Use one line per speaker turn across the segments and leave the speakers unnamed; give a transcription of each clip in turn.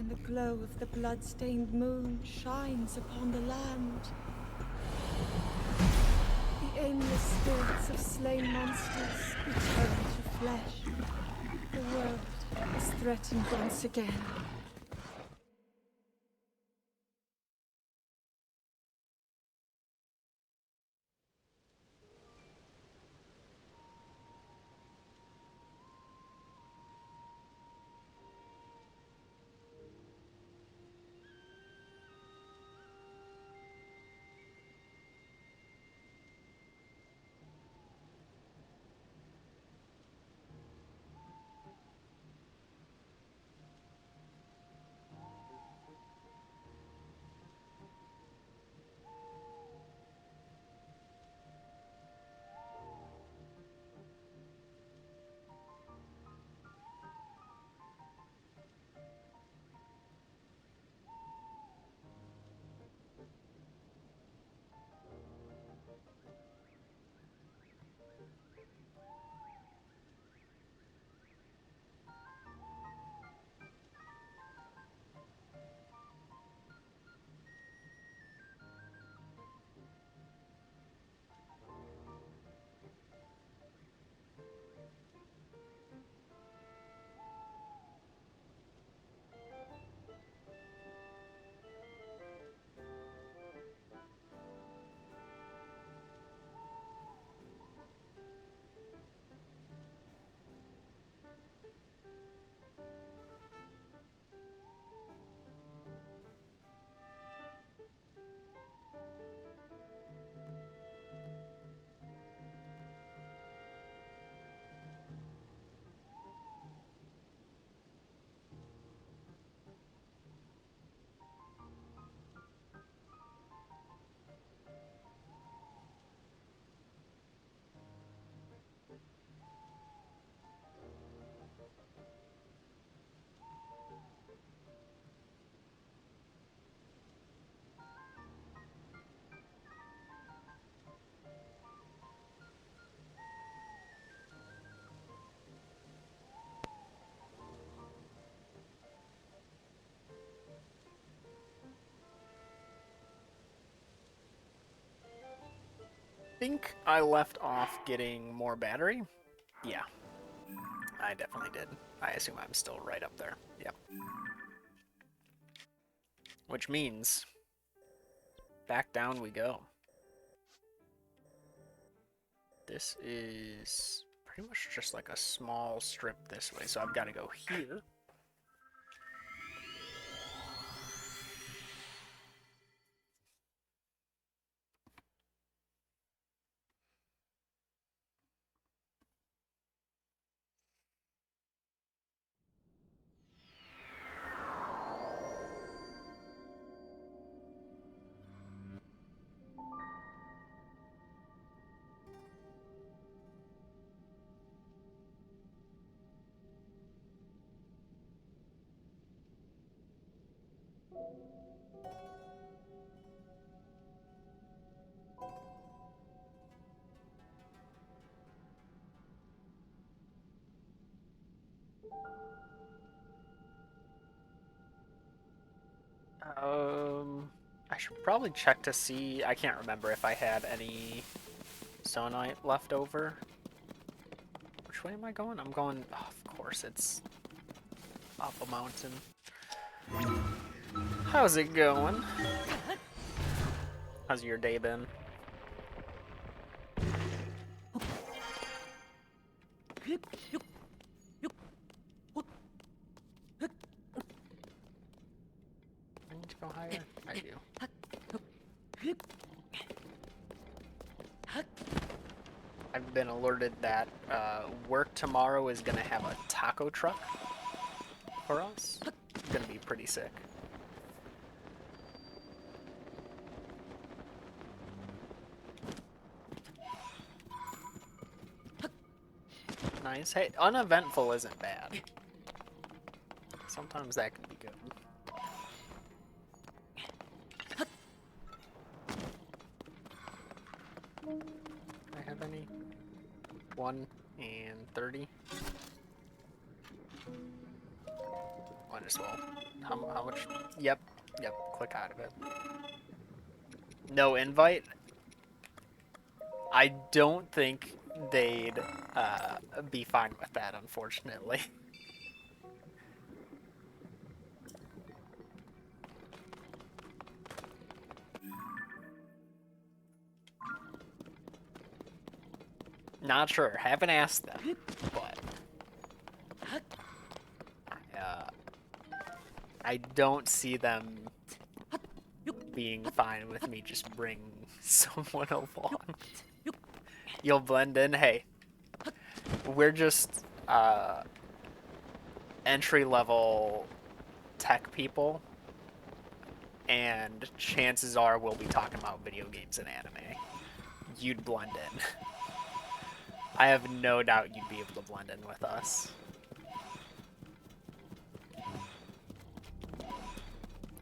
when the glow of the blood-stained moon shines upon the land. The aimless spirits of slain monsters return to flesh. The world is threatened once again.
Think I left off getting more battery? Yeah, I definitely did. I assume I'm still right up there. Yep. Which means back down we go. This is pretty much just like a small strip this way, so I've got to go here. I should probably check to see. I can't remember if I had any Sonite left over. Which way am I going? I'm going, oh, of course, it's up a mountain. How's it going? How's your day been? I need to go higher? I do. I've been alerted that work tomorrow is going to have a taco truck for us. It's going to be pretty sick. Nice. Hey, uneventful isn't bad. Sometimes that can be good. I have any? 1 and 30. 1 might as well. How much? Yep. Click out of it. No invite? I don't think they'd be fine with that, unfortunately. Not sure. Haven't asked them, but I don't see them being fine with me just bringing someone along. You'll blend in. Hey, we're just entry-level tech people, and chances are we'll be talking about video games and anime. You'd blend in. I have no doubt you'd be able to blend in with us.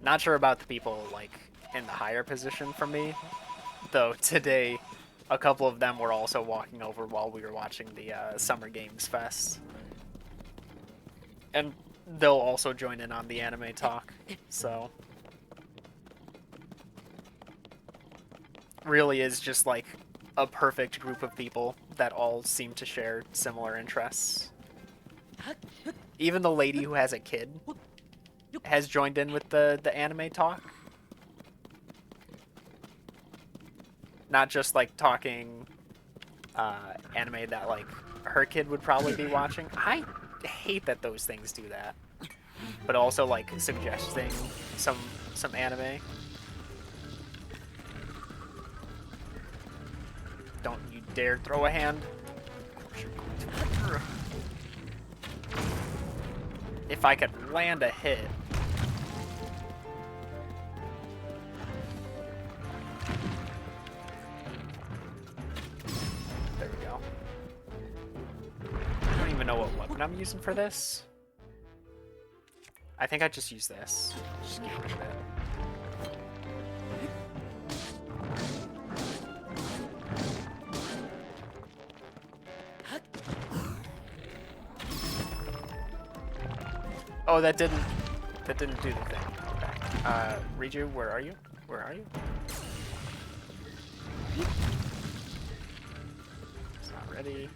Not sure about the people, like, in the higher position from me, though today a couple of them were also walking over while we were watching the Summer Games Fest. And they'll also join in on the anime talk, so... Really is just, like, a perfect group of people that all seem to share similar interests. Even the lady who has a kid has joined in with the anime talk. Not just, like, talking anime that, like, her kid would probably be watching. I hate that those things do that. But also, like, suggesting some anime. Don't you dare throw a hand. Of course you're going to. If I could land a hit. There we go. I don't even know what weapon I'm using for this. I think I just use this. Just get rid of it. Oh, that didn't do the thing. Okay. Riju, where are you? Where are you? It's not ready.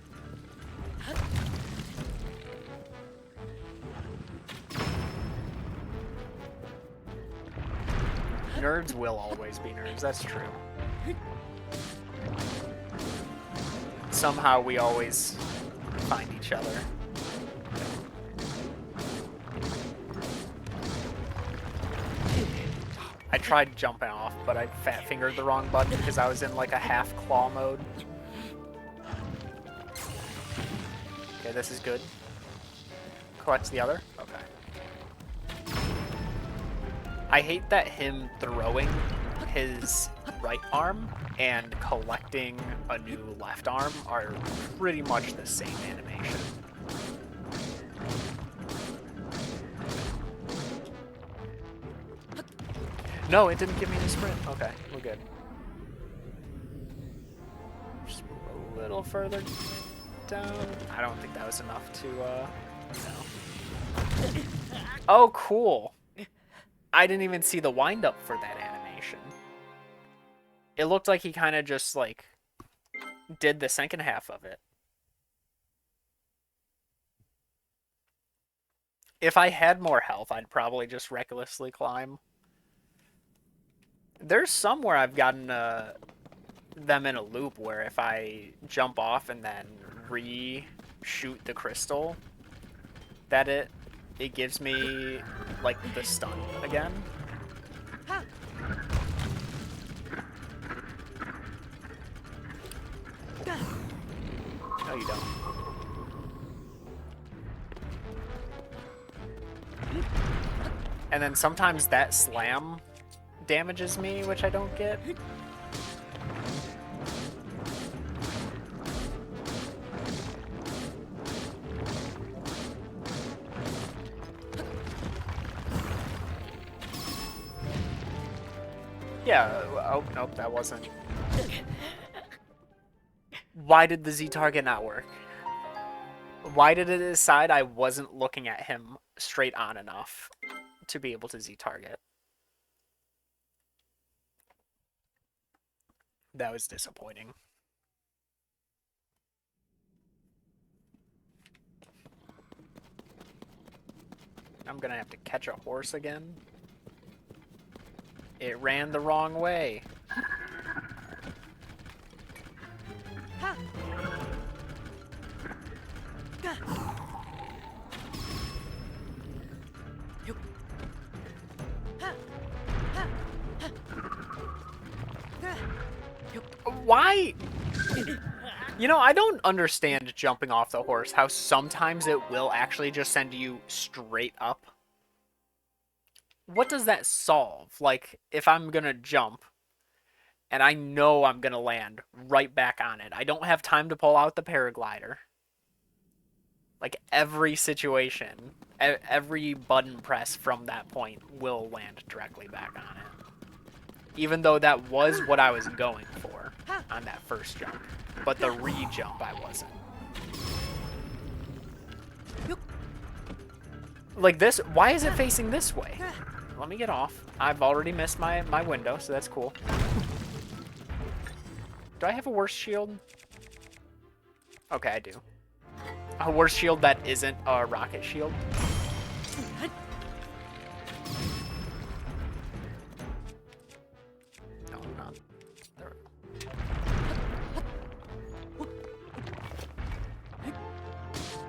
Nerds will always be nerds, that's true. Somehow we always find each other. I tried jumping off, but I fat-fingered the wrong button because I was in like a half-claw mode. Okay, this is good. Collects the other? Okay. I hate that him throwing his right arm and collecting a new left arm are pretty much the same animation. No, it didn't give me the sprint. Okay, we're good. Just move a little further down. I don't think that was enough to, no. Oh, cool. I didn't even see the wind-up for that animation. It looked like he kind of just, like, did the second half of it. If I had more health, I'd probably just recklessly climb. There's some where I've gotten them in a loop where if I jump off and then re-shoot the crystal, that it gives me, like, the stun again. No, you don't. And then sometimes that slam damages me, which I don't get. Yeah, oh, nope, that wasn't. Why did the Z target not work? Why did it decide I wasn't looking at him straight on enough to be able to Z-target. That was disappointing. I'm gonna have to catch a horse again. It ran the wrong way. Why? You know, I don't understand jumping off the horse, how sometimes it will actually just send you straight up. What does that solve? Like, if I'm gonna jump, and I know I'm gonna land right back on it, I don't have time to pull out the paraglider. Like, every situation, every button press from that point will land directly back on it. Even though that was what I was going for on that first jump. But the re-jump I wasn't. Like this, why is it facing this way? Let me get off. I've already missed my window, so that's cool. Do I have a worse shield? Okay, I do. A worse shield that isn't a rocket shield. No, I'm not. There.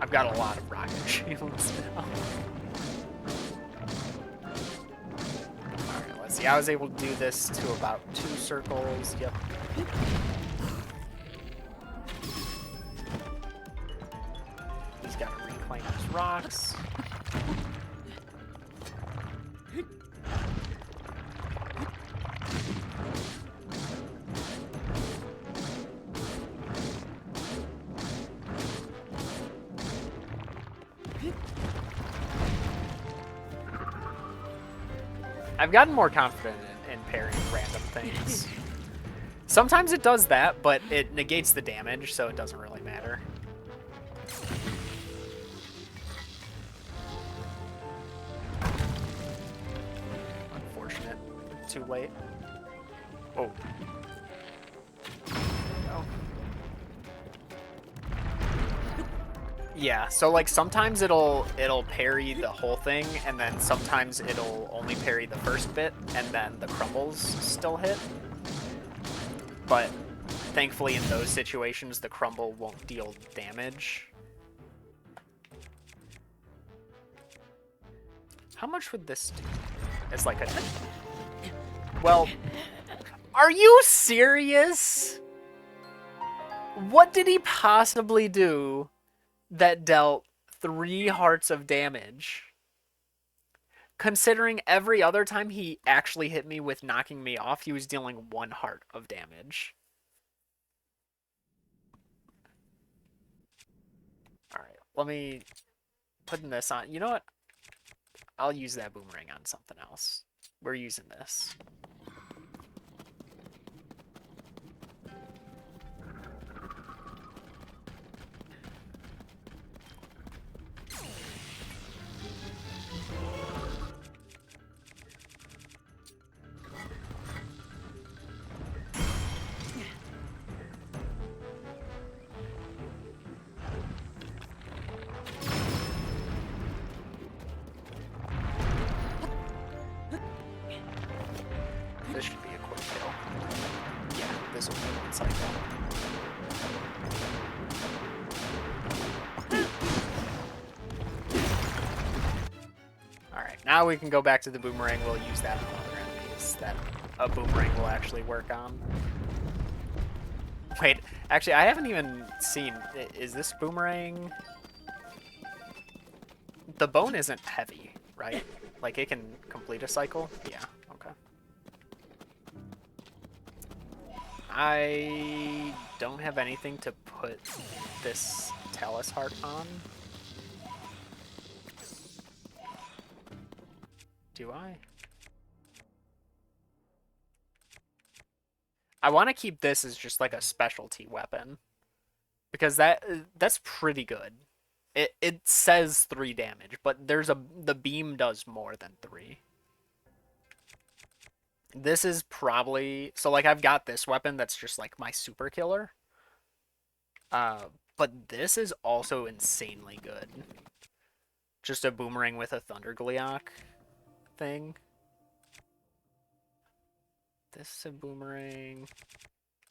I've got a lot of rocket shields now. Alright, let's see. I was able to do this to about 2 circles. Yep. He's got to reclaim his rocks. I've gotten more confident in parrying random things. Sometimes it does that, but it negates the damage, so it doesn't really matter. Unfortunate. Too late. Oh. Oh. Yeah, so like sometimes it'll parry the whole thing, and then sometimes it'll only parry the first bit, and then the crumbles still hit. But thankfully in those situations the crumble won't deal damage. How much would this do? It's like a... Well, are you serious? What did he possibly do that dealt 3 hearts of damage? Considering every other time he actually hit me with knocking me off, he was dealing 1 heart of damage. Alright, let me put this on. You know what? I'll use that boomerang on something else. We're using this. This should be a quick kill. Yeah, this will be one cycle. Alright, now we can go back to the boomerang. We'll use that on other enemies that a boomerang will actually work on. Wait, actually, I haven't even seen... Is this boomerang... The bone isn't heavy, right? Like, it can complete a cycle? Yeah, okay. I don't have anything to put this Talus Heart on. Do I? I want to keep this as just like a specialty weapon. Because that's pretty good. It says 3 damage, but the beam does more than 3. This is probably so like I've got this weapon that's just like my super killer. Uh, but this is also insanely good. Just a boomerang with a Thunder Gleeok thing. This is a boomerang.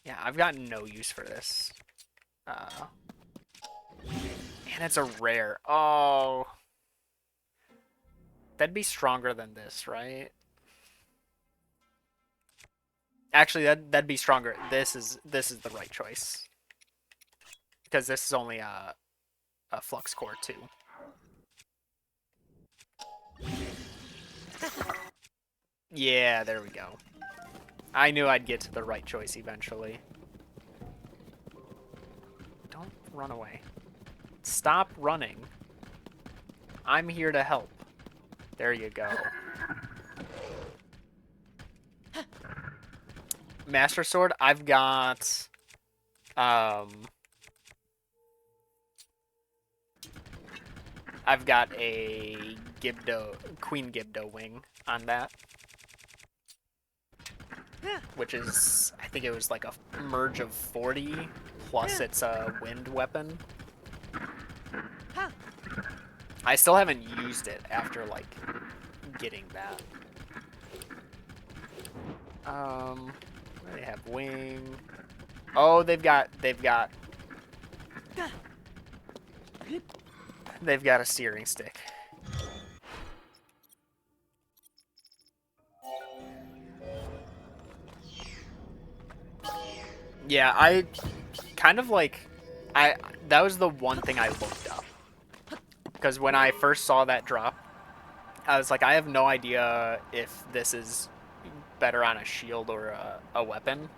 Yeah, I've got no use for this. And it's a rare. Oh. That'd be stronger than this, right? Actually, that'd be stronger. This is the right choice. Because this is only a flux core too. Yeah, there we go. I knew I'd get to the right choice eventually. Don't run away. Stop running. I'm here to help. There you go. Master Sword, I've got I've got a Queen Gibdo wing on that. Which is, I think it was like a merge of 40 plus it's a wind weapon. I still haven't used it after like getting that. They have wing. Oh, they've got a steering stick. Yeah, I kind of like that was the one thing I looked up. Because when I first saw that drop, I was like, I have no idea if this is better on a shield or a weapon.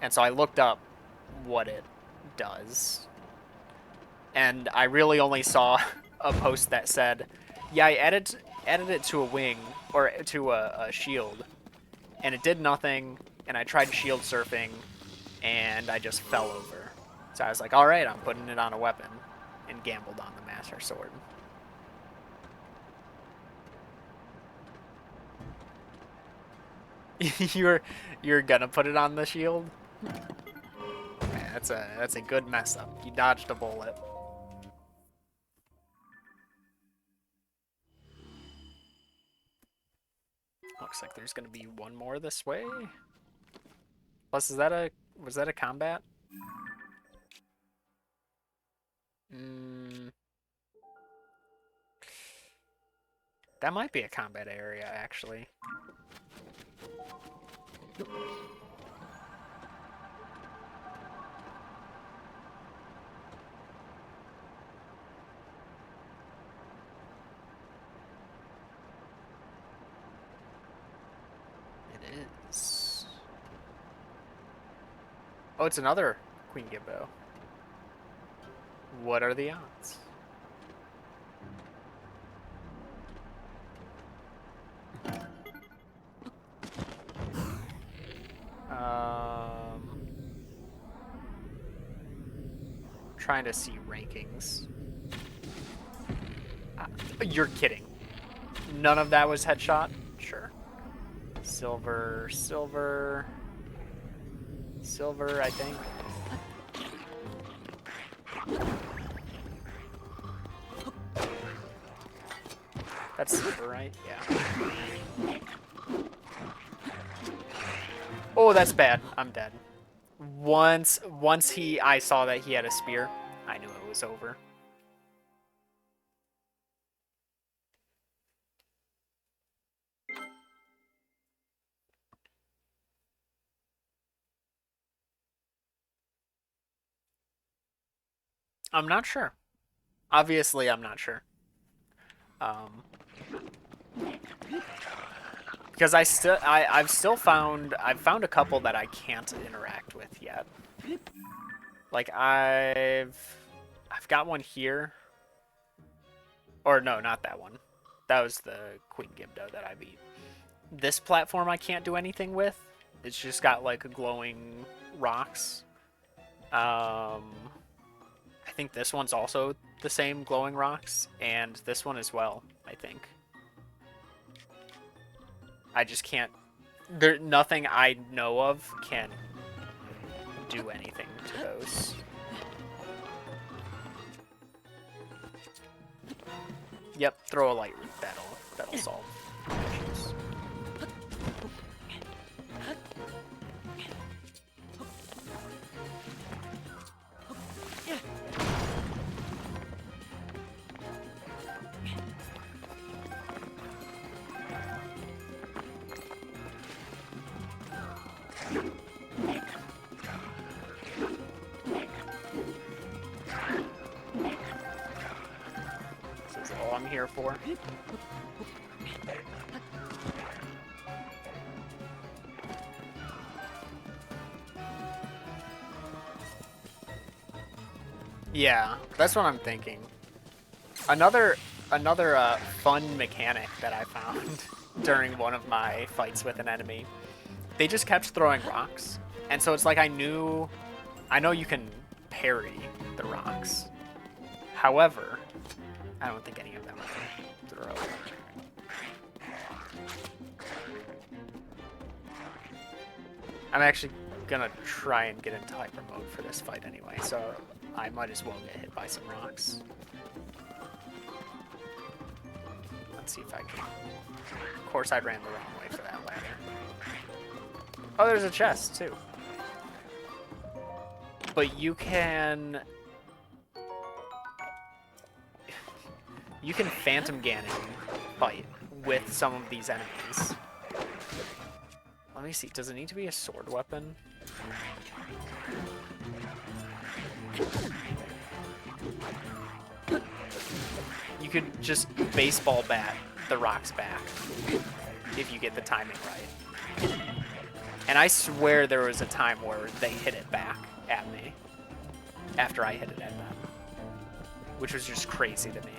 And so I looked up what it does. And I really only saw a post that said, yeah, I added it to a wing, or to a shield, and it did nothing, and I tried shield surfing, and I just fell over. So I was like, alright, I'm putting it on a weapon, and gambled on the Master Sword. You're gonna put it on the shield? Man, that's a good mess up. You dodged a bullet. Looks like there's gonna be one more this way. Plus, was that a combat? That might be a combat area, actually. It is. Oh, it's another Queen Gibbo. What are the odds? Trying to see rankings. You're kidding. None of that was headshot? Sure. Silver, silver, silver, I think. That's silver, right? Yeah. Oh, that's bad. I'm dead. Once I saw that he had a spear, I knew it was over. I'm not sure. Obviously, I'm not sure. Because I've found a couple that I can't interact with yet. Like I've got one here. Or no, not that one. That was the Queen Gibdo that I beat. This platform I can't do anything with. It's just got like glowing rocks. I think this one's also the same glowing rocks, and this one as well, I think. I just can't... nothing I know of can do anything to those. Yep, throw a light root. That'll solve issues. This is all I'm here for. Yeah, that's what I'm thinking. Another fun mechanic that I found during one of my fights with an enemy. They just kept throwing rocks, and so it's like I know you can parry the rocks. However, I don't think any of them throw. I'm actually gonna try and get into hyper mode for this fight anyway, so I might as well get hit by some rocks. Let's see if I can. Of course, I ran the wrong way for that ladder. Oh, there's a chest too. But you can Phantom Ganon fight with some of these enemies. Let me see. Does it need to be a sword weapon? You could just baseball bat the rocks back if you get the timing right. And I swear there was a time where they hit it back at me after I hit it at them, which was just crazy to me.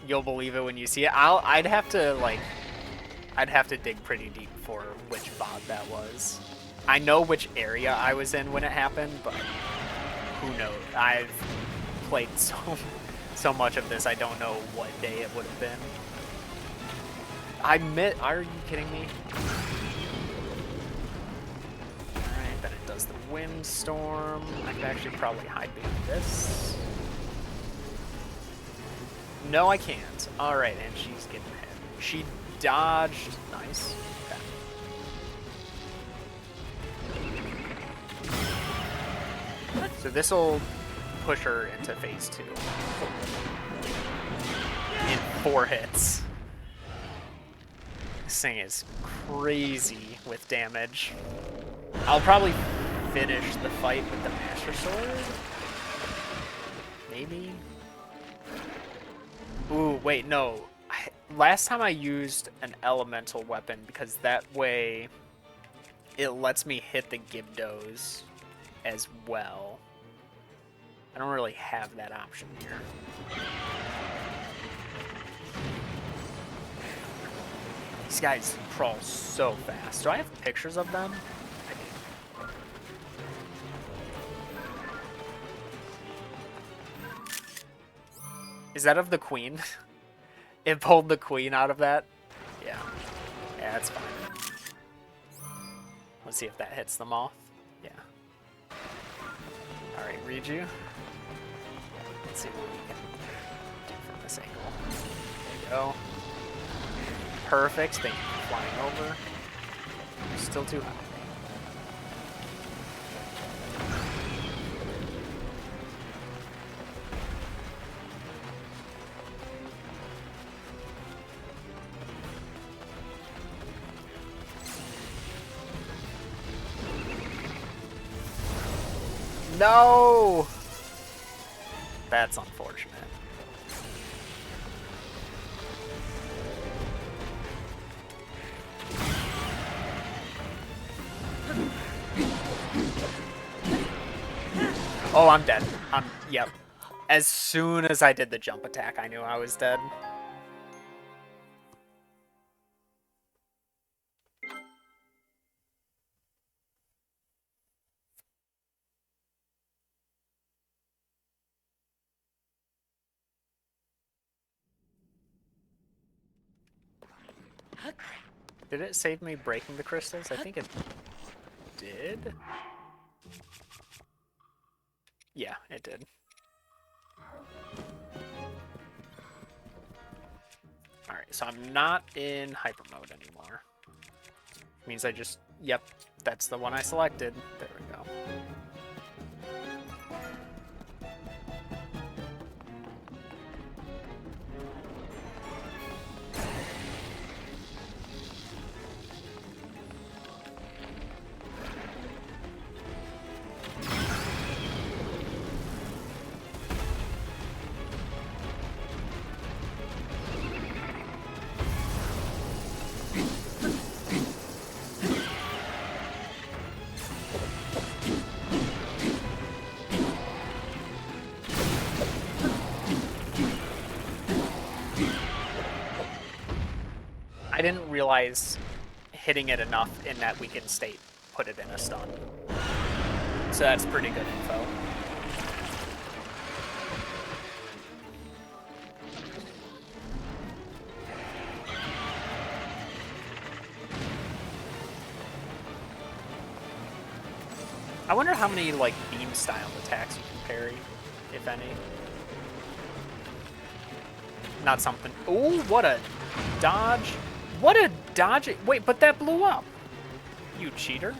You'll believe it when you see it. I'd have to dig pretty deep for which VOD that was. I know which area I was in when it happened, but who knows? I've played so much of this, I don't know what day it would have been. Are you kidding me? Alright, then it does the windstorm. I could actually probably hide behind this. No, I can't. Alright, and she's getting hit. She dodged. Nice. Okay. So this will push her into phase 2. In 4 hits. This thing is crazy with damage. I'll probably finish the fight with the Master Sword. Maybe? Ooh, wait, no. Last time I used an elemental weapon because that way it lets me hit the Gibdos as well. I don't really have that option here. These guys crawl so fast. Do I have pictures of them? I do. Is that of the queen? It pulled the queen out of that? Yeah. Yeah, that's fine. Let's see if that hits them off. Yeah. Alright, Riju. Let's see what we can do from this angle. There you go. Perfect. Thank you for flying over. Still too high. No! That's unfortunate. Oh, I'm dead. Yep. As soon as I did the jump attack, I knew I was dead. Did it save me breaking the crystals? I think it did. Yeah, it did. Alright, so I'm not in hyper mode anymore. Means I just... Yep, that's the one I selected. There we go. I didn't realize hitting it enough in that weakened state put it in a stun. So that's pretty good info. I wonder how many, like, beam-style attacks you can parry, if any. Not something... Ooh, what a dodge. What a dodge... Wait, but that blew up. You cheater.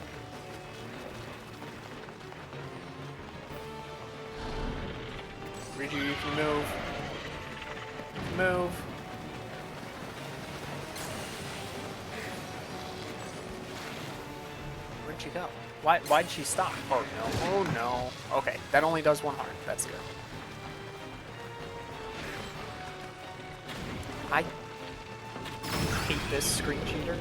Riju, you can move. You can move. Where'd she go? Why'd she stop? Oh no, oh no. Okay, that only does one heart. That's good. I hate this screen cheater.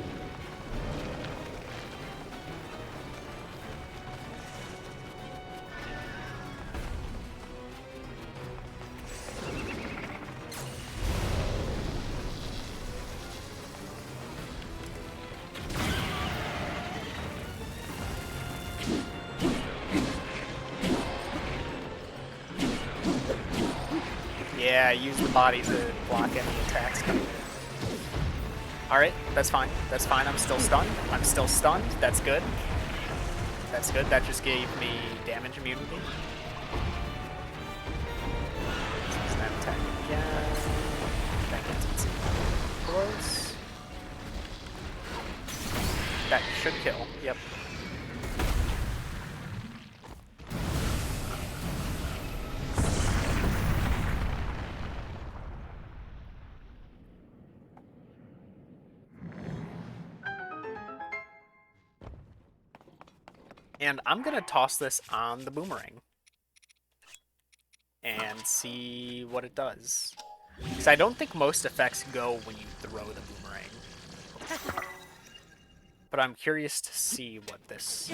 Yeah, use the body to block any attacks coming in. Alright, that's fine. That's fine. I'm still stunned. I'm still stunned. That's good. That's good. That just gave me damage immunity. Use that attack again. That gets it close. That should kill. Yep. And I'm going to toss this on the boomerang and see what it does. Because I don't think most effects go when you throw the boomerang. But I'm curious to see what this...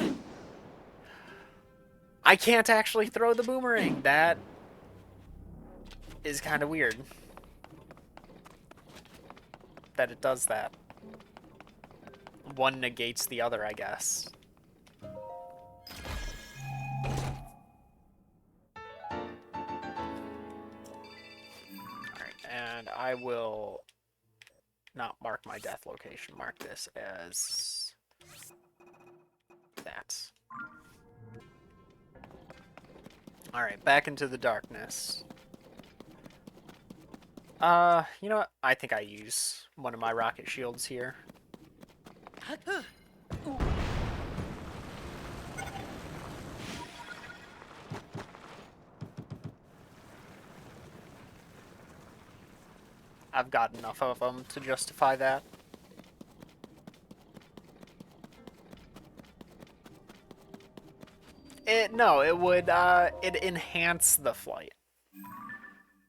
I can't actually throw the boomerang! That is kind of weird. That it does that. One negates the other, I guess. And I will not mark my death location, mark this as that. Alright, back into the darkness. You know what? I think I use one of my rocket shields here. I've got enough of them to justify that. No, it would, it enhance the flight.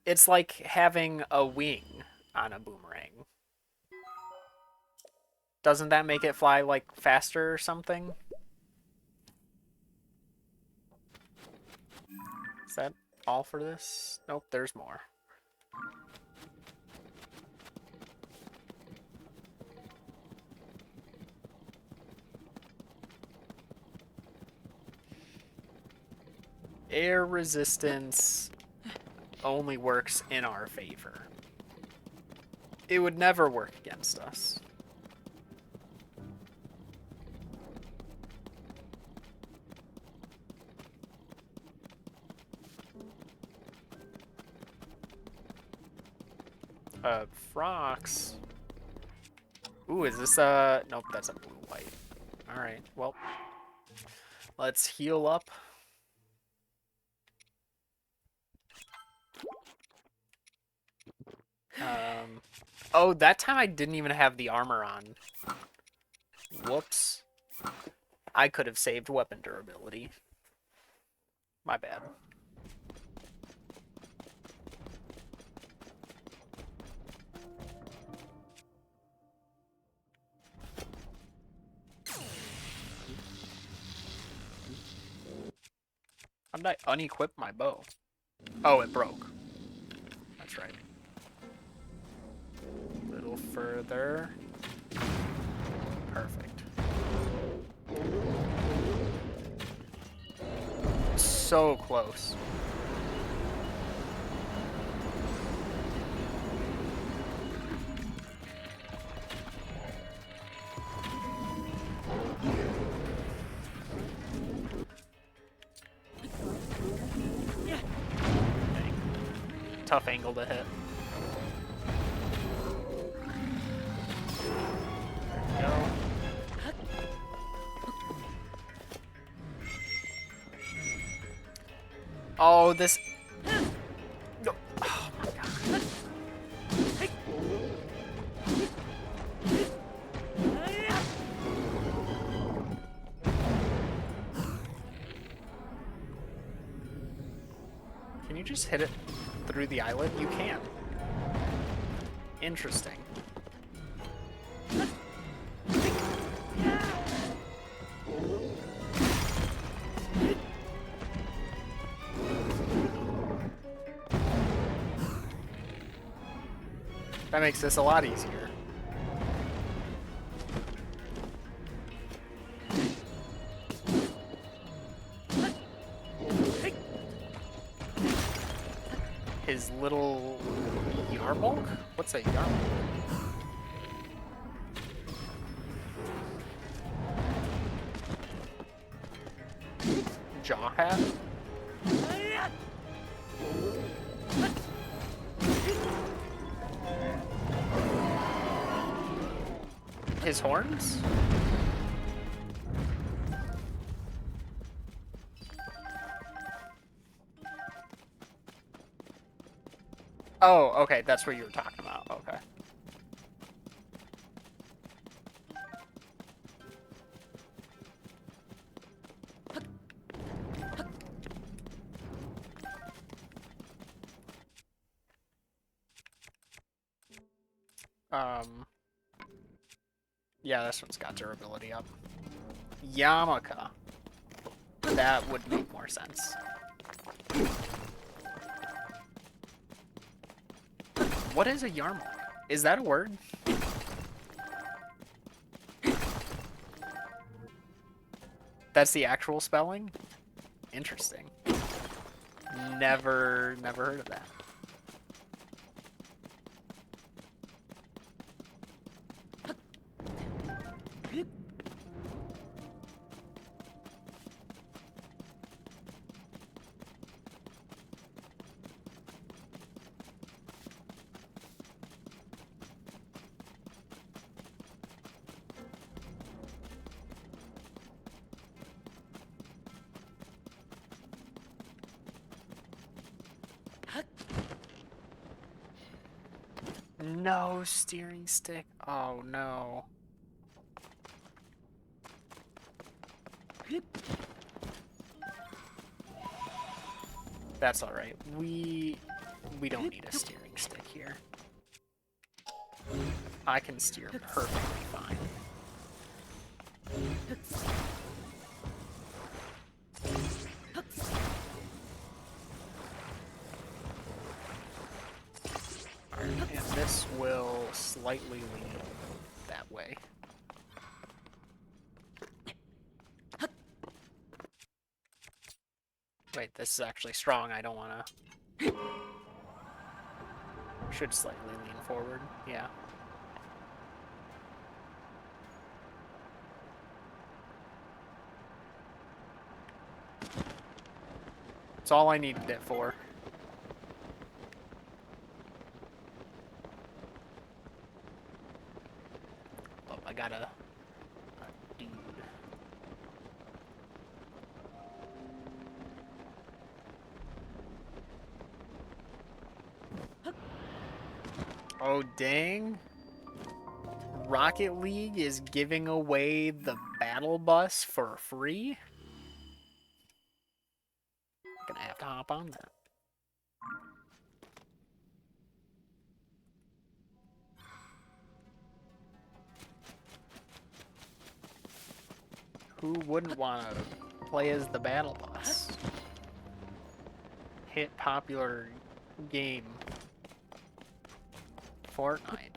It's like having a wing on a boomerang. Doesn't that make it fly, like, faster or something? Is that all for this? Nope, there's more. Air resistance only works in our favor. It would never work against us. Frox. Ooh, is this nope, that's a blue-white. Alright, well. Let's heal up. Oh, that time I didn't even have the armor on. Whoops. I could have saved weapon durability. My bad. How did I unequip my bow? Oh, it broke. That's right. A little further. Perfect. So close. Tough angle to hit. There we go. Oh, this... No. Oh my god. Can you just hit it through the eyelid? You can. Interesting. That makes this a lot easier. His little yarmulke? What's a yarmulke? Jaw hat? His horns? Oh, okay, that's what you were talking about. Okay. Yeah, this one's got durability up. Yarmulke. That would make more sense. What is a yarmulke? Is that a word? That's the actual spelling? Interesting. Never heard of that. No steering stick. Oh no. That's all right. We don't need a steering stick here. I can steer perfectly fine. this will slightly lean that way. Wait, this is actually strong. I don't want to... Should slightly lean forward. Yeah. That's all I needed it for. Oh, I got a dude. Oh, dang. Rocket League is giving away the battle bus for free? Gonna have to hop on that. Who wouldn't want to play as the battle bus? Hit popular game. Fortnite.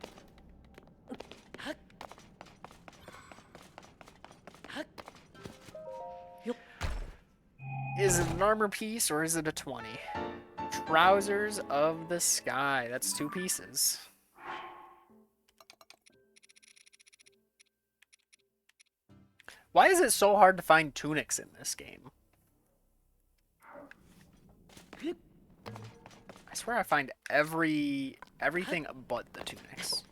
Is it an armor piece or is it a 20? Trousers of the Sky. That's 2 pieces. Why is it so hard to find tunics in this game? I swear I find everything but the tunics.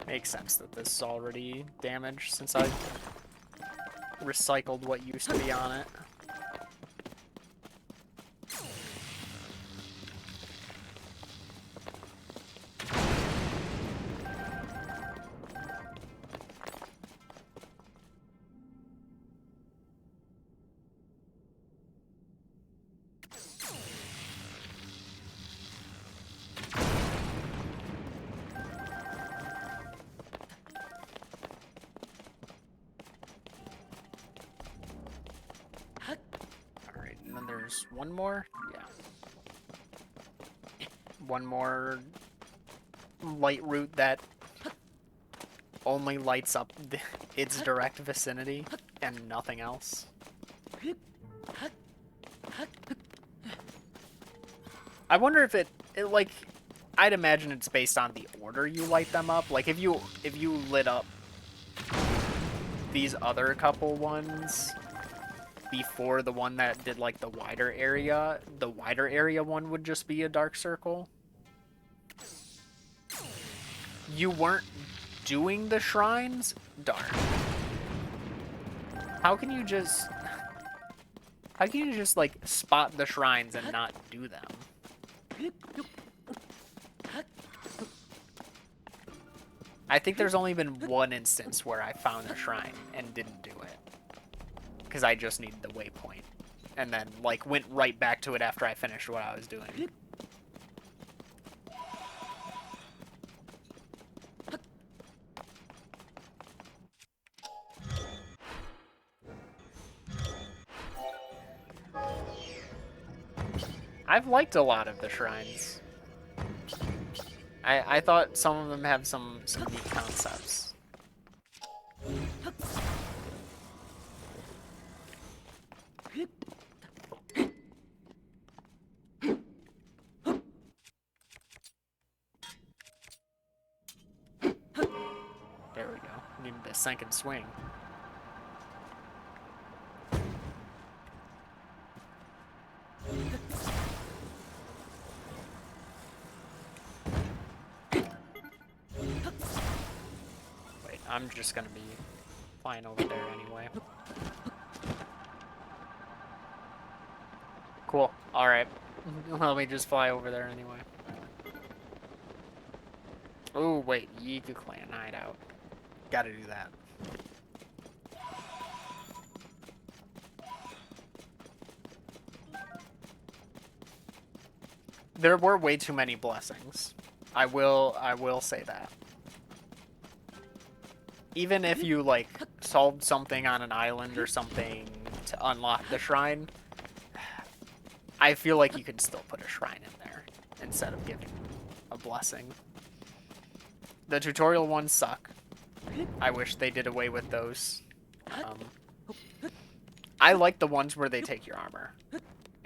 Makes sense that this is already damaged since I recycled what used to be on it. There's one more? Yeah. One more light route that only lights up its direct vicinity and nothing else. I wonder if it like, I'd imagine it's based on the order you light them up. Like if you lit up these other couple ones before the one that did like the wider area one would just be a dark circle. You weren't doing the shrines? Darn. How can you just like spot the shrines and not do them? I think there's only been one instance where I found a shrine and didn't do it. Because I just needed the waypoint. And then, like, went right back to it after I finished what I was doing. I've liked a lot of the shrines. I thought some of them have some neat concepts. There we go. Need the second swing. Wait, I'm just gonna be flying over there anyway. Cool. Alright. Let me just fly over there anyway. Oh, wait. Yiga Clan hideout. Gotta do that. there were way too many blessings. I will say that. Even if you, like, solved something on an island or something to unlock the shrine, I feel like you could still put a shrine in there instead of giving a blessing. The tutorial ones suck. I wish they did away with those. I like the ones where they take your armor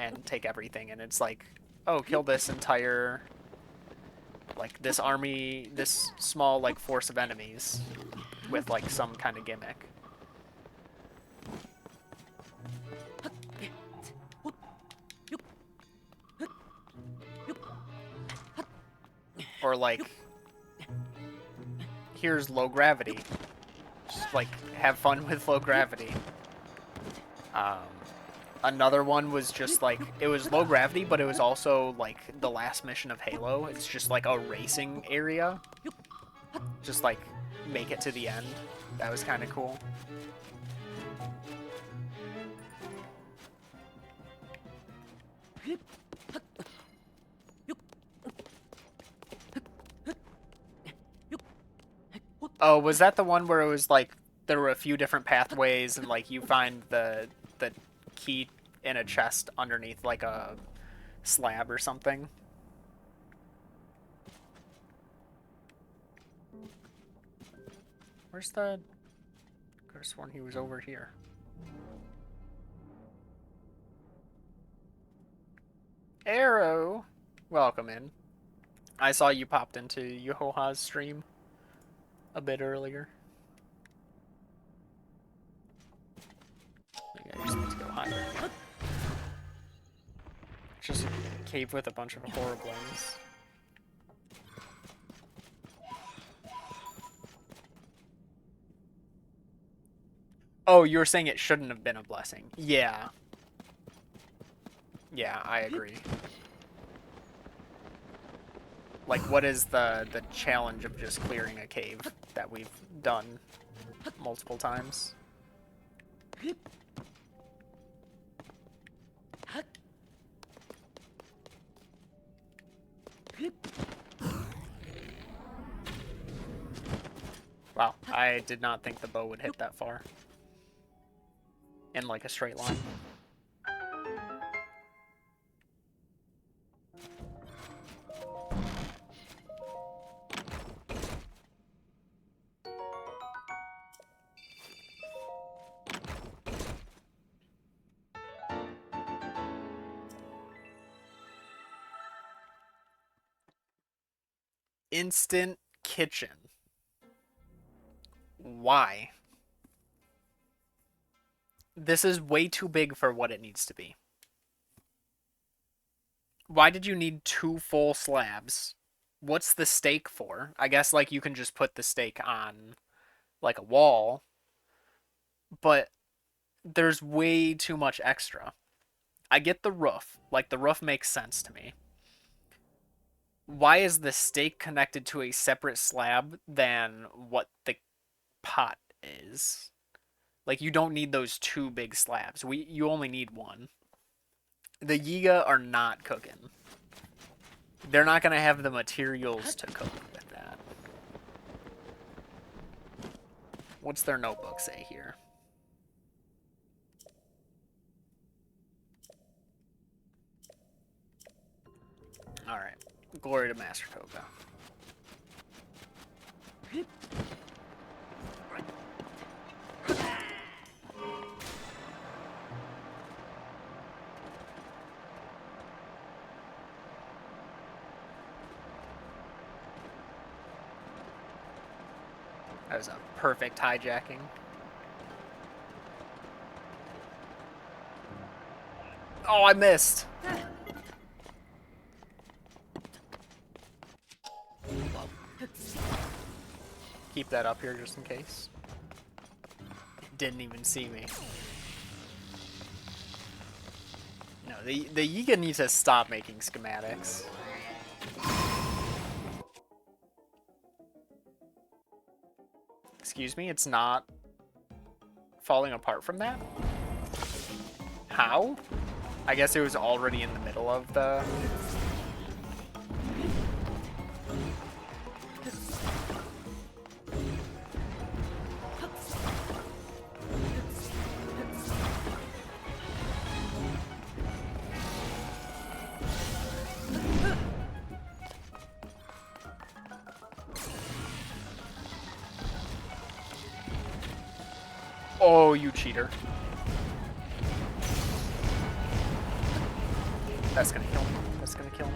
and take everything, and it's like, oh, kill this entire, like, this army, this small, like, force of enemies with, like, some kind of gimmick. Or, like, here's low gravity. Just, like, have fun with low gravity. Another one was just, like, it was low gravity, but it was also, like, the last mission of Halo. It's just, like, a racing area. Just, like, make it to the end. That was kind of cool. Oh, was that the one where it was, like, there were a few different pathways, and, like, you find the key in a chest underneath, like, a slab or something? Where's the... I could have sworn he was over here. Arrow! Welcome in. I saw you popped into Yehoha's stream a bit earlier. Maybe I just need to go higher. Just a cave with a bunch of horriblings. Oh, you were saying it shouldn't have been a blessing. Yeah. Yeah, I agree. Like, what is the challenge of just clearing a cave that we've done multiple times? Wow, I did not think the bow would hit that far. In, like, a straight line. Instant kitchen. Why? This is way too big for what it needs to be. Why did you need 2 full slabs? What's the steak for? I guess, like, you can just put the steak on, like, a wall. But there's way too much extra. I get the roof. Like, the roof makes sense to me. Why is the steak connected to a separate slab than what the pot is? Like, you don't need those 2 big slabs. You only need 1. The Yiga are not cooking. They're not going to have the materials to cook with that. What's their notebook say here? Alright. Glory to Master Toga. That was a perfect hijacking. Oh, I missed! Keep that up here just in case. Didn't even see me. No, the Yiga needs to stop making schematics. Excuse me, it's not falling apart from that? How? I guess it was already in the middle of the... Oh, you cheater. That's gonna kill me. That's gonna kill me.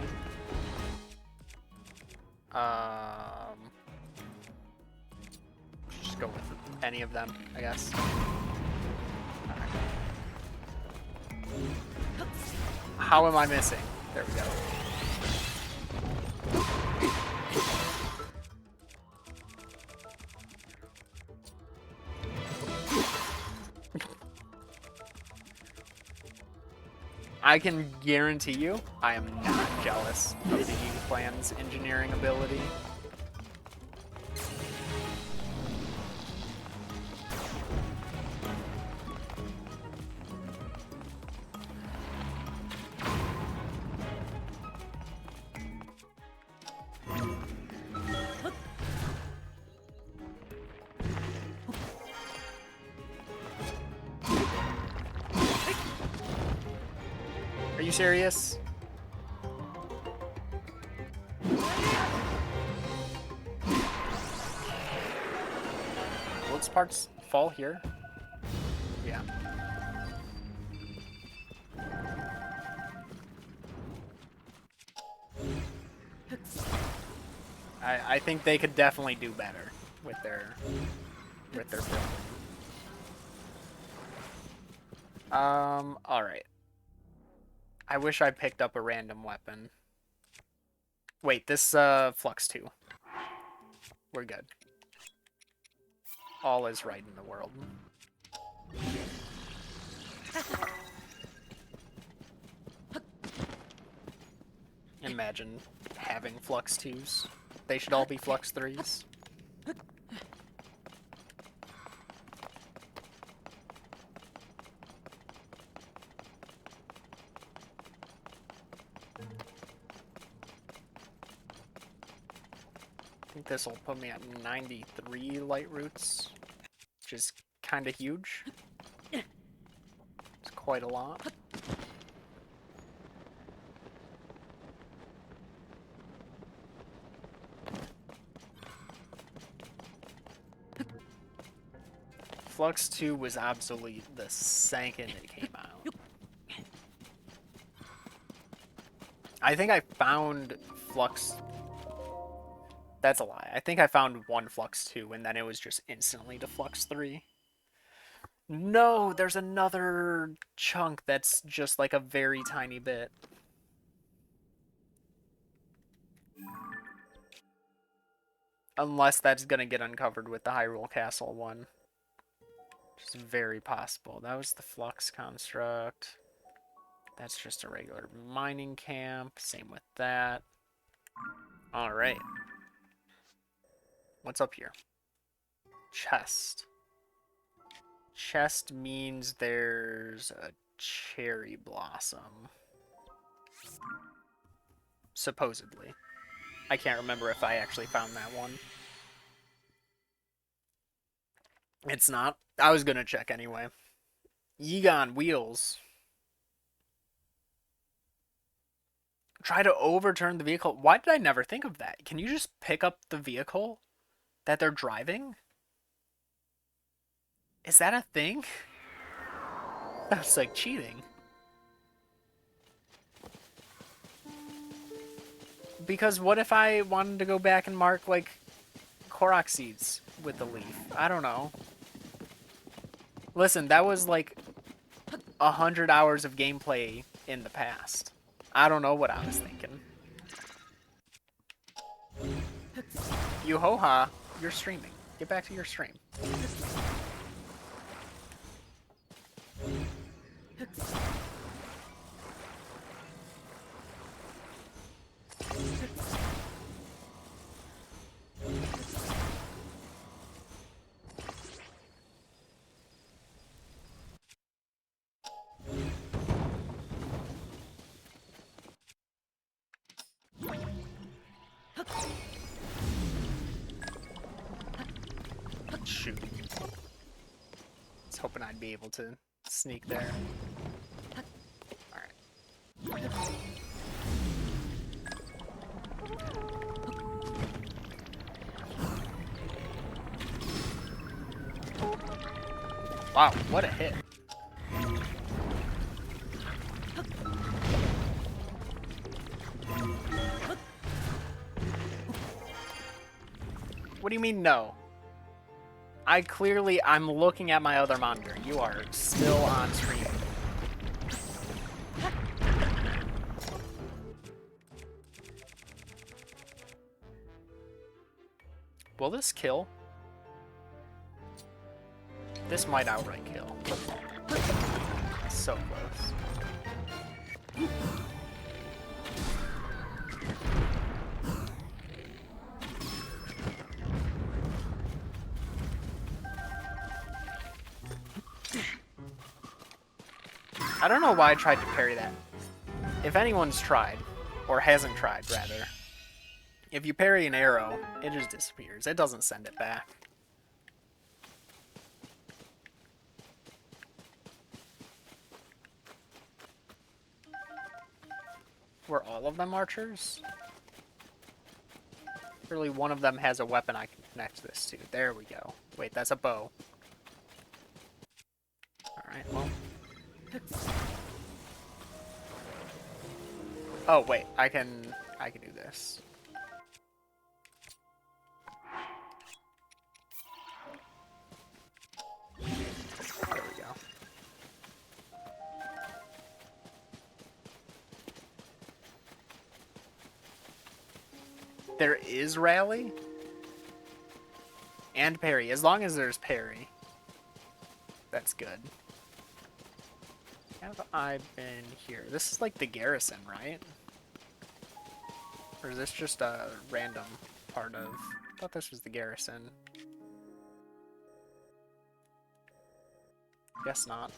Just go with any of them, I guess. Alright. How am I missing? There we go. I can guarantee you, I am not jealous of the Eve Clan's engineering ability. Are you serious? Will its parts fall here? Yeah. I think they could definitely do better with their build. Alright. I wish I picked up a random weapon. Wait, this Flux 2. We're good. All is right in the world. Imagine having Flux 2s. They should all be Flux 3s. I think this will put me at 93 light roots, which is kind of huge. It's quite a lot. Flux 2 was obsolete the second it came out. I think I found Flux... That's a lie. I think I found one Flux 2 and then it was just instantly to Flux 3. No, there's another chunk that's just like a very tiny bit. Unless that's gonna get uncovered with the Hyrule Castle one. Which is very possible. That was the Flux construct. That's just a regular mining camp. Same with that. Alright. What's up here? Chest. Chest means there's a cherry blossom. Supposedly. I can't remember if I actually found that one. It's not. I was gonna check anyway. Yegon wheels. Try to overturn the vehicle. Why did I never think of that? Can you just pick up the vehicle that they're driving? Is that a thing? That's like cheating. Because what if I wanted to go back and mark, like, Korok seeds with the leaf? I don't know. Listen, that was like 100 hours of gameplay in the past. I don't know what I was thinking. You ho-ha, you're streaming. Get back to your stream. Shoot. I was hoping I'd be able to sneak there. Alright. Wow, what a hit. What do you mean no? I'm looking at my other monitor. You are still on stream. Will this kill? This might outright kill. So close. I don't know why I tried to parry that. If anyone's tried, or hasn't tried, rather, if you parry an arrow, it just disappears. It doesn't send it back. Were all of them archers? Surely one of them has a weapon I can connect this to. There we go. Wait, that's a bow. Alright, well. Oh, wait, I can do this. There we go. There is rally and parry. As long as there's parry, that's good. Have I been here? This is like the garrison, right? Or is this just a random part of... I thought this was the garrison. Guess not.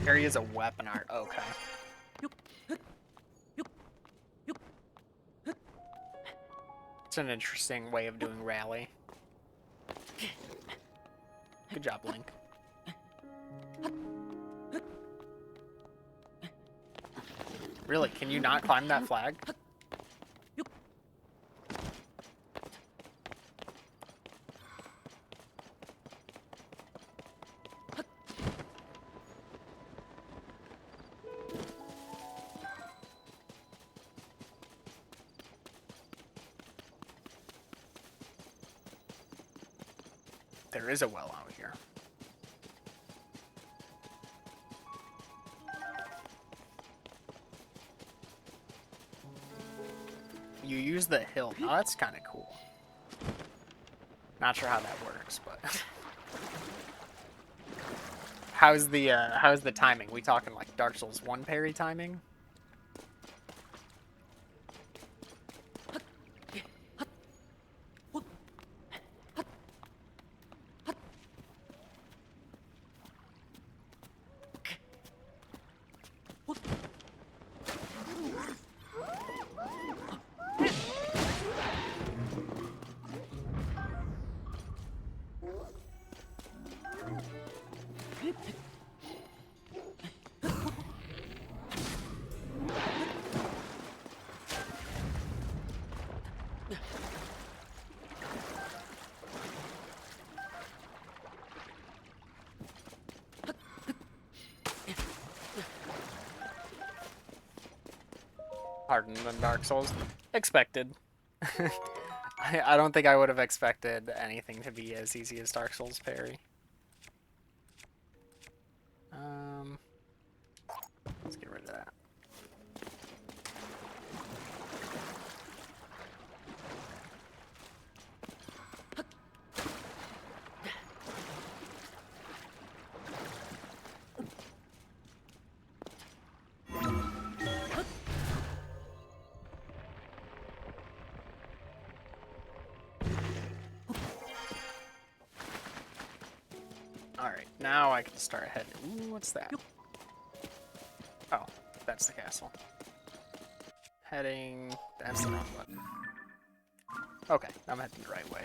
Parry is a weapon art. Okay. It's an interesting way of doing rally. Good job, Link. Really? Can you not climb that flag? There is a well out here. You use the hill. Oh, that's kind of cool. Not sure how that works, but how's the timing? We talking like Dark Souls 1 parry timing? Harder than Dark Souls. Expected. I don't think I would have expected anything to be as easy as Dark Souls parry. Let's get rid of that. Alright, now I can start heading. Ooh, what's that? Oh, that's the castle. Heading... That's the wrong button. Okay, I'm heading the right way.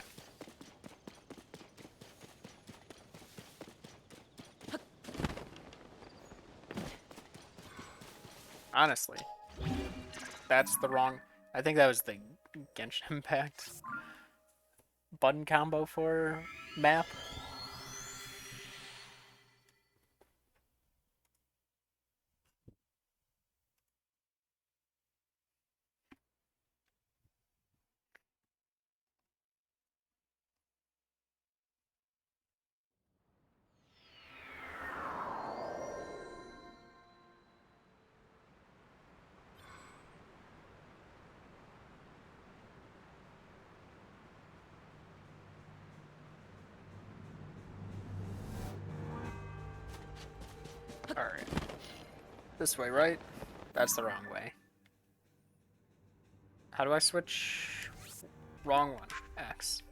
Honestly, that's the wrong. I think that was the Genshin Impact button combo for map. Alright. This way, right? That's the wrong way. How do I switch? Wrong one. X.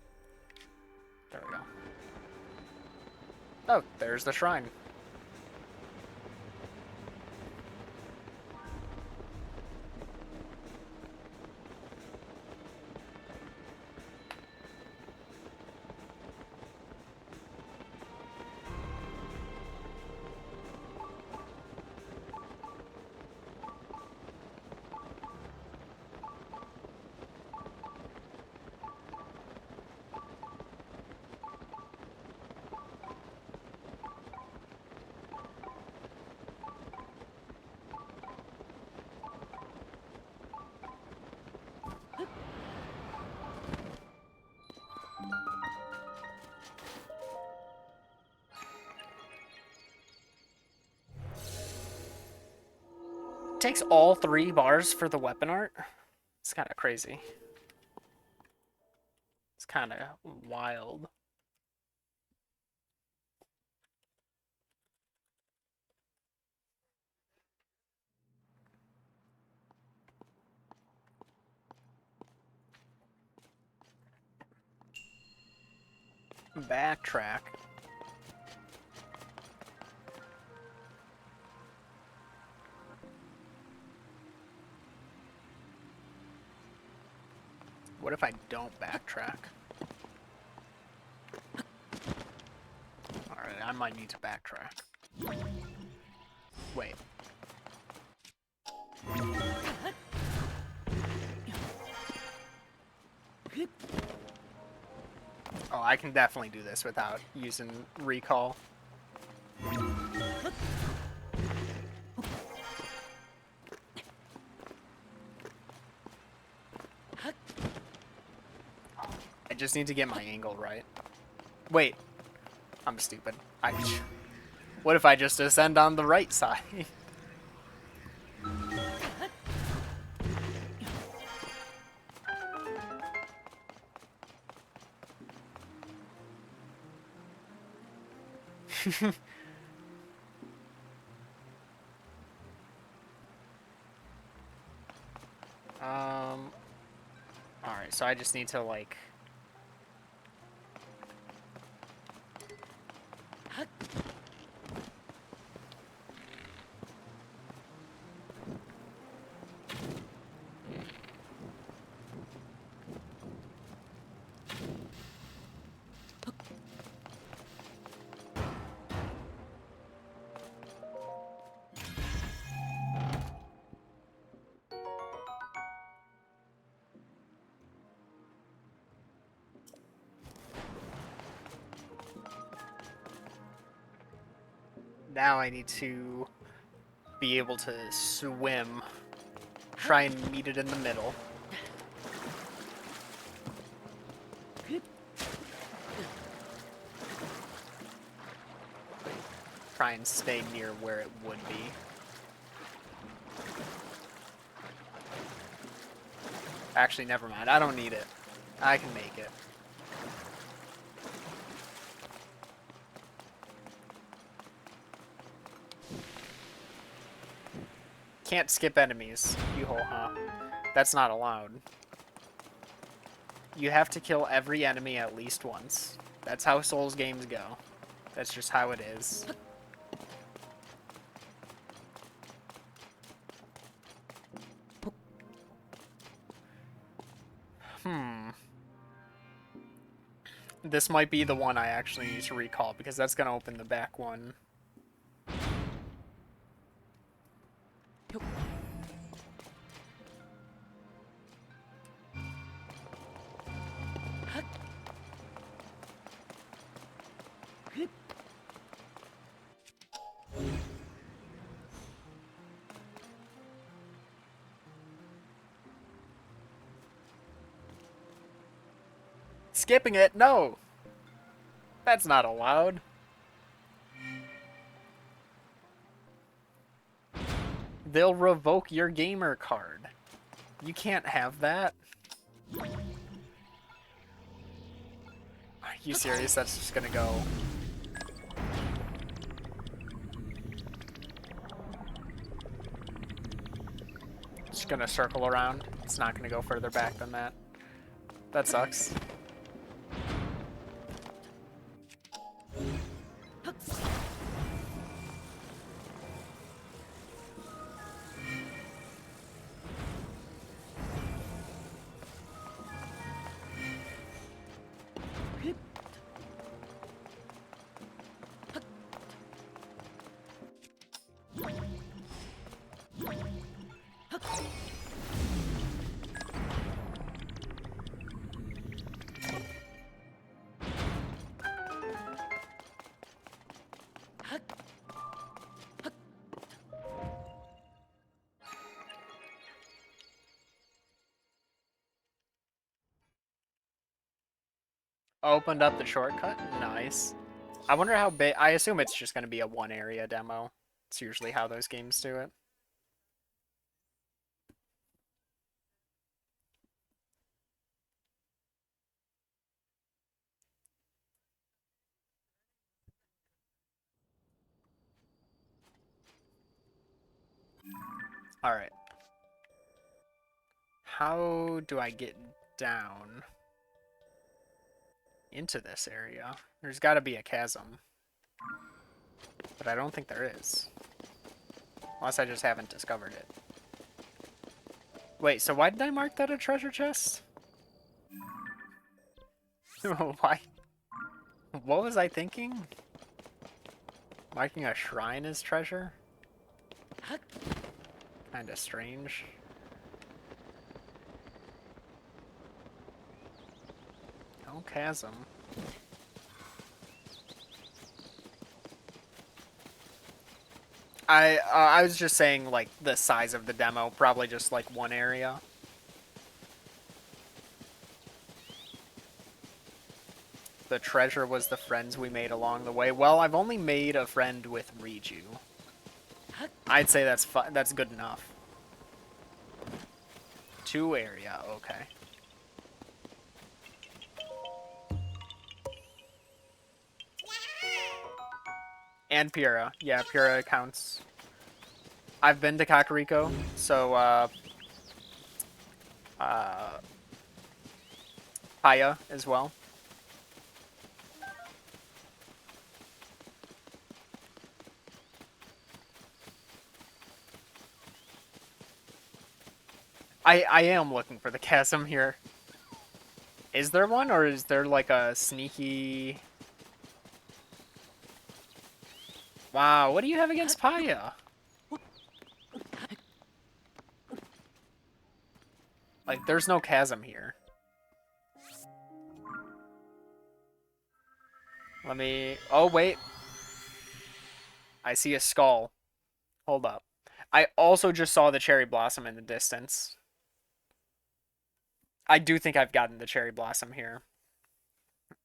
There we go. Oh, there's the shrine. Takes all 3 bars for the weapon art? It's kind of crazy. It's kind of wild. Backtrack. What if I don't backtrack? Alright, I might need to backtrack. Wait. Oh, I can definitely do this without using recall. I just need to get my angle right. Wait. I'm stupid. What if I just ascend on the right side? Alright, so I just need to, like... Now I need to be able to swim. Try and meet it in the middle. Try and stay near where it would be. Actually, never mind. I don't need it. I can make it. Can't skip enemies. You-hole, huh? That's not allowed. You have to kill every enemy at least once. That's how Souls games go. That's just how it is. This might be the one I actually need to recall, because that's going to open the back one. Skipping it? No! That's not allowed. They'll revoke your gamer card. You can't have that. Are you serious? That's just gonna go... Just gonna circle around. It's not gonna go further back than that. That sucks. Opened up the shortcut? Nice. I wonder how big... I assume it's just going to be a one-area demo. It's usually how those games do it. Alright. How do I get down into this area? There's got to be a chasm. But I don't think there is. Unless I just haven't discovered it. Wait, so why did I mark that a treasure chest? Why? What was I thinking? Marking a shrine as treasure? Kinda strange. No chasm. I was just saying, like, the size of the demo, probably just, like, one area. The treasure was the friends we made along the way. Well, I've only made a friend with Riju. I'd say that's good enough. 2 area, okay. And Pura. Yeah, Pura counts. I've been to Kakariko, so, Paya as well. I am looking for the chasm here. Is there one, or is there like a sneaky... Wow, what do you have against Paya? Like, there's no chasm here. Let me... Oh, wait. I see a skull. Hold up. I also just saw the cherry blossom in the distance. I do think I've gotten the cherry blossom here.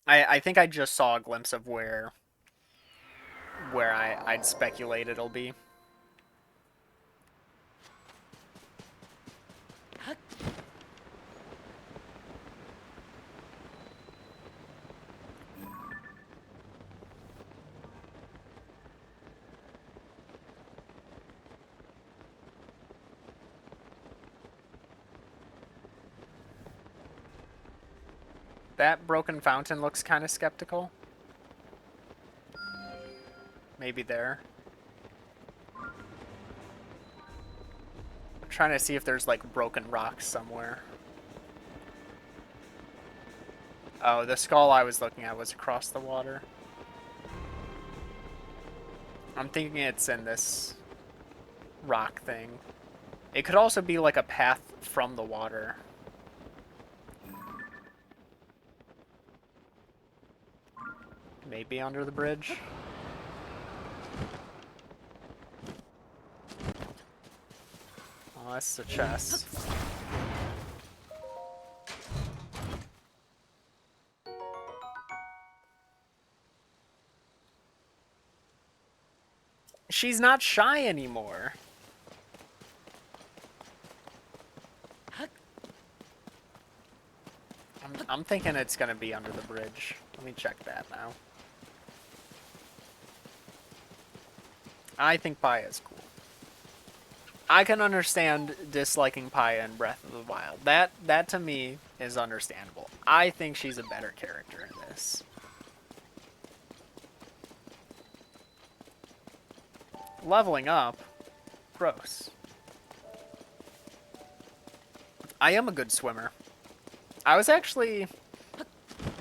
I think I just saw a glimpse of where I'd speculate it'll be. That broken fountain looks kind of skeptical. Maybe there. I'm trying to see if there's like broken rocks somewhere. Oh, the skull I was looking at was across the water. I'm thinking it's in this rock thing. It could also be like a path from the water. Maybe under the bridge. Oh, that's the chest. She's not shy anymore. I'm thinking it's gonna be under the bridge. Let me check that now. I think Paya's cool. I can understand disliking Paya in Breath of the Wild. That to me is understandable. I think she's a better character in this. Leveling up? Gross. I am a good swimmer. I was actually,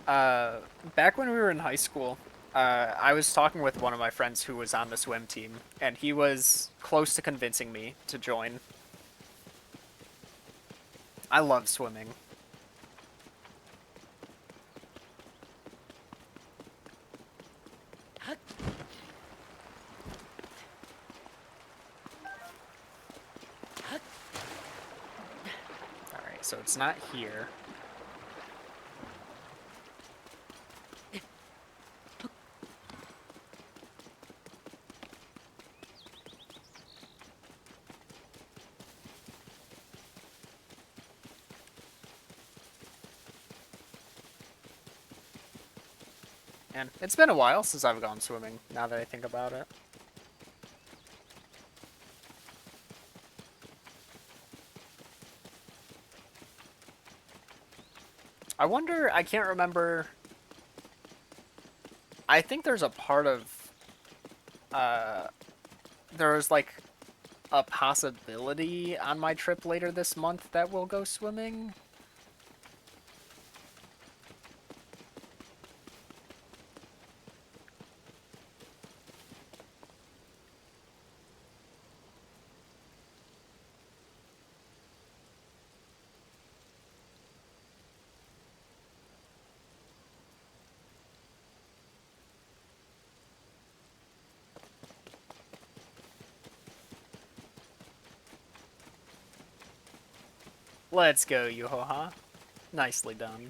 back when we were in high school, I was talking with one of my friends who was on the swim team, and he was close to convincing me to join. I love swimming. Alright, so it's not here. And it's been a while since I've gone swimming, now that I think about it. I wonder, I can't remember. I think there's a part of, there was like a possibility on my trip later this month that we'll go swimming. Let's go, Yuhoha. Nicely done.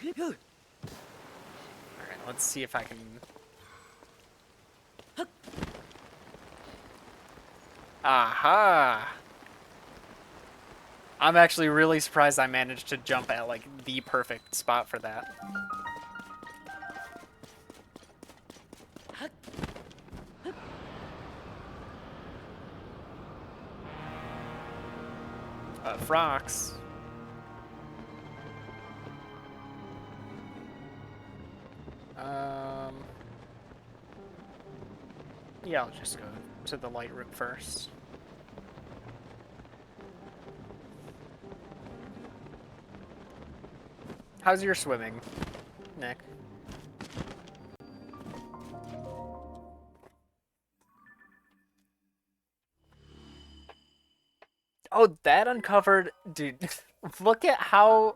Alright, let's see if I can... Aha! I'm actually really surprised I managed to jump at, like, the perfect spot for that. Frocks. Yeah, I'll just go to the light route first. How's your swimming, Nick? Oh, that uncovered... Dude, look at how...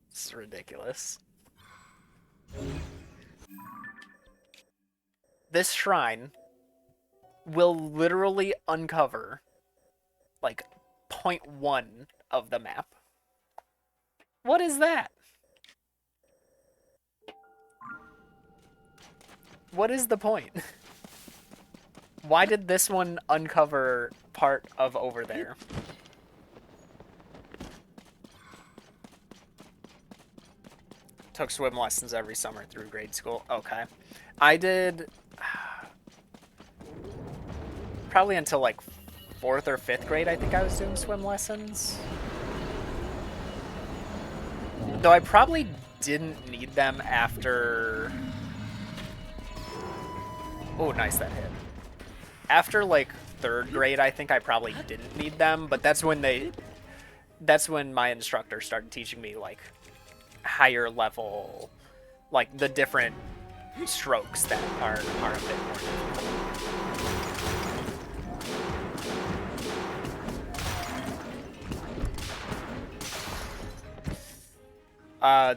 This is ridiculous. This shrine will literally uncover, like, 0.1 of the map. What is that? What is the point? Why did this one uncover part of over there? Took swim lessons every summer through grade school. Okay. I did probably until like 4th or 5th grade, I think I was doing swim lessons. Though I probably didn't need them after... Oh, nice, that hit. After like 3rd grade, I think I probably didn't need them, but that's when my instructor started teaching me like higher level, like the different strokes that are a bit more difficult.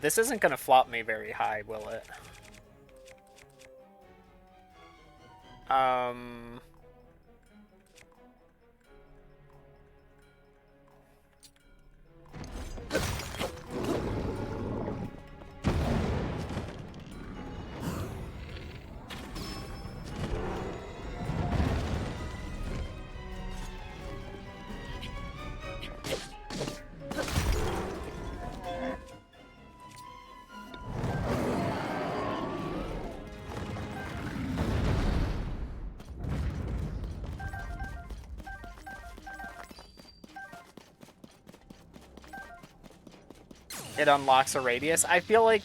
This isn't gonna flop me very high, will it? it unlocks a radius. I feel like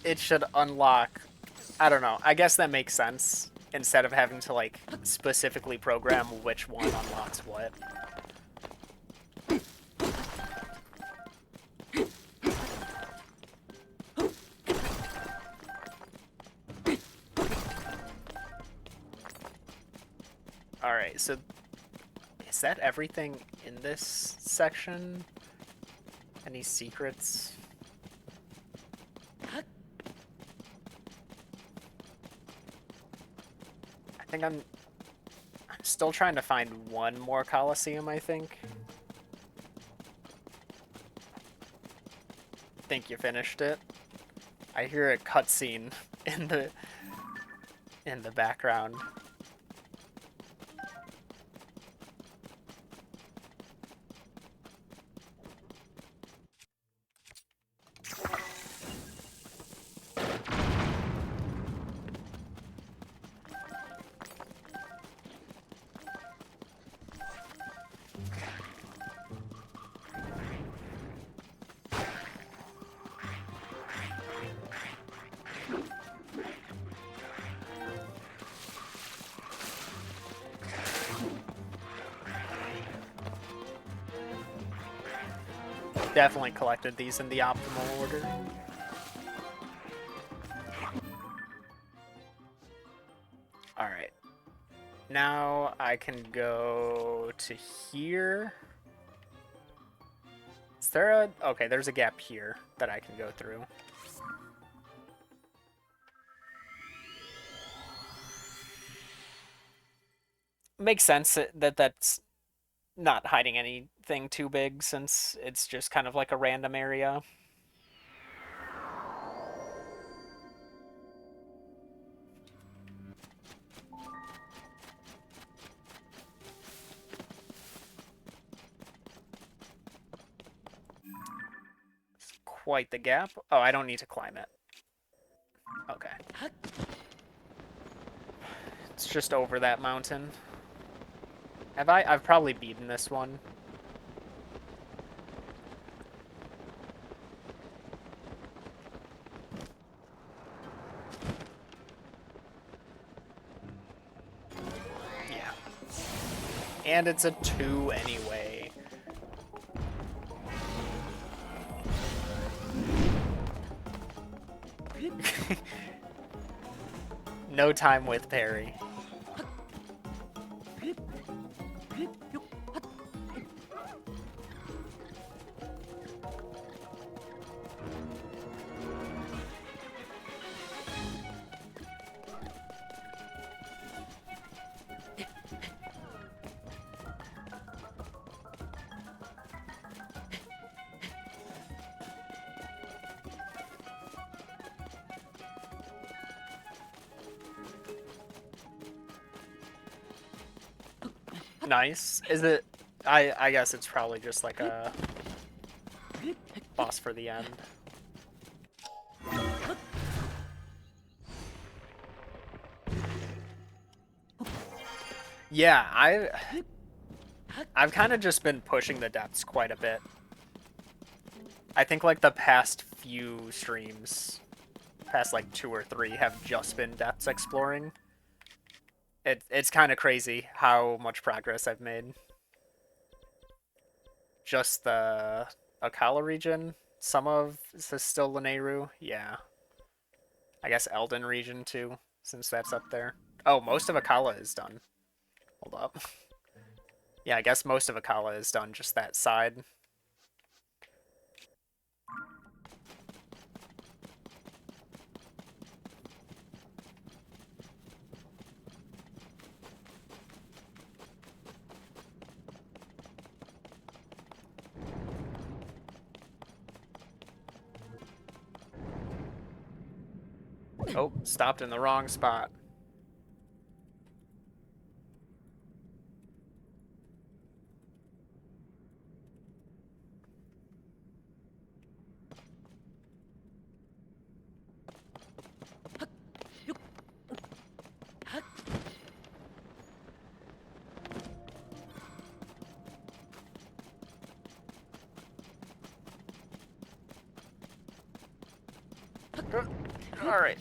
it should unlock, I don't know, I guess that makes sense, instead of having to like specifically program which one unlocks what. Alright, so is that everything in this section? Any secrets? I think I'm still trying to find one more Coliseum, I think. Think you finished it? I hear a cutscene in the background. Definitely collected these in the optimal order. Alright. Now I can go to here. Is there a... Okay, there's a gap here that I can go through. Makes sense that that's not hiding anything too big, since it's just kind of like a random area. Quite the gap. Oh, I don't need to climb it. Okay. It's just over that mountain. Have I? I've probably beaten this one. Yeah. And it's a 2 anyway. No time with parry. Nice. Is it... I guess it's probably just like a boss for the end. Yeah, I've kind of just been pushing the depths quite a bit. I think like the past few streams, past like 2 or 3, have just been depths exploring. It's kind of crazy how much progress I've made. Just the Akala region, some of this is still Lanayru, yeah. I guess Elden region too, since that's up there. Oh, most of Akala is done. Hold up. Yeah, I guess most of Akala is done, just that side. Oh, stopped in the wrong spot. Alright.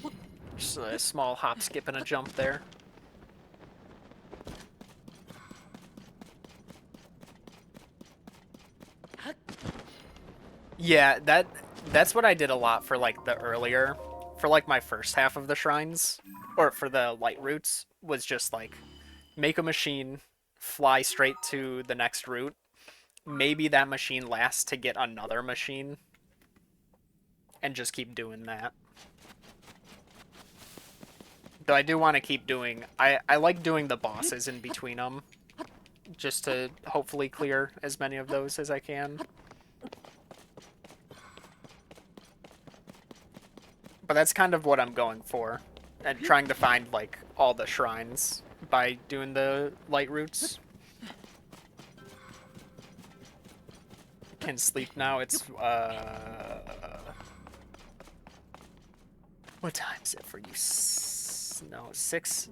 Just a small hop, skip, and a jump there. Yeah, that's what I did a lot for like the earlier, for like my first half of the shrines, or for the light routes, was just like make a machine, fly straight to the next route. Maybe that machine lasts to get another machine, and just keep doing that. Though I do want to keep doing, I like doing the bosses in between them, just to hopefully clear as many of those as I can. But that's kind of what I'm going for, and trying to find like all the shrines by doing the light routes. Can sleep now. It's what time is it for you? No, 6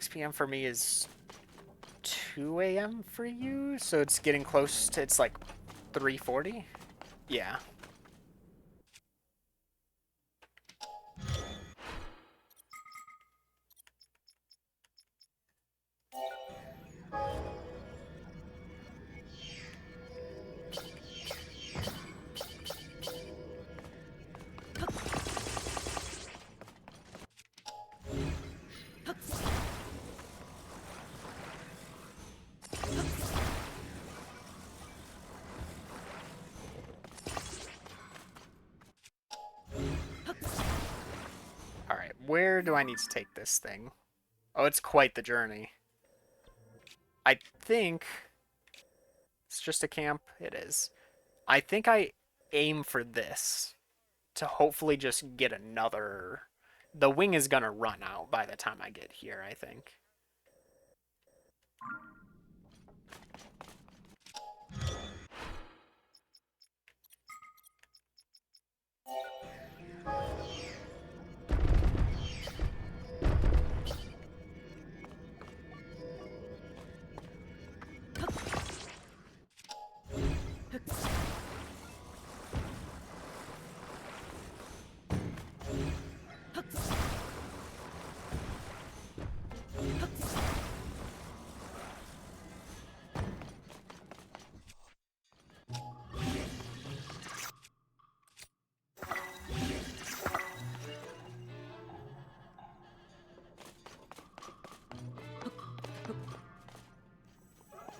p.m. for me is 2 a.m. for you, so it's getting close to, it's like 3:40. Yeah. Alright, where do I need to take this thing? Oh, it's quite the journey. I think it's just a camp. It is. I think I aim for this to hopefully just get another. The wing is gonna run out by the time I get here, I think.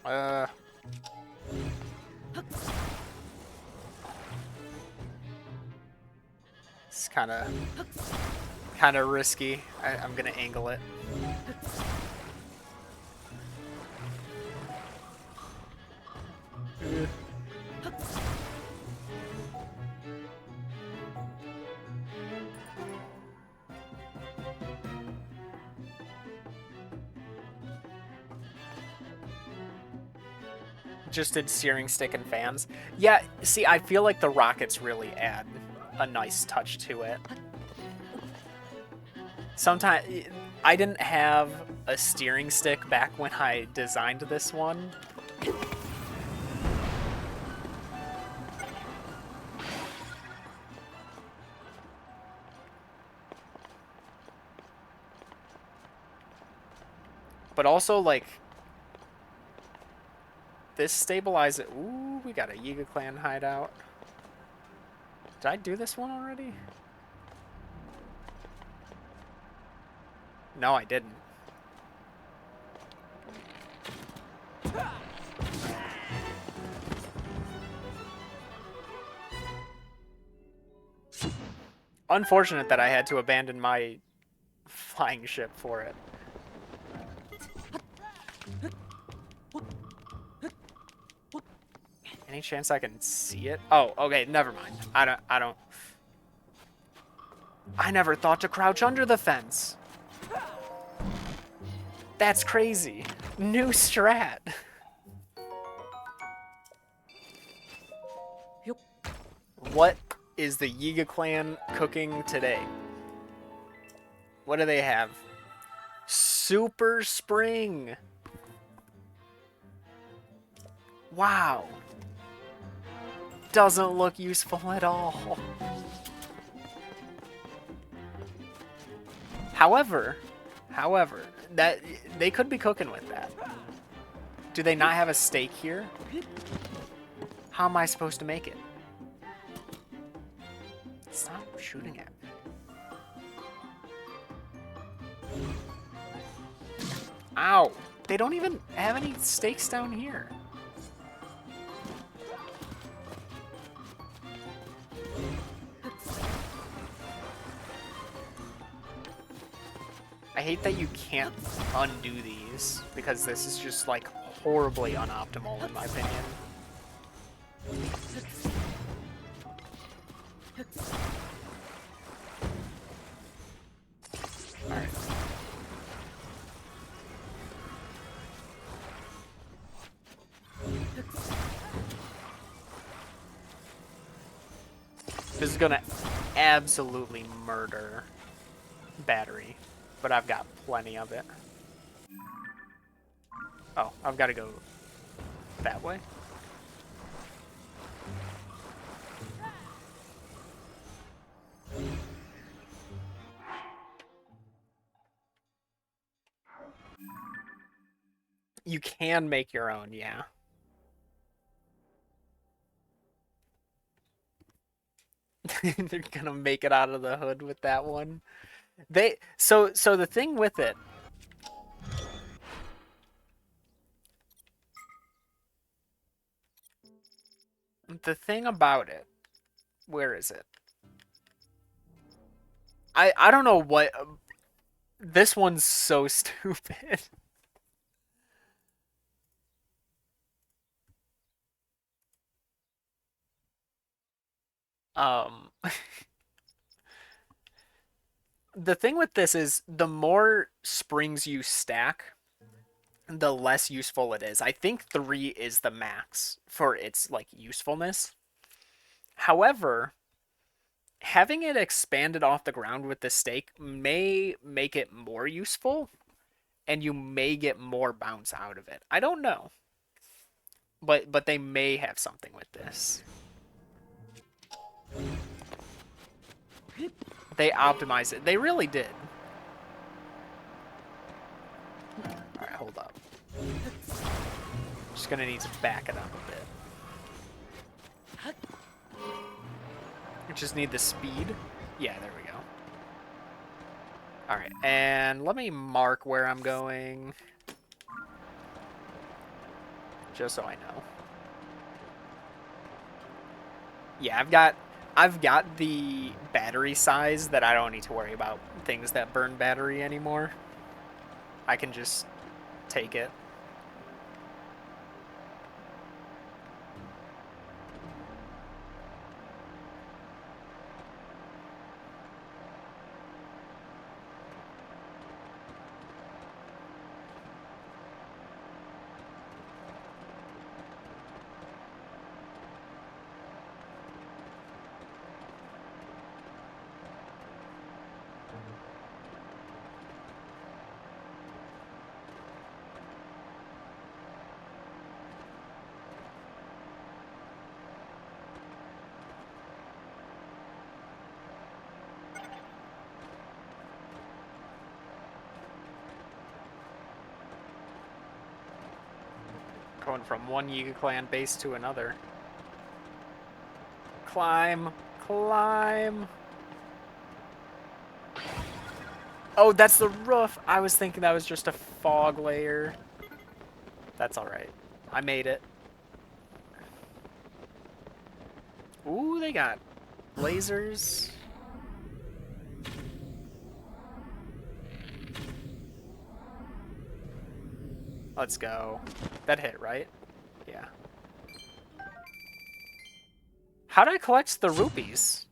Uh, it's kind of risky. I'm gonna angle it. Just did steering stick and fans. Yeah, see, I feel like the rockets really add a nice touch to it. Sometimes I didn't have a steering stick back when I designed this one. But also, like, this stabilizes. Ooh, we got a Yiga clan hideout. Did I do this one already? No, I didn't. Unfortunate that I had to abandon my flying ship for it. Any chance I can see it? Oh, okay, never mind. I don't. I never thought to crouch under the fence. That's crazy. New strat. What is the Yiga clan cooking today? What do they have? Super Spring. Wow. Doesn't look useful at all. However, that they could be cooking with that. Do they not have a stake here? How am I supposed to make it? Stop shooting at me. Ow! They don't even have any stakes down here. I hate that you can't undo these, because this is just, like, horribly unoptimal in my opinion. Alright. This is gonna absolutely murder battery, but I've got plenty of it. Oh, I've got to go that way. You can make your own, yeah. They're gonna make it out of the hood with that one. So the thing with it, the thing about it, where is it? I don't know what, this one's so stupid. The thing with this is the more springs you stack, the less useful it is. I think 3 is the max for its like usefulness. However, having it expanded off the ground with the stake may make it more useful, and you may get more bounce out of it. I don't know. But they may have something with this. They optimized it. They really did. Alright, hold up. Just gonna need to back it up a bit. We just need the speed. Yeah, there we go. Alright, and let me mark where I'm going. Just so I know. Yeah, I've got the battery size that I don't need to worry about things that burn battery anymore. I can just take it. Going from one Yiga clan base to another. Climb, climb. Oh, that's the roof. I was thinking that was just a fog layer. That's alright. I made it. Ooh, they got lasers. Let's go. That hit, right? Yeah. How did I collect the rupees?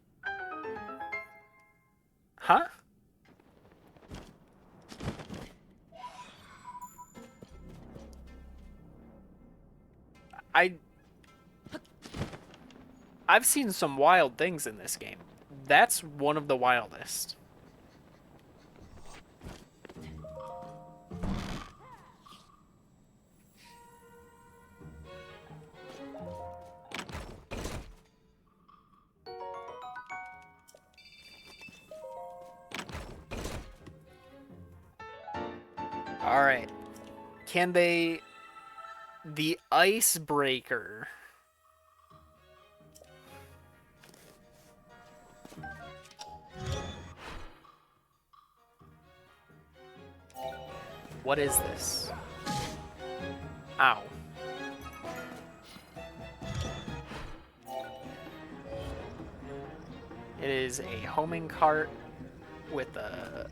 Huh? I've seen some wild things in this game. That's one of the wildest. Alright. Can they... The icebreaker. What is this? Ow. It is a homing cart with a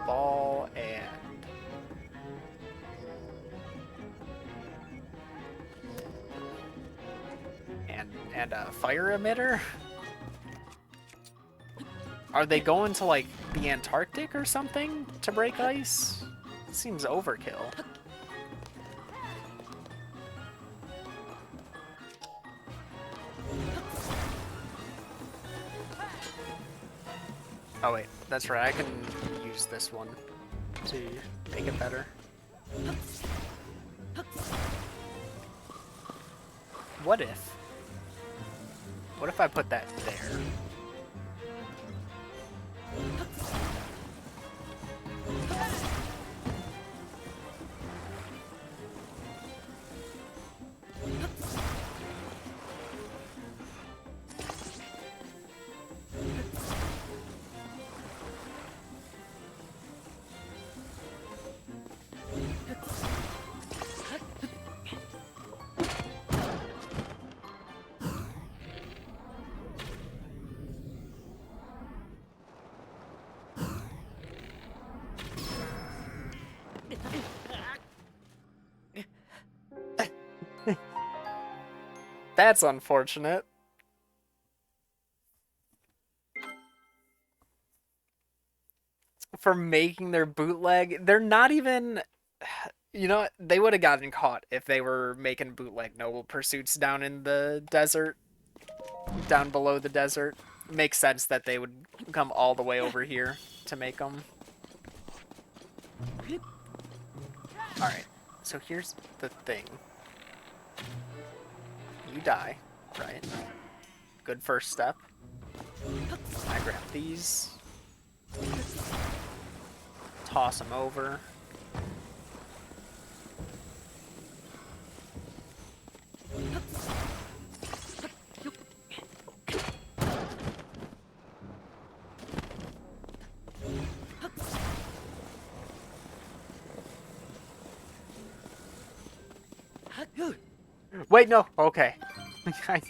ball and a fire emitter? Are they going to like the Antarctic or something to break ice? Seems overkill. Oh wait, that's right, I can use this one to make it better. What if? What if I put that there? That's unfortunate. For making their bootleg, they're not even... You know, they would have gotten caught if they were making bootleg Noble Pursuits down in the desert. Down below the desert. Makes sense that they would come all the way over here to make them. Alright, so here's the thing. You die, right? Good first step. I grab these. Toss them over. Wait, no. Okay. I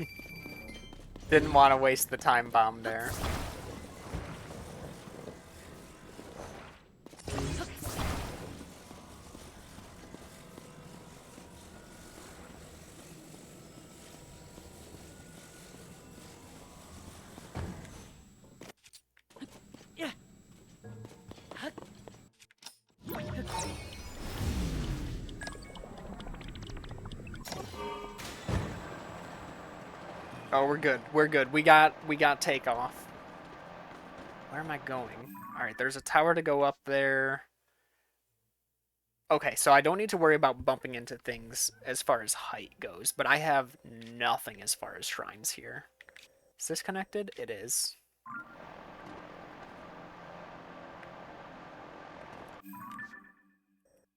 didn't want to waste the time bomb there. Oh, we're good. We're good. We got takeoff. Where am I going? Alright, there's a tower to go up there. Okay, so I don't need to worry about bumping into things as far as height goes, but I have nothing as far as shrines here. Is this connected? It is.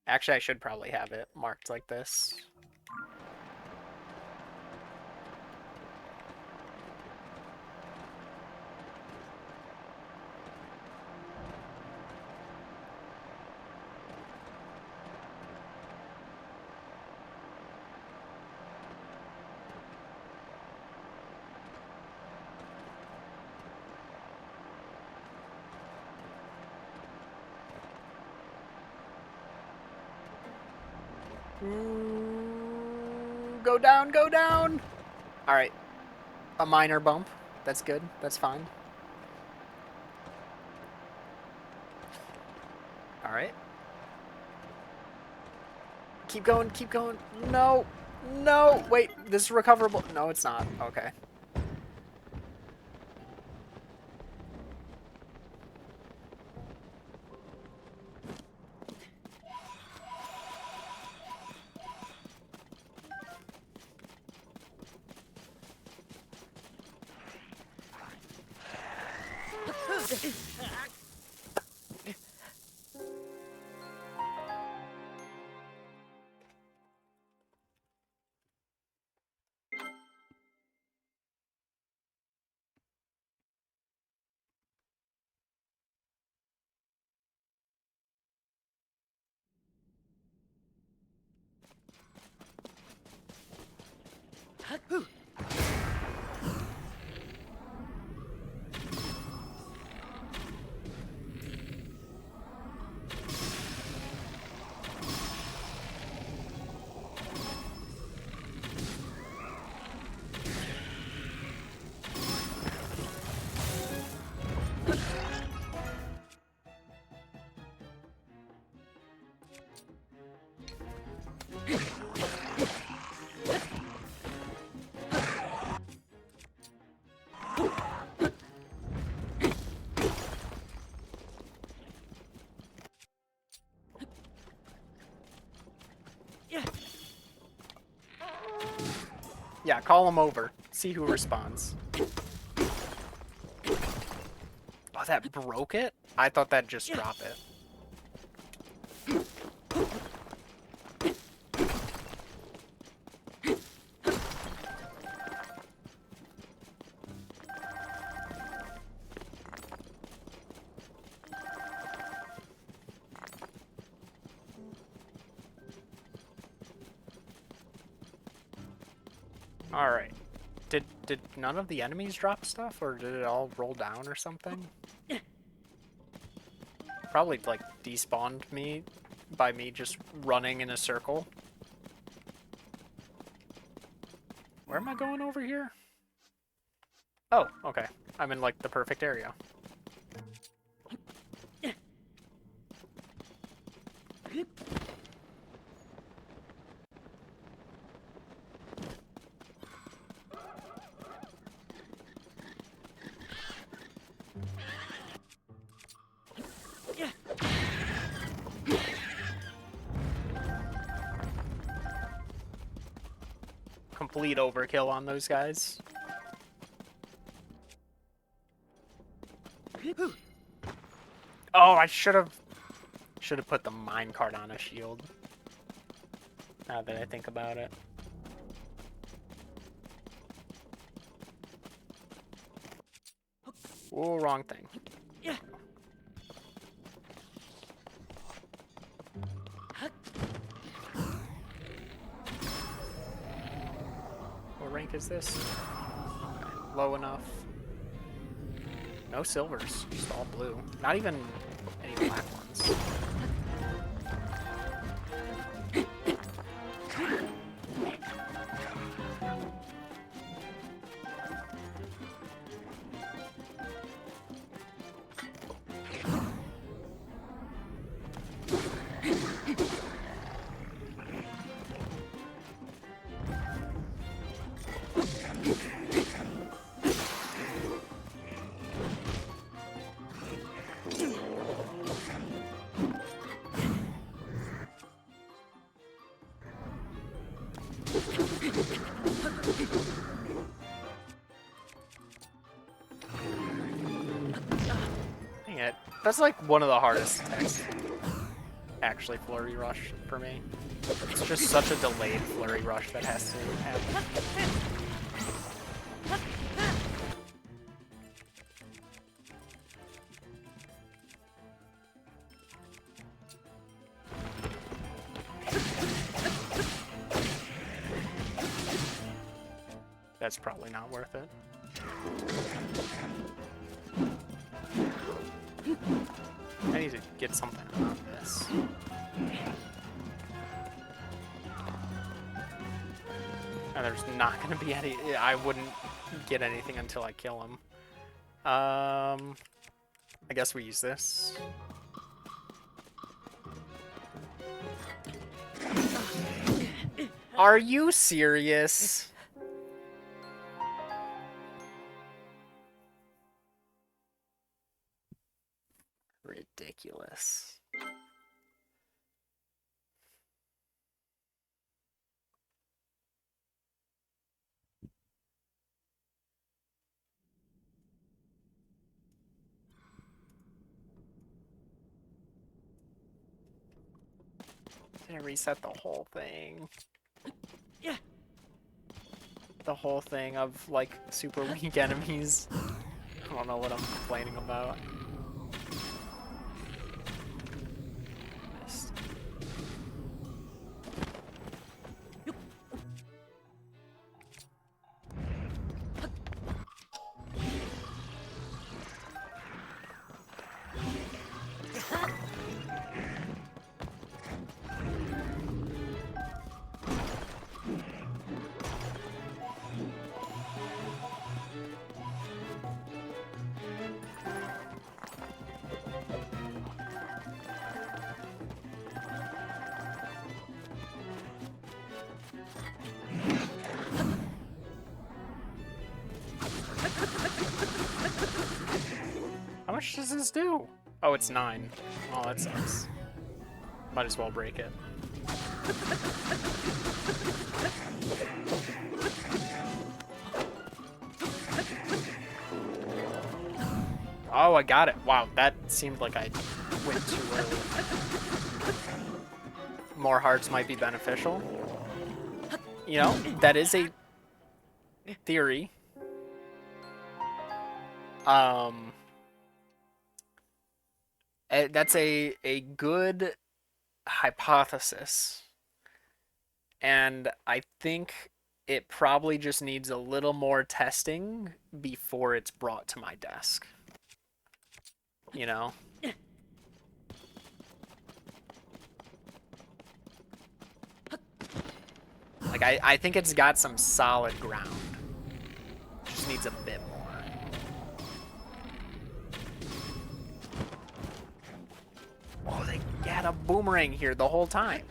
Actually, I should probably have it marked like this. Go down, go down! Alright. A minor bump. That's good. That's fine. Alright. Keep going, keep going. No! No! Wait, this is recoverable. No, it's not. Okay. Yeah, call him over. See who responds. Oh, that broke it? I thought that'd just drop it. Alright. Did none of the enemies drop stuff, or did it all roll down or something? Probably, like, despawned me by me just running in a circle. Where am I going over here? Oh, okay. I'm in, like, the perfect area. Complete overkill on those guys. Oh, I should have put the minecart on a shield. Now that I think about it. Oh, wrong thing.
Yeah.
What rank is this? Low enough. No silvers, just all blue. Not even any black ones. Dang it. That's like one of the hardest attacks. Actually, flurry rush for me. It's just such a delayed flurry rush that has to happen. That's probably not worth it. I need to get something out of this. And there's not going to be any... I wouldn't get anything until I kill him. I guess we use this. Are you serious? Ridiculous. Did I reset the whole thing?
Yeah.
The whole thing of, like, super weak enemies. I don't know what I'm complaining about. How much does this do? Oh, it's 9. Oh, that sucks. Might as well break it. Oh, I got it. Wow, that seemed like I went too early. More hearts might be beneficial. You know, that is a theory. Um, that's a good hypothesis. And I think it probably just needs a little more testing before it's brought to my desk. You know? Like, I think it's got some solid ground. Just needs a bit more. Oh, they had a boomerang here the whole time.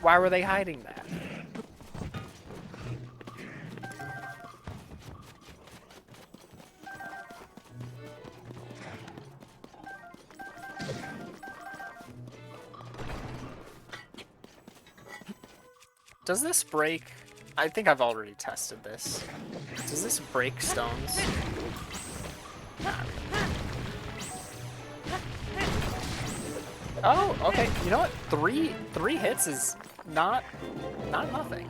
Why were they hiding that? Does this break? I think I've already tested this. Does this break stones? Not really. Oh, okay. You know what? Three hits is not nothing.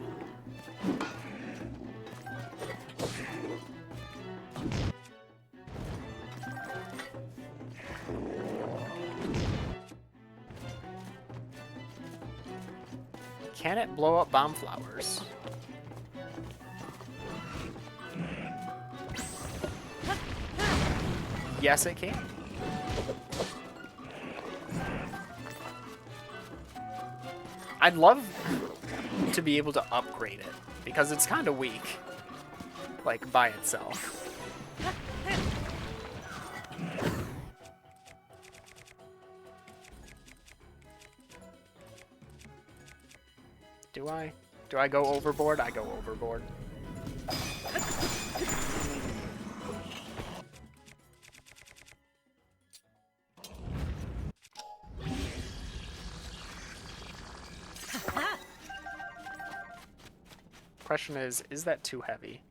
Can it blow up bomb flowers? Yes, it can. I'd love to be able to upgrade it because it's kind of weak, like by itself. Do I go overboard? I go overboard. Question is that too heavy?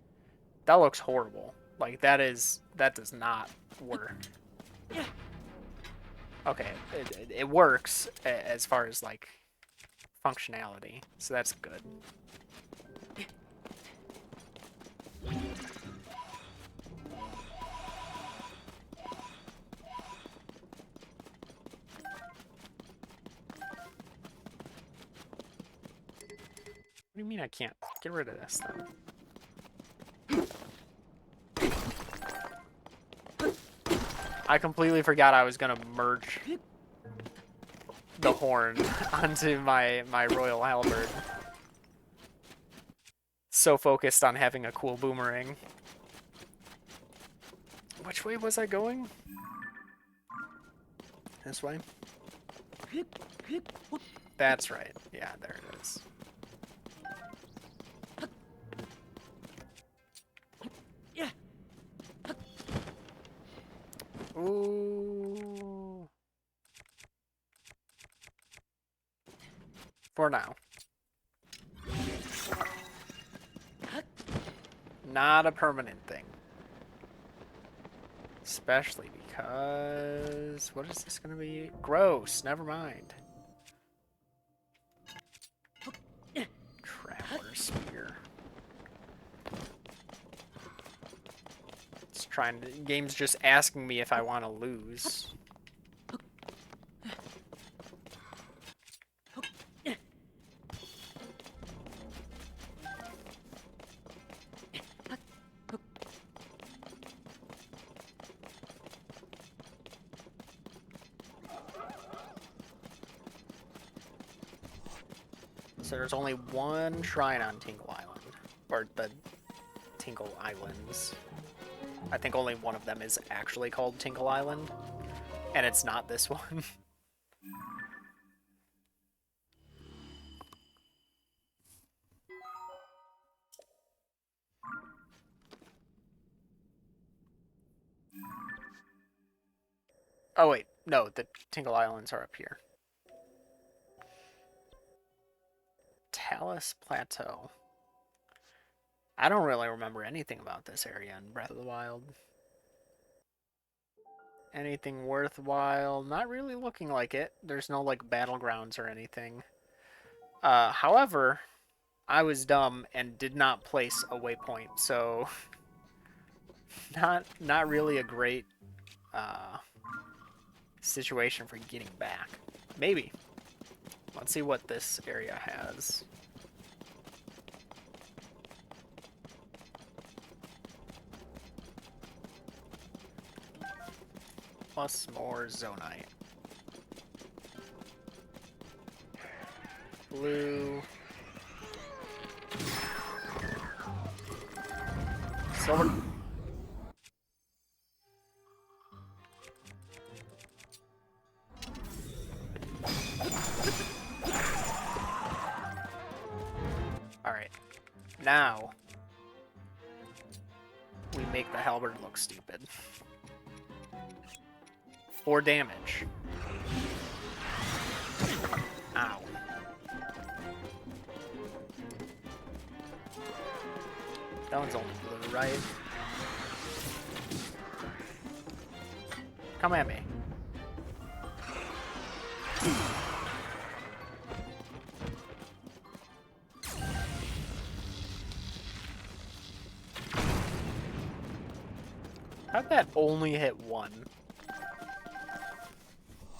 That looks horrible. Like that does not work. Okay, it works as far as like functionality, so that's good. What do you mean I can't? Get rid of this then. I completely forgot I was gonna merge the horn onto my Royal Halberd. So focused on having a cool boomerang. Which way was I going? This way? That's right. Yeah, there it is. Ooh. For now. Not a permanent thing. Especially because... What is this going to be? Gross. Never mind. Traveler Spear. It's trying to... Game's just asking me if I want to lose. So there's only one shrine on Tingle Island, or the Tingle Islands. I think only one of them is actually called Tingle Island, and it's not this one. Oh wait, no, the Tingle Islands are up here. Palace Plateau. I don't really remember anything about this area in Breath of the Wild. Anything worthwhile? Not really looking like it. There's no like battlegrounds or anything. However, I was dumb and did not place a waypoint, so not really a great situation for getting back. Maybe. Let's see what this area has. Plus more Zonite. Blue. Silver. Alright. Now, we make the halberd look stupid. 4 damage. Ow. That one's only blue, right? Come at me. How'd that only hit 1?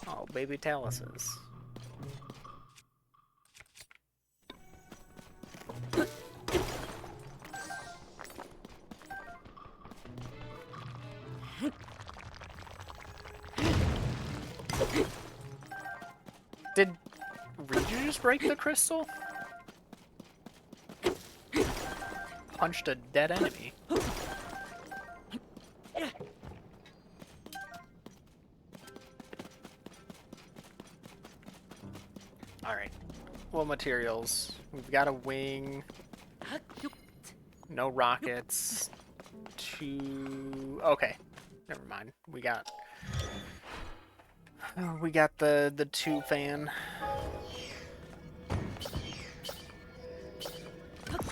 Oh, baby taluses. Did Riju just break the crystal? Punched a dead enemy. Alright. What materials? We've got a wing. No rockets. 2... Okay. Never mind. We got the 2 fan.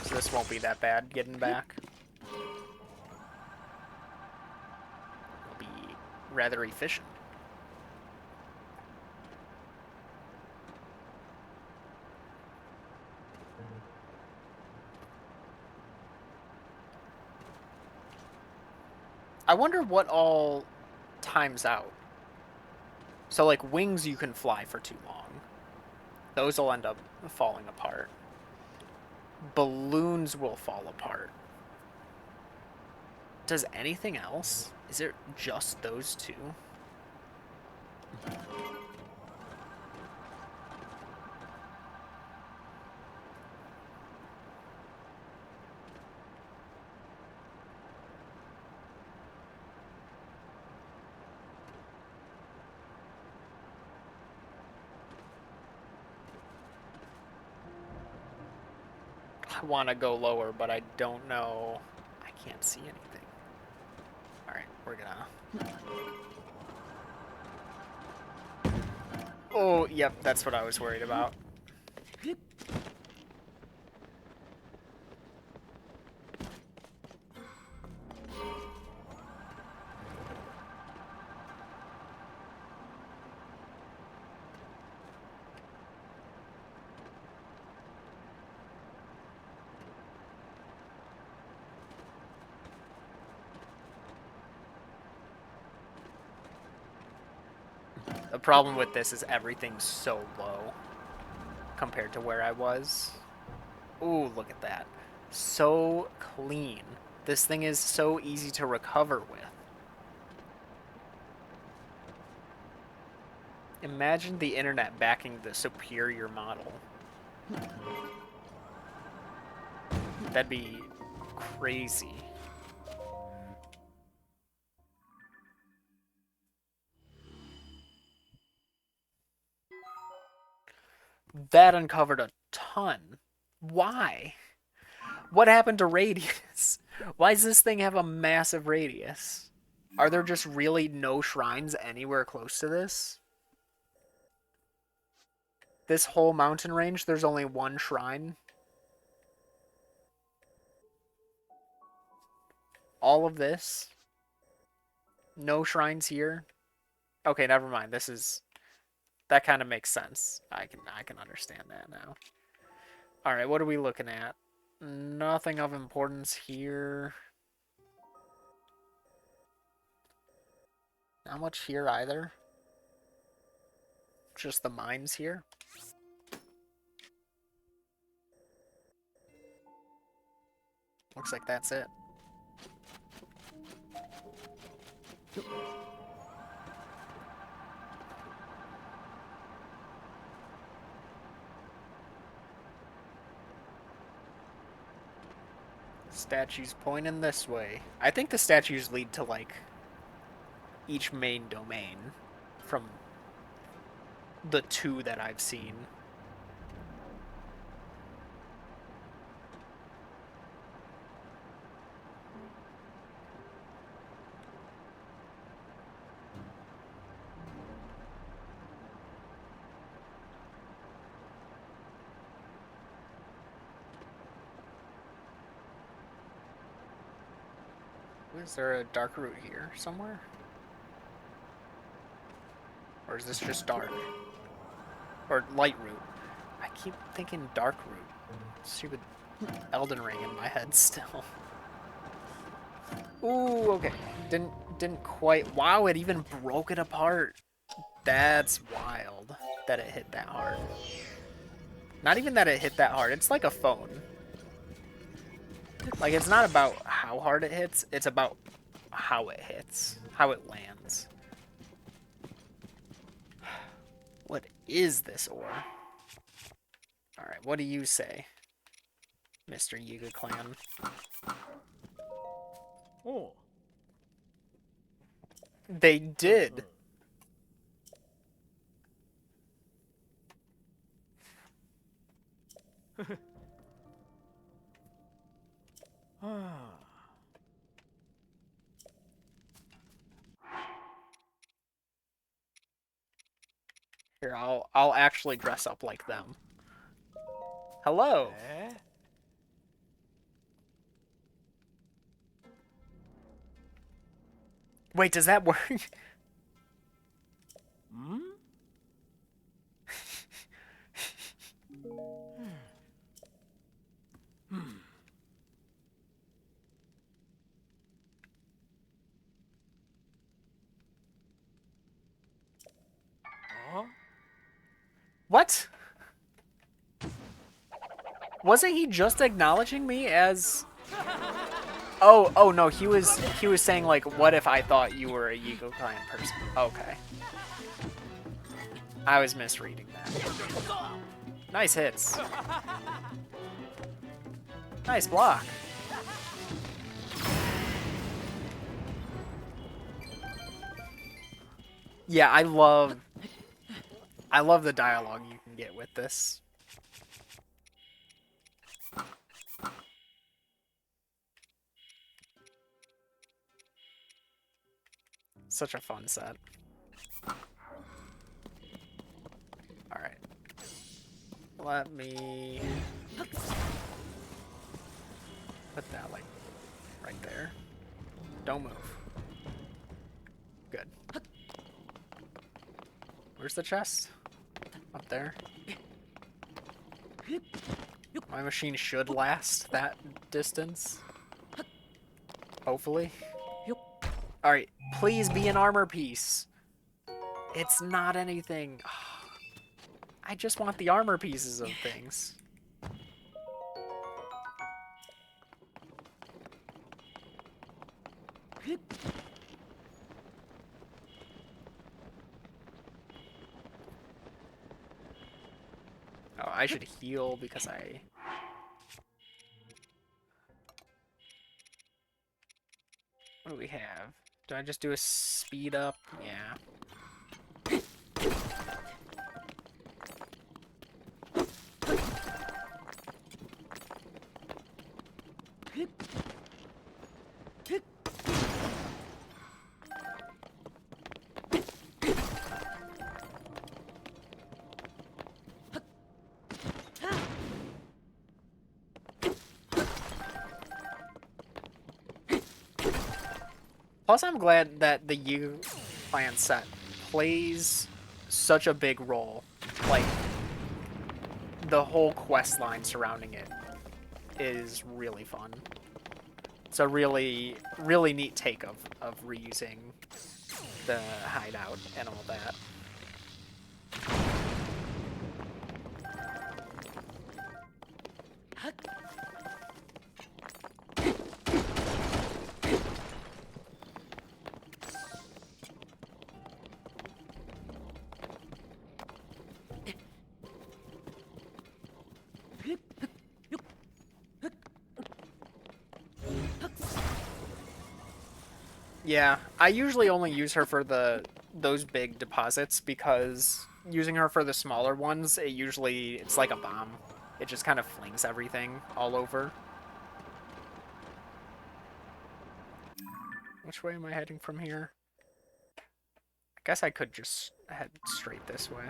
So this won't be that bad getting back. It'll be rather efficient. I wonder what all times out. So like wings you can fly for too long. Those will end up falling apart. Balloons will fall apart. Does anything else? Is it just those 2? I want to go lower, but I don't know. I can't see anything. Alright, we're gonna... Oh, yep, that's what I was worried about. The problem with this is everything's so low compared to where I was. Ooh, look at that. So clean. This thing is so easy to recover with. Imagine the internet backing the superior model. That'd be crazy. That uncovered a ton. Why? What happened to radius? Why does this thing have a massive radius? Are there just really no shrines anywhere close to this? This whole mountain range, there's only 1 shrine? all of this. No shrines here. Okay, never mind. That kind of makes sense. I can understand that now. All right, what are we looking at? Nothing of importance here. Not much here either. Just the mines here. Looks like that's it. Statues pointing this way. I think the statues lead to, like, each main domain from the two that I've seen. Is there a dark route here somewhere? Or is this just dark? Or light route? I keep thinking dark route. Stupid Elden Ring in my head still. Ooh, okay. Didn't quite. Wow, it even broke it apart. That's wild that it hit that hard. Not even that it hit that hard. It's like a phone. Like, it's not about how hard it hits. It's about how it hits. How it lands. What is this ore? Alright, what do you say, Mr. Yiga Clan?
Oh.
They did. Here, I'll actually dress up like them. Hello.
Eh?
Wait, does that work?
Hmm? Huh?
What? Wasn't he just acknowledging me as... Oh no, he was saying, like, what if I thought you were a Yiga Clan person? Okay. I was misreading that. Nice hits. Nice block. Yeah, I love the dialogue you can get with this. Such a fun set. Alright. Let me put that, like, right there. Don't move. Good. Where's the chest? Up there. My machine should last that distance. Hopefully. Alright, please be an armor piece. It's not anything. I just want the armor pieces of things. Oh, I should heal because I... What do we have? Do I just do a speed up? Yeah. Plus, I'm glad that the U clan set plays such a big role. Like, the whole quest line surrounding it is really fun. It's a really, really neat take of reusing the hideout and all that. Yeah, I usually only use her for those big deposits because using her for the smaller ones, it's like a bomb. It just kind of flings everything all over. Which way am I heading from here? I guess I could just head straight this way.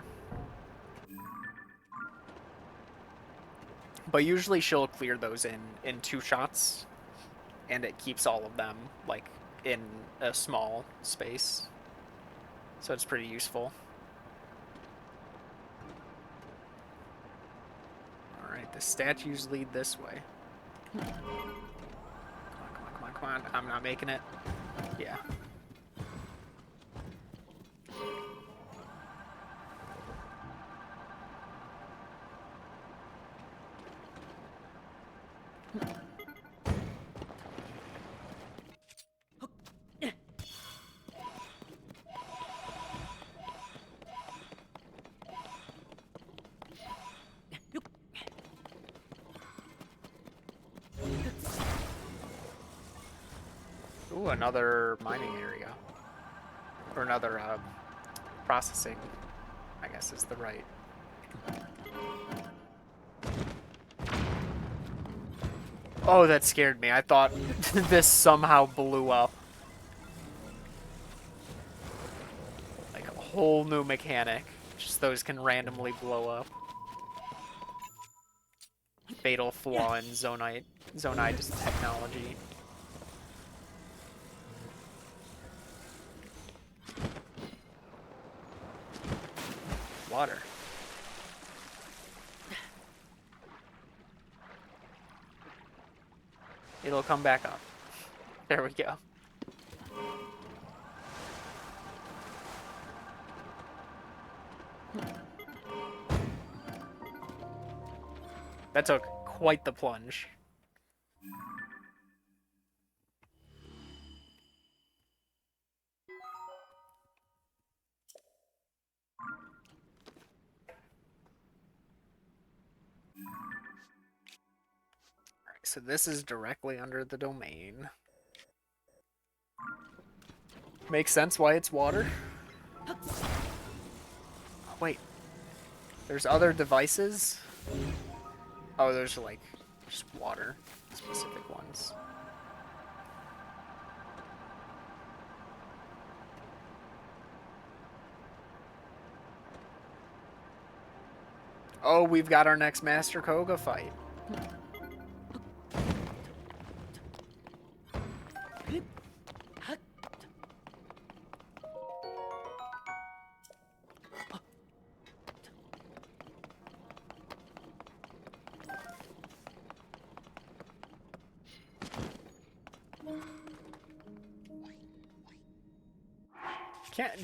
But usually she'll clear those in 2 shots, and it keeps all of them, like, in a small space. So it's pretty useful. Alright, the statues lead this way. Come on, come on, come on, come on. I'm not making it. Yeah. Ooh, another mining area. Or another processing, I guess is the right. Oh, that scared me. I thought this somehow blew up. Like a whole new mechanic. Just those can randomly blow up. Fatal flaw in Zonite technology. Water. It'll come back up. There we go. That took quite the plunge. Alright, so this is directly under the domain. Makes sense why it's water. Oh, wait. There's other devices? Oh, there's like just water specific ones. Oh, we've got our next Master Koga fight.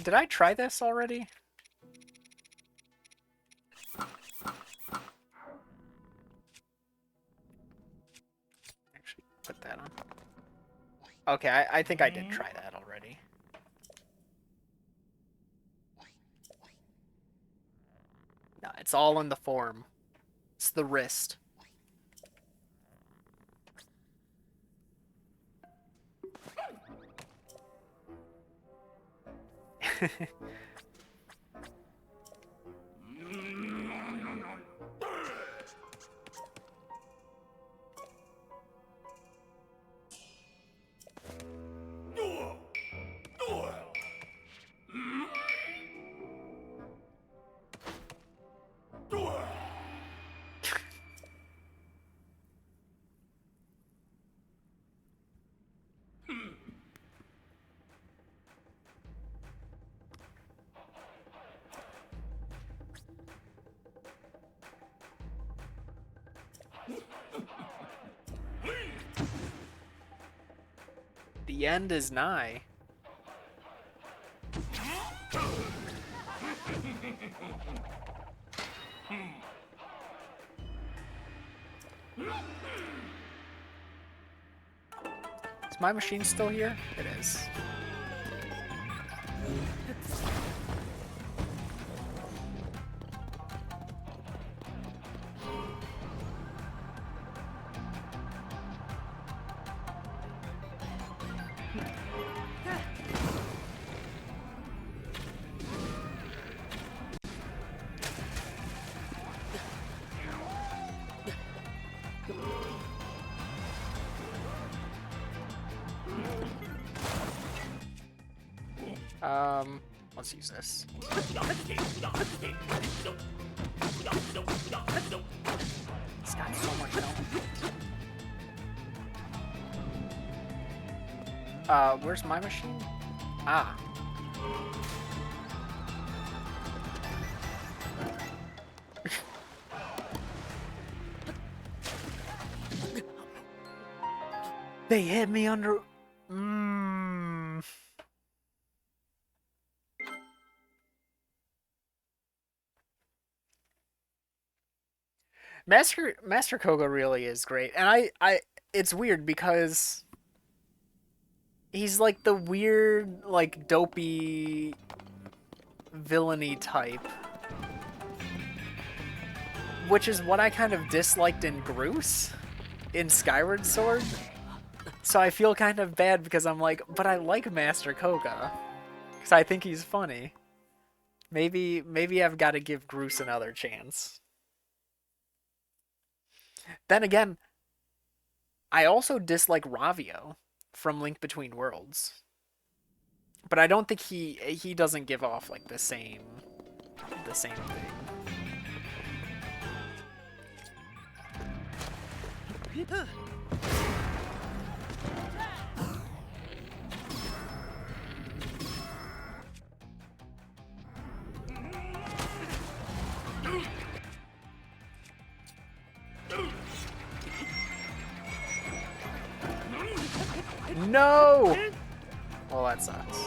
Did I try this already? Actually, put that on. Okay, I think I did try that already. No, it's all in the form. It's the wrist. The end is nigh. Is my machine still here? It is. Let's use this. It's got so much health. Where's my machine? Ah. They hit me under... Master Koga really is great, and it's weird because he's like the weird, like dopey villainy type, which is what I kind of disliked in Groose in Skyward Sword. So I feel kind of bad because I'm like, but I like Master Koga because I think he's funny. Maybe I've got to give Groose another chance. Then again, I also dislike Ravio from Link Between Worlds. But I don't think he doesn't give off like the same thing. No! Well, that sucks.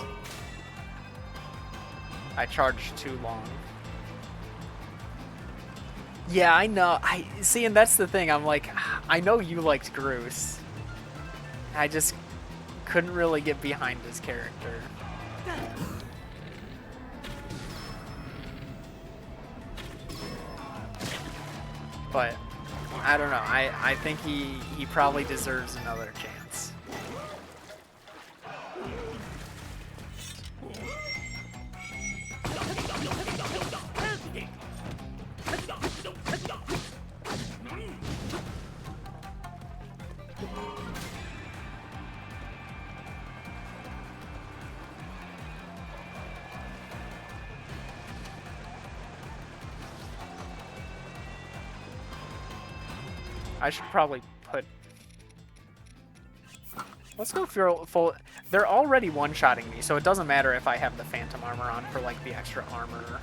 I charged too long. Yeah, I know. I see, and that's the thing. I'm like, I know you liked Groose. I just couldn't really get behind his character. But I don't know. I think he probably deserves another chance. I should probably put... Let's go full... They're already one-shotting me, so it doesn't matter if I have the Phantom Armor on for, like, the extra armor.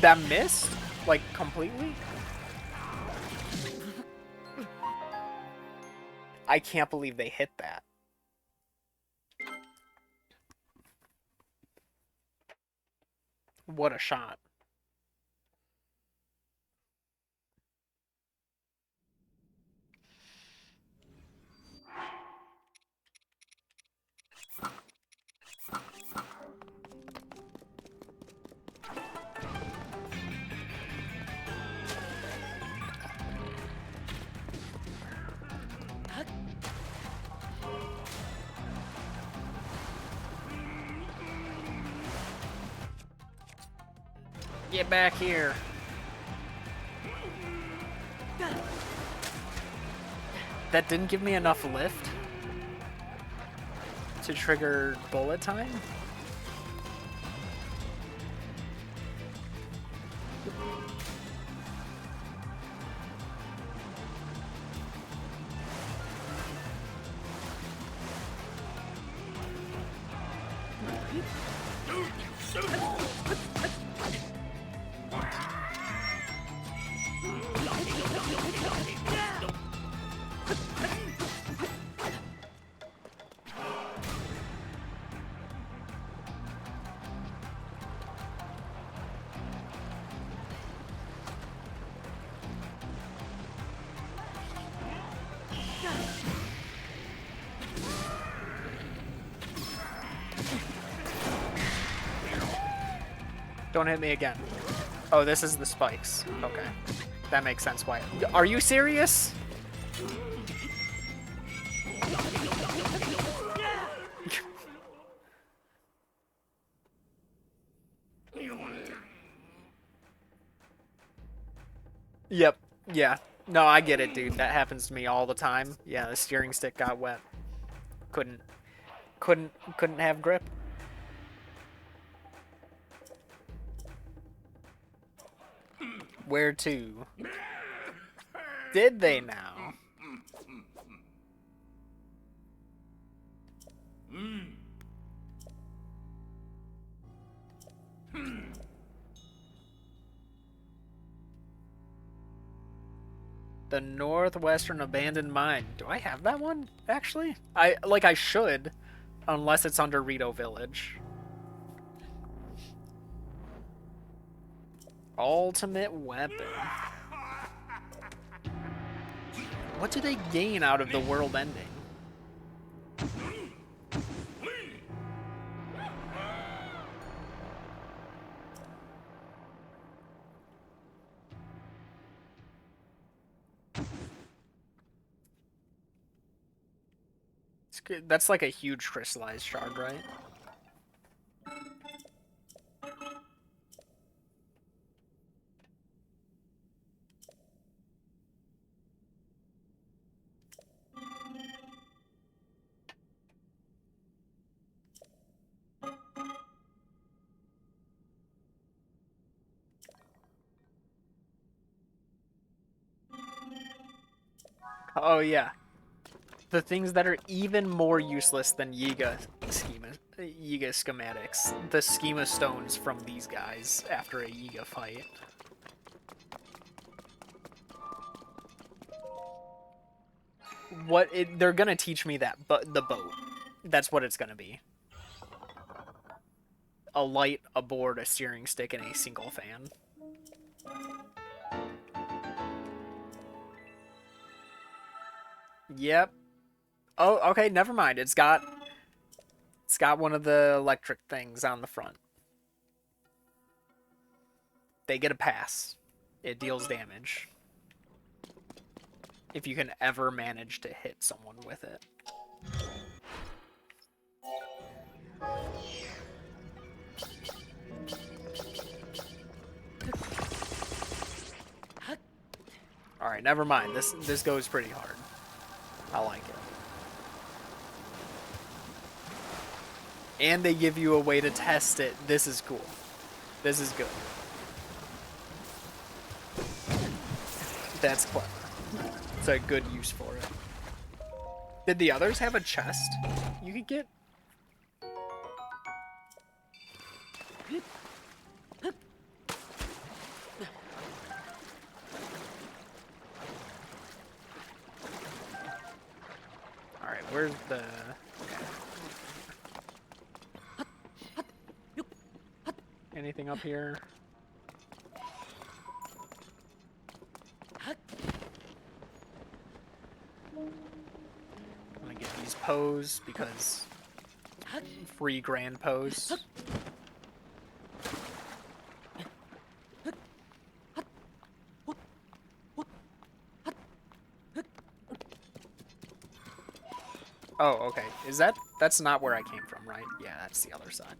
That missed? Like, completely? I can't believe they hit that. What a shot. Get back here. That didn't give me enough lift to trigger bullet time? Don't hit me again. Oh, this is the spikes. Okay. That makes sense why. Are you serious? Yep. Yeah. No, I get it, dude. That happens to me all the time. Yeah, the steering stick got wet. Couldn't have grip. Where to? Did they now? The Northwestern Abandoned Mine. Do I have that one, actually? I should, unless it's under Rito Village. Ultimate weapon. What do they gain out of the world ending? That's like a huge crystallized shard, right? Oh yeah. The things that are even more useless than Yiga schematics. The schema stones from these guys after a Yiga fight. They're gonna teach me that, but the boat. That's what it's gonna be. A light, a board, a steering stick, and a single fan. Yep. Oh, okay, never mind. It's got one of the electric things on the front. They get a pass. It deals damage. If you can ever manage to hit someone with it. Alright, never mind. This goes pretty hard. I like it. And they give you a way to test it. This is cool. This is good. That's clever. It's a good use for it. Did the others have a chest you could get? Alright, where's the... Anything up here? I'm gonna get these pose because free grand pose. Oh, okay. That's not where I came from, right? Yeah, that's the other side.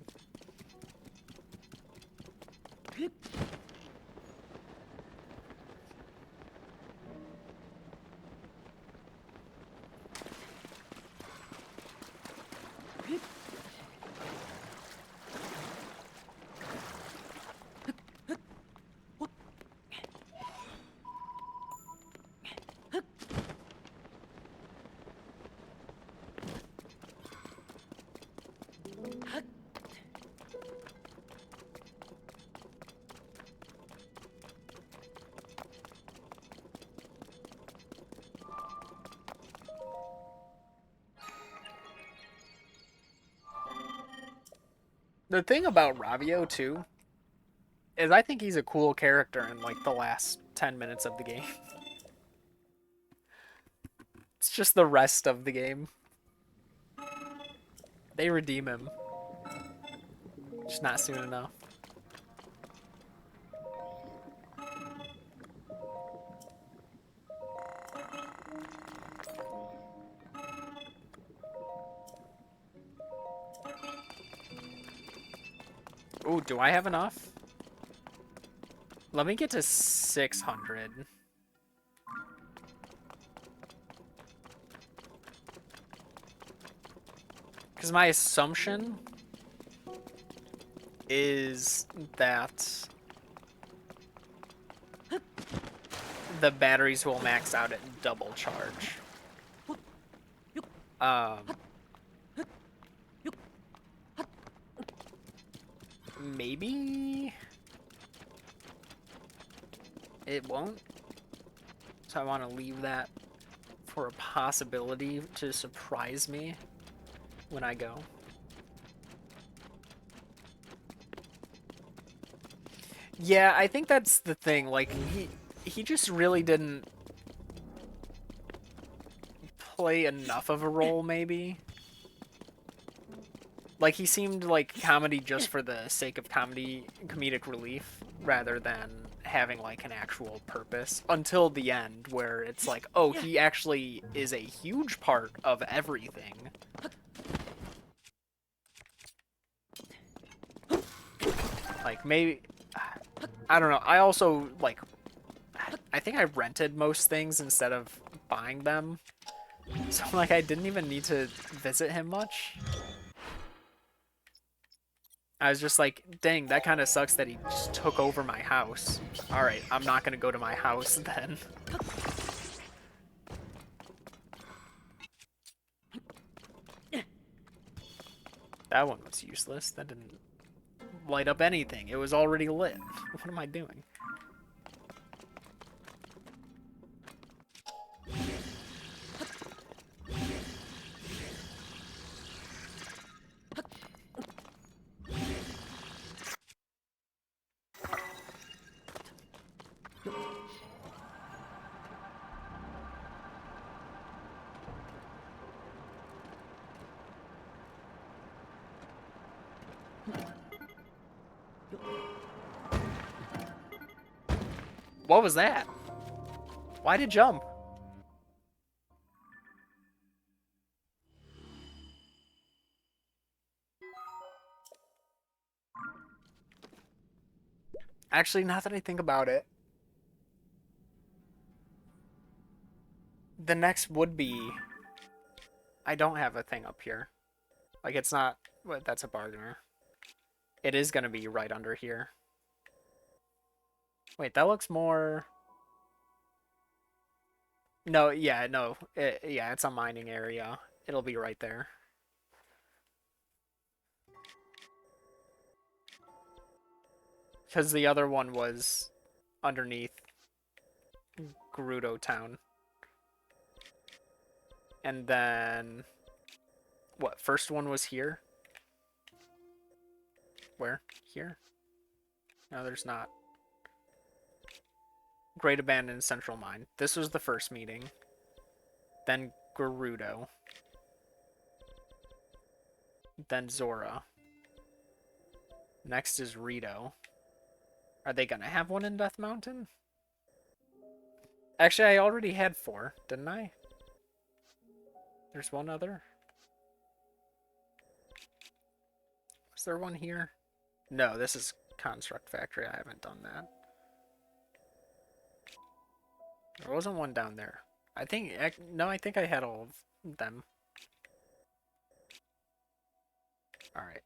The thing about Ravio, too, is I think he's a cool character in, like, the last 10 minutes of the game. It's just the rest of the game. They redeem him. Just not soon enough. Ooh, do I have enough? Let me get to 600. Because my assumption is that the batteries will max out at double charge. Maybe it won't. So I want to leave that for a possibility to surprise me when I go. Yeah, I think that's the thing. Like, he just really didn't play enough of a role, maybe. Like, he seemed like comedy just for the sake of comedic relief, rather than having, like, an actual purpose. Until the end, where it's like, oh, he actually is a huge part of everything. Like, maybe... I don't know. I also, like... I think I rented most things instead of buying them. So, like, I didn't even need to visit him much. I was just like, dang, that kind of sucks that he just took over my house. Alright, I'm not gonna go to my house then. That one was useless. That didn't light up anything. It was already lit. What am I doing? What was that? Why did it jump? Actually, now that I think about it, the next would be... I don't have a thing up here. Like, it's not... Well, that's a bargainer. It is gonna be right under here. Wait, that looks more... No, yeah, no. Yeah, it's a mining area. It'll be right there. Because the other one was underneath Gerudo Town. And then... What, first one was here? Where? Here? No, there's not. Great Abandoned Central Mine. This was the first meeting. Then Gerudo. Then Zora. Next is Rito. Are they gonna have one in Death Mountain? Actually, I already had 4, didn't I? There's one other. Was there one here? No, this is Construct Factory. I haven't done that. There wasn't one down there. I think... No, I think I had all of them. Alright.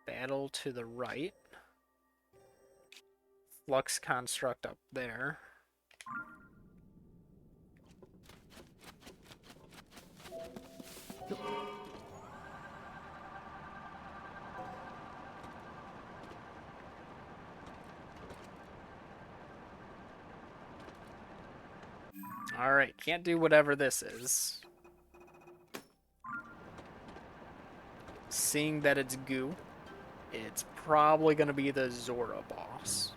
Battle to the right. Flux Construct up there. Alright, can't do whatever this is. Seeing that it's goo, it's probably going to be the Zora boss.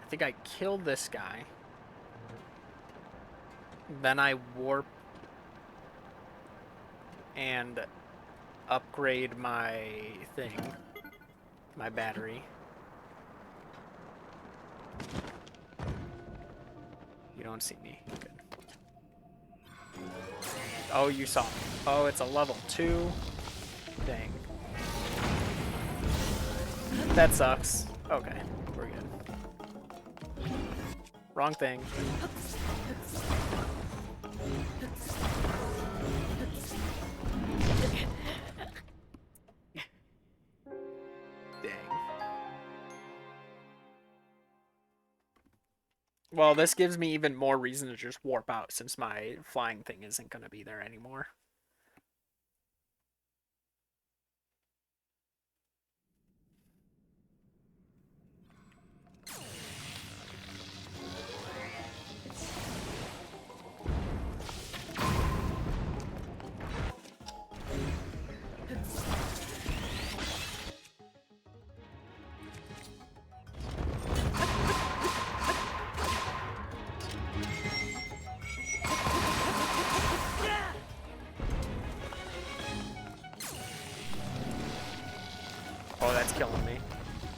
I think I killed this guy. Then I warp and upgrade my thing, my battery. You don't see me. Good. Oh, you saw me. Oh, it's a level 2 thing. That sucks. Okay, we're good. Wrong thing. Dang. Well, this gives me even more reason to just warp out since my flying thing isn't going to be there anymore. Oh, that's killing me.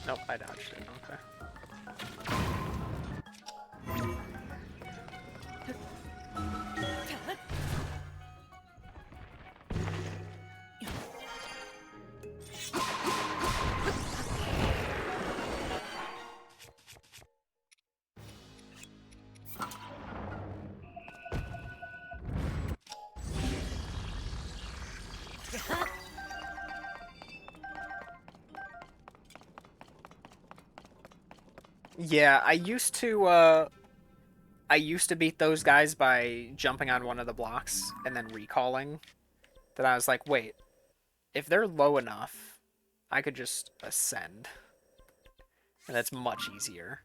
Nope, I dodged it. Okay. Yeah, I used to beat those guys by jumping on one of the blocks and then recalling. Then I was like, wait, if they're low enough, I could just ascend. And that's much easier.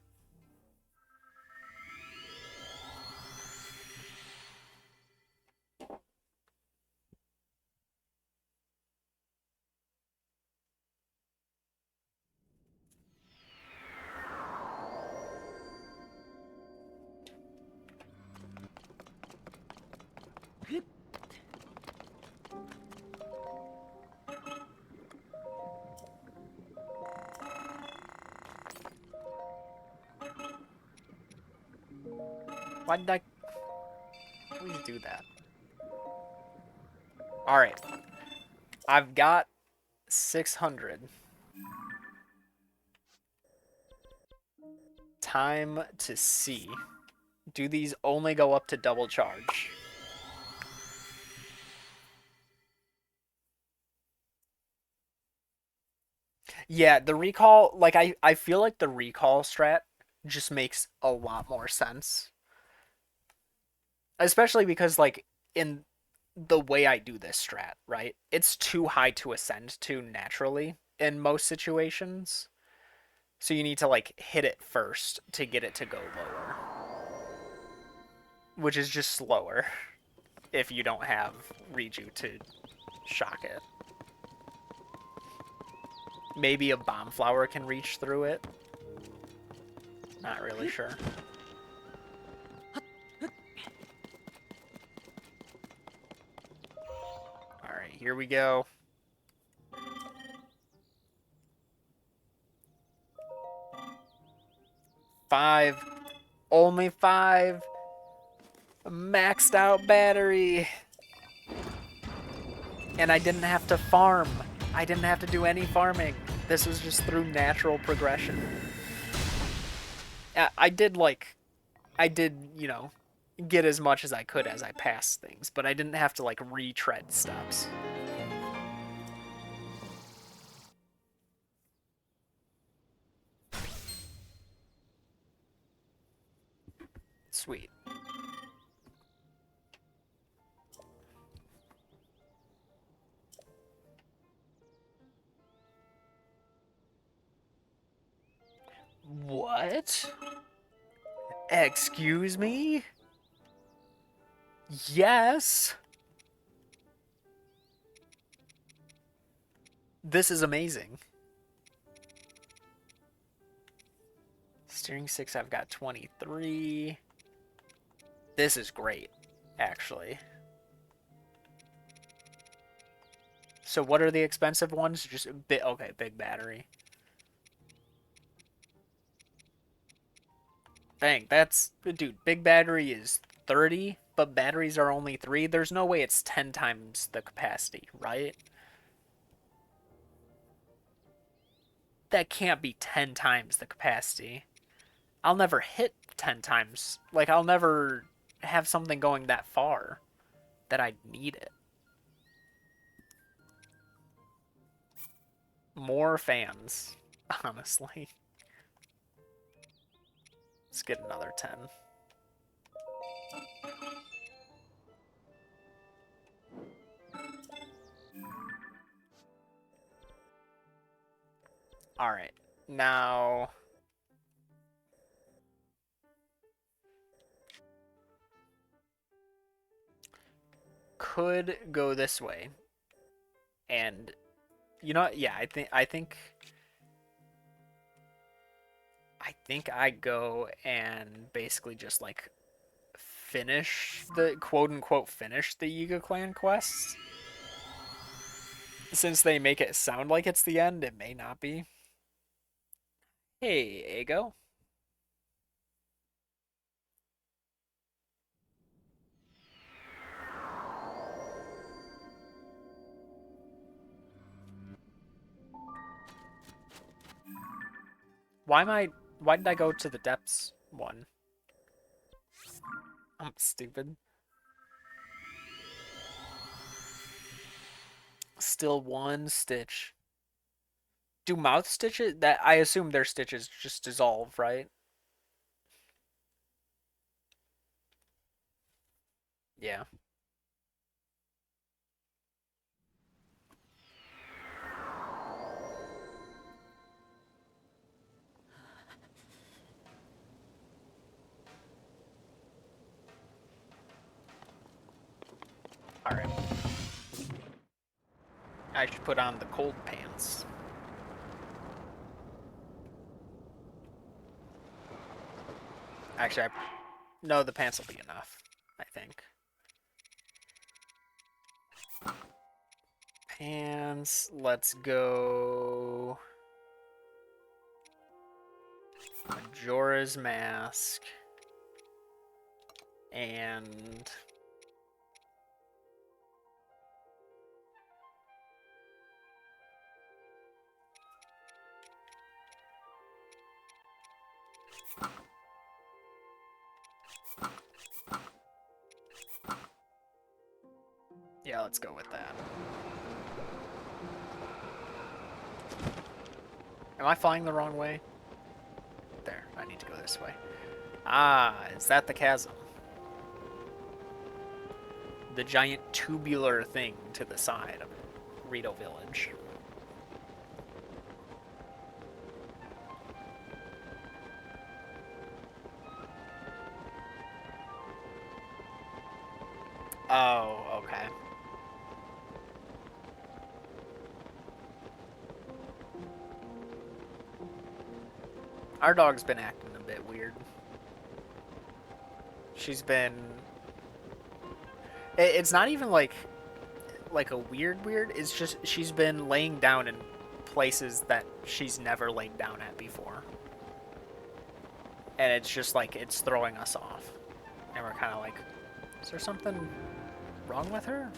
Why did I please do that? Alright. I've got 600. Time to see. Do these only go up to double charge? Yeah, the recall, like, I feel like the recall strat just makes a lot more sense. Especially because, like, in the way I do this strat, right? It's too high to ascend to naturally in most situations. So you need to, like, hit it first to get it to go lower. Which is just slower if you don't have Riju to shock it. Maybe a bomb flower can reach through it. Not really sure. Alright, here we go. 5. Only 5. Maxed out battery. And I didn't have to farm. I didn't have to do any farming. This was just through natural progression. I did, you know, get as much as I could as I passed things, but I didn't have to, like, retread steps. Sweet. What? Excuse me? Yes. This is amazing. Steering 6, I've got 23. This is great. actually. So what are the expensive ones? Just a bit. Okay, big battery. Dang, that's dude. Big battery is 30, but batteries are only 3. There's no way it's 10 times the capacity, right? That can't be 10 times the capacity. I'll never hit 10 times. Like, I'll never have something going that far that I need it. More fans, honestly. Let's get another 10. Alright, now... Could go this way. And, you know what? Yeah, I think I go and basically just, like, finish the, quote-unquote, finish the Yiga Clan quests. Since they make it sound like it's the end, it may not be. Hey, Ego. Why did I go to the depths one? I'm stupid. Still one stitch. Do mouth stitches, that I assume their stitches just dissolve, right? Yeah. Alright. I should put on the cold pants. Actually, no, the pants will be enough, I think. Pants, let's go... Majora's Mask. And... yeah, let's go with that. Am I flying the wrong way? There, I need to go this way. Ah, is that the chasm? The giant tubular thing to the side of Rito Village. Oh, okay. Our dog's been acting a bit weird. She's been... It's not even like a weird, it's just she's been laying down in places that she's never laid down at before. And it's just like, it's throwing us off. And we're kind of like, is there something wrong with her?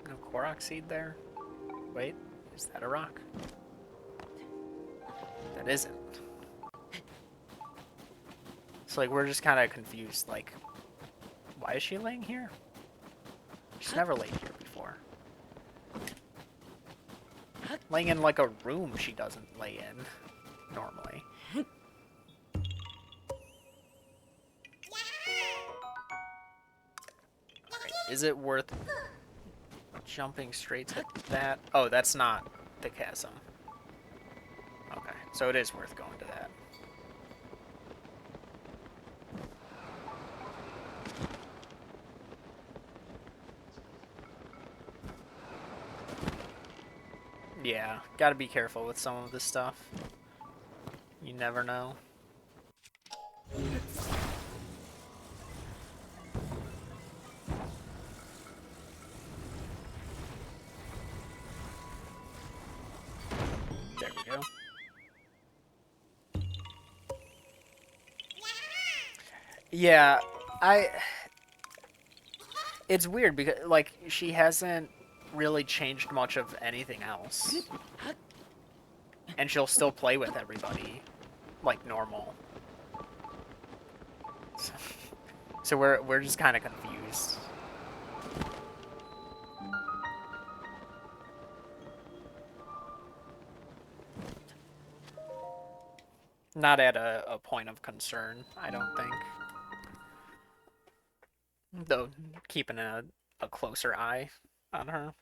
No Korok seed there? Wait, is that a rock? That isn't. So like, we're just kind of confused, like, why is she laying here? She's never laid here before. Laying in like a room she doesn't lay in normally. Alright, is it worth jumping straight to that? Oh, that's not the chasm. Okay, so it is worth going to that. Yeah, gotta be careful with some of this stuff. You never know. Yeah, I. It's weird because like she hasn't really changed much of anything else, and she'll still play with everybody like normal. So, so we're just kind of confused. Not at a point of concern, I don't think. Though keeping a closer eye on her.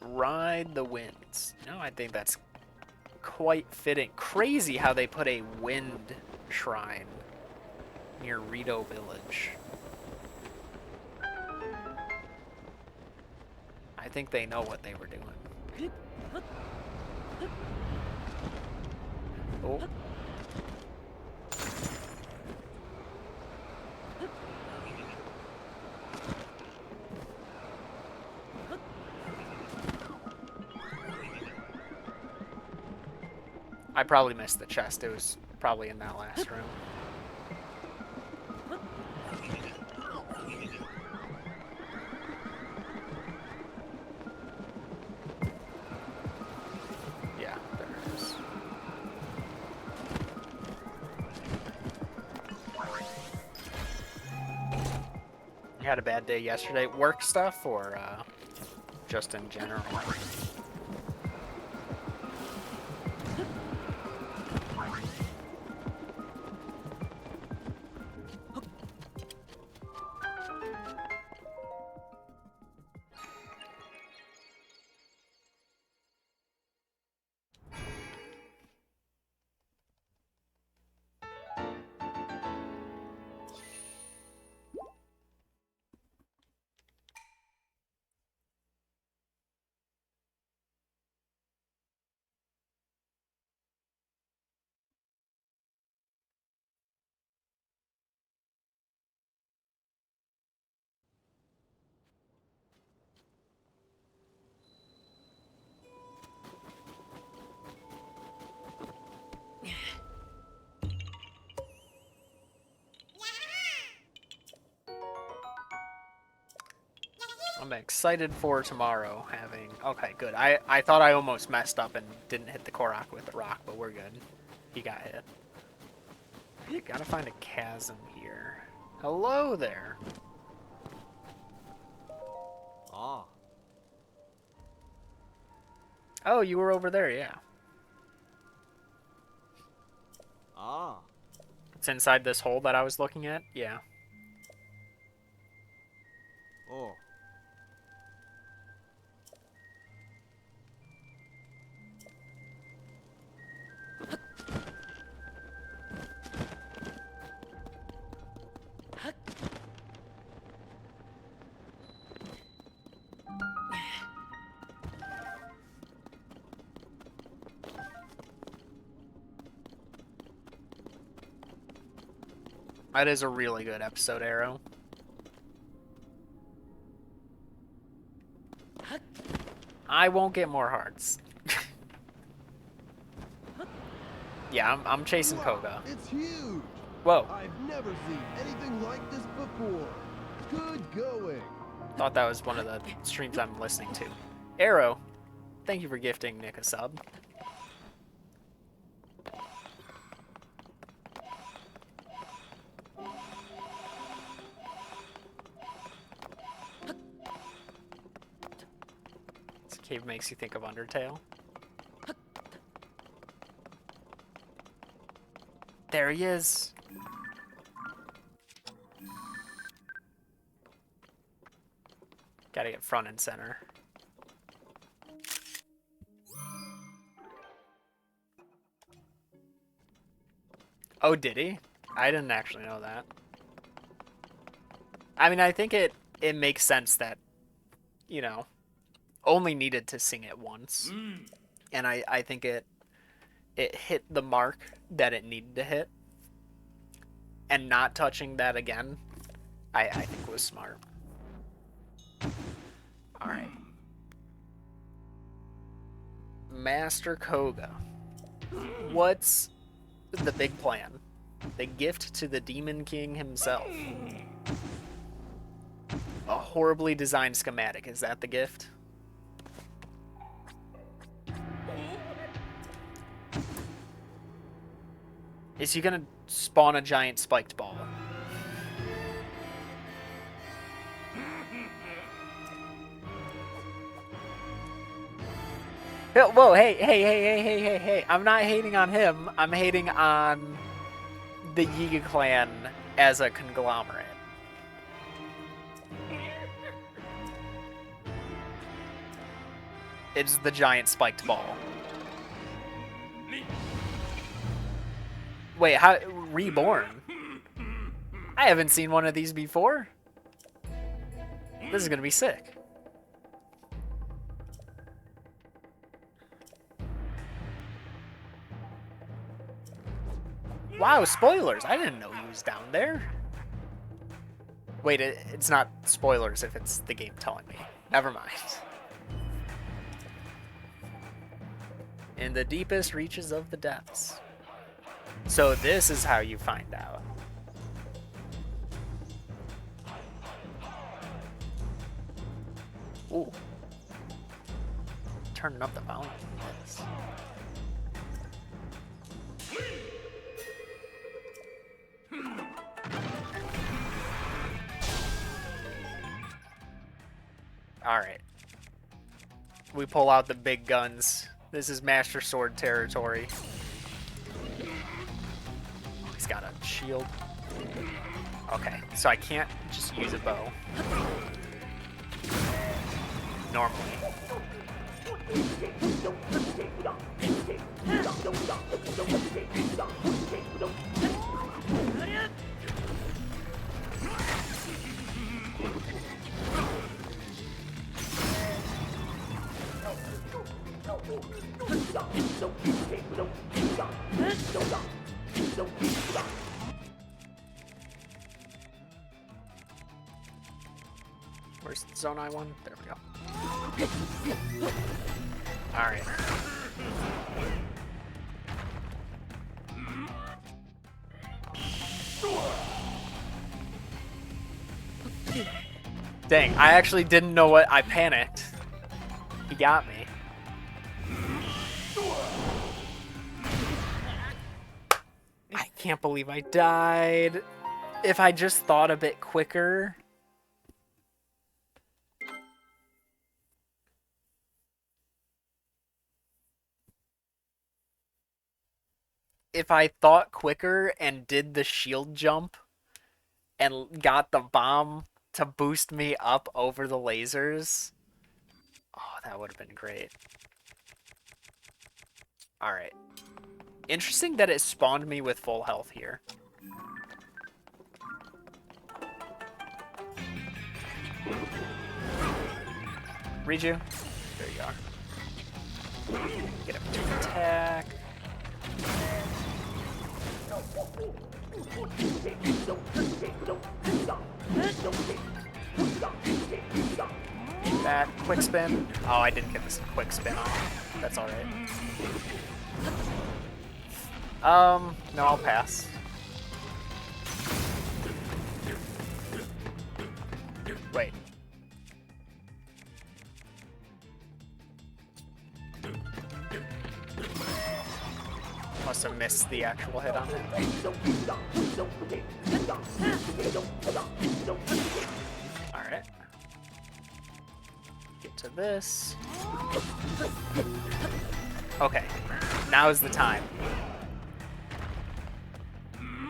Ride the winds. No, I think that's quite fitting. Crazy how they put a wind shrine near Rito Village. I think they know what they were doing. Oh. I probably missed the chest. It was probably in that last room. Yeah, there it is. You had a bad day yesterday? Work stuff or just in general? I'm excited for tomorrow having... Okay, good. I thought I almost messed up and didn't hit the Korok with the rock, but we're good. He got hit. I gotta find a chasm here. Hello there.
Ah.
Oh, you were over there, yeah.
Ah.
It's inside this hole that I was looking at? Yeah.
Oh.
That is a really good episode, Arrow. I won't get more hearts. Yeah, I'm chasing Koga.
It's huge.
Whoa.
I've never seen anything like this before. Good going.
Thought that was one of the streams I'm listening to. Arrow, thank you for gifting Nick a sub. This cave makes you think of Undertale. There he is. Gotta get front and center. Oh, did he? I didn't actually know that. I mean, I think it makes sense that, you know, only needed to sing it once. And I think it hit the mark that it needed to hit. And not touching that again I think was smart. Alright. Master Koga. What's the big plan? The gift to the Demon King himself. A horribly designed schematic. Is that the gift? Is he gonna spawn a giant spiked ball? Whoa, hey. I'm not hating on him. I'm hating on the Yiga clan as a conglomerate. It's the giant spiked ball. Wait, how reborn? I haven't seen one of these before. This is gonna be sick. Wow, spoilers! I didn't know he was down there. Wait, it's not spoilers if it's the game telling me. Never mind. In the deepest reaches of the depths. So this is how you find out. Ooh. Turning up the volume on this. Alright. We pull out the big guns. This is Master Sword territory. He's got a shield. Okay, so I can't just use a bow. Normally. Where's the zone I won? There we go. Alright. Dang, I actually didn't know what I panicked. He got me. I can't believe I died. If I just thought a bit quicker. If I thought quicker and did the shield jump and got the bomb to boost me up over the lasers. Oh, that would have been great. Alright. Interesting that it spawned me with full health here. Riju. There you are. Get him to attack. That quick spin. Oh, I didn't get this quick spin off. That's alright. No, I'll pass. Wait. Must have missed the actual hit on it. Alright. Get to this. Okay. Now is the time.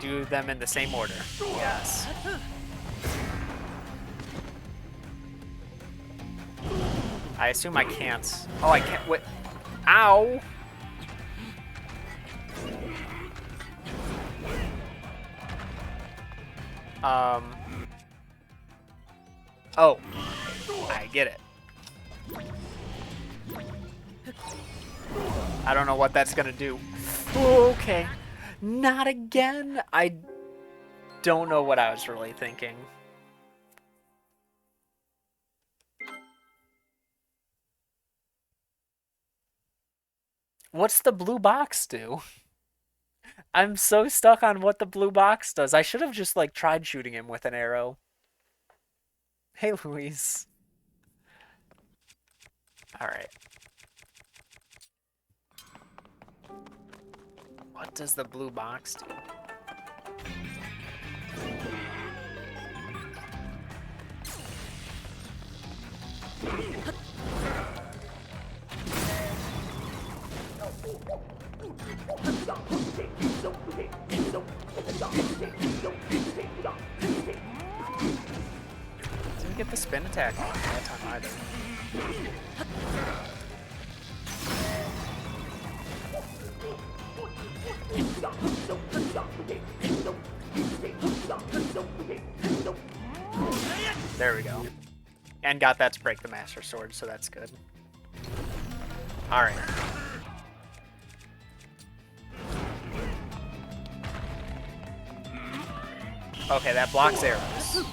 Do them in the same order. Yes. I assume I can't. Oh, I can't. Wait. Ow! Oh. I get it. I don't know what that's gonna do. Okay. Not again. I don't know what I was really thinking. What's the blue box do? I'm so stuck on what the blue box does. I should have just, like, tried shooting him with an arrow. Hey, Louise. Alright. What does the blue box do? Didn't get the spin attack on that time either. There we go. And got that to break the Master Sword, so that's good. Alright. Okay, that blocks arrows.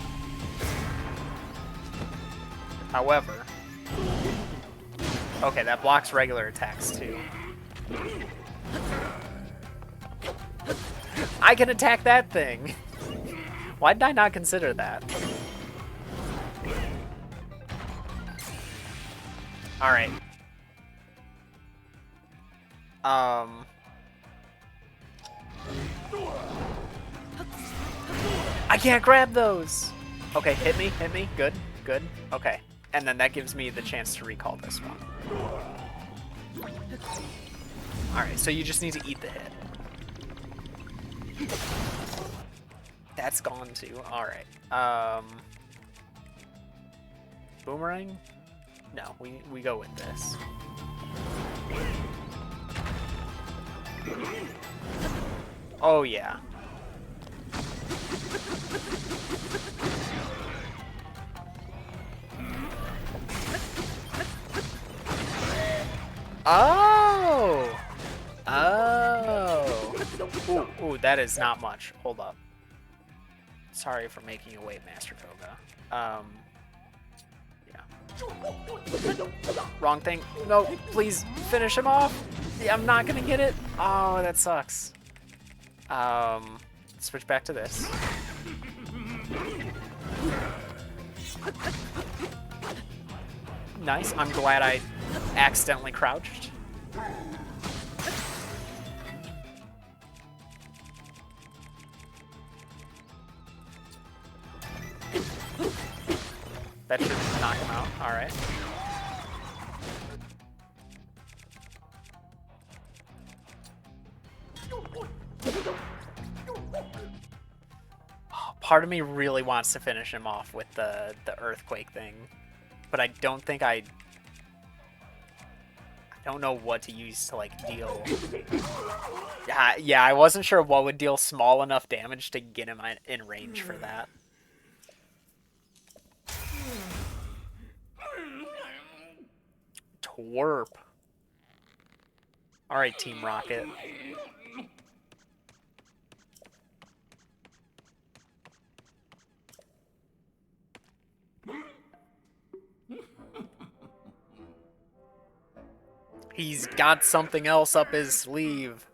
However... Okay, that blocks regular attacks, too. I can attack that thing! Why did I not consider that? Alright. I can't grab those! Okay, hit me, good, good, okay. And then that gives me the chance to recall this one. Alright, so you just need to eat the hit. That's gone too, alright. Boomerang? No, we go with this. Oh yeah. Oh! Oh! Ooh, that is not much. Hold up. Sorry for making you wait, Master Koga. Yeah. Wrong thing. No, please finish him off. Yeah, I'm not gonna get it. Oh, that sucks. Switch back to this. Nice. I'm glad I accidentally crouched. That should knock him out. Alright. Part of me really wants to finish him off with the earthquake thing, but I don't think I don't know what to use to, like, deal. Yeah, I wasn't sure what would deal small enough damage to get him in range for that. Twerp. Alright, Team Rocket. He's got something else up his sleeve.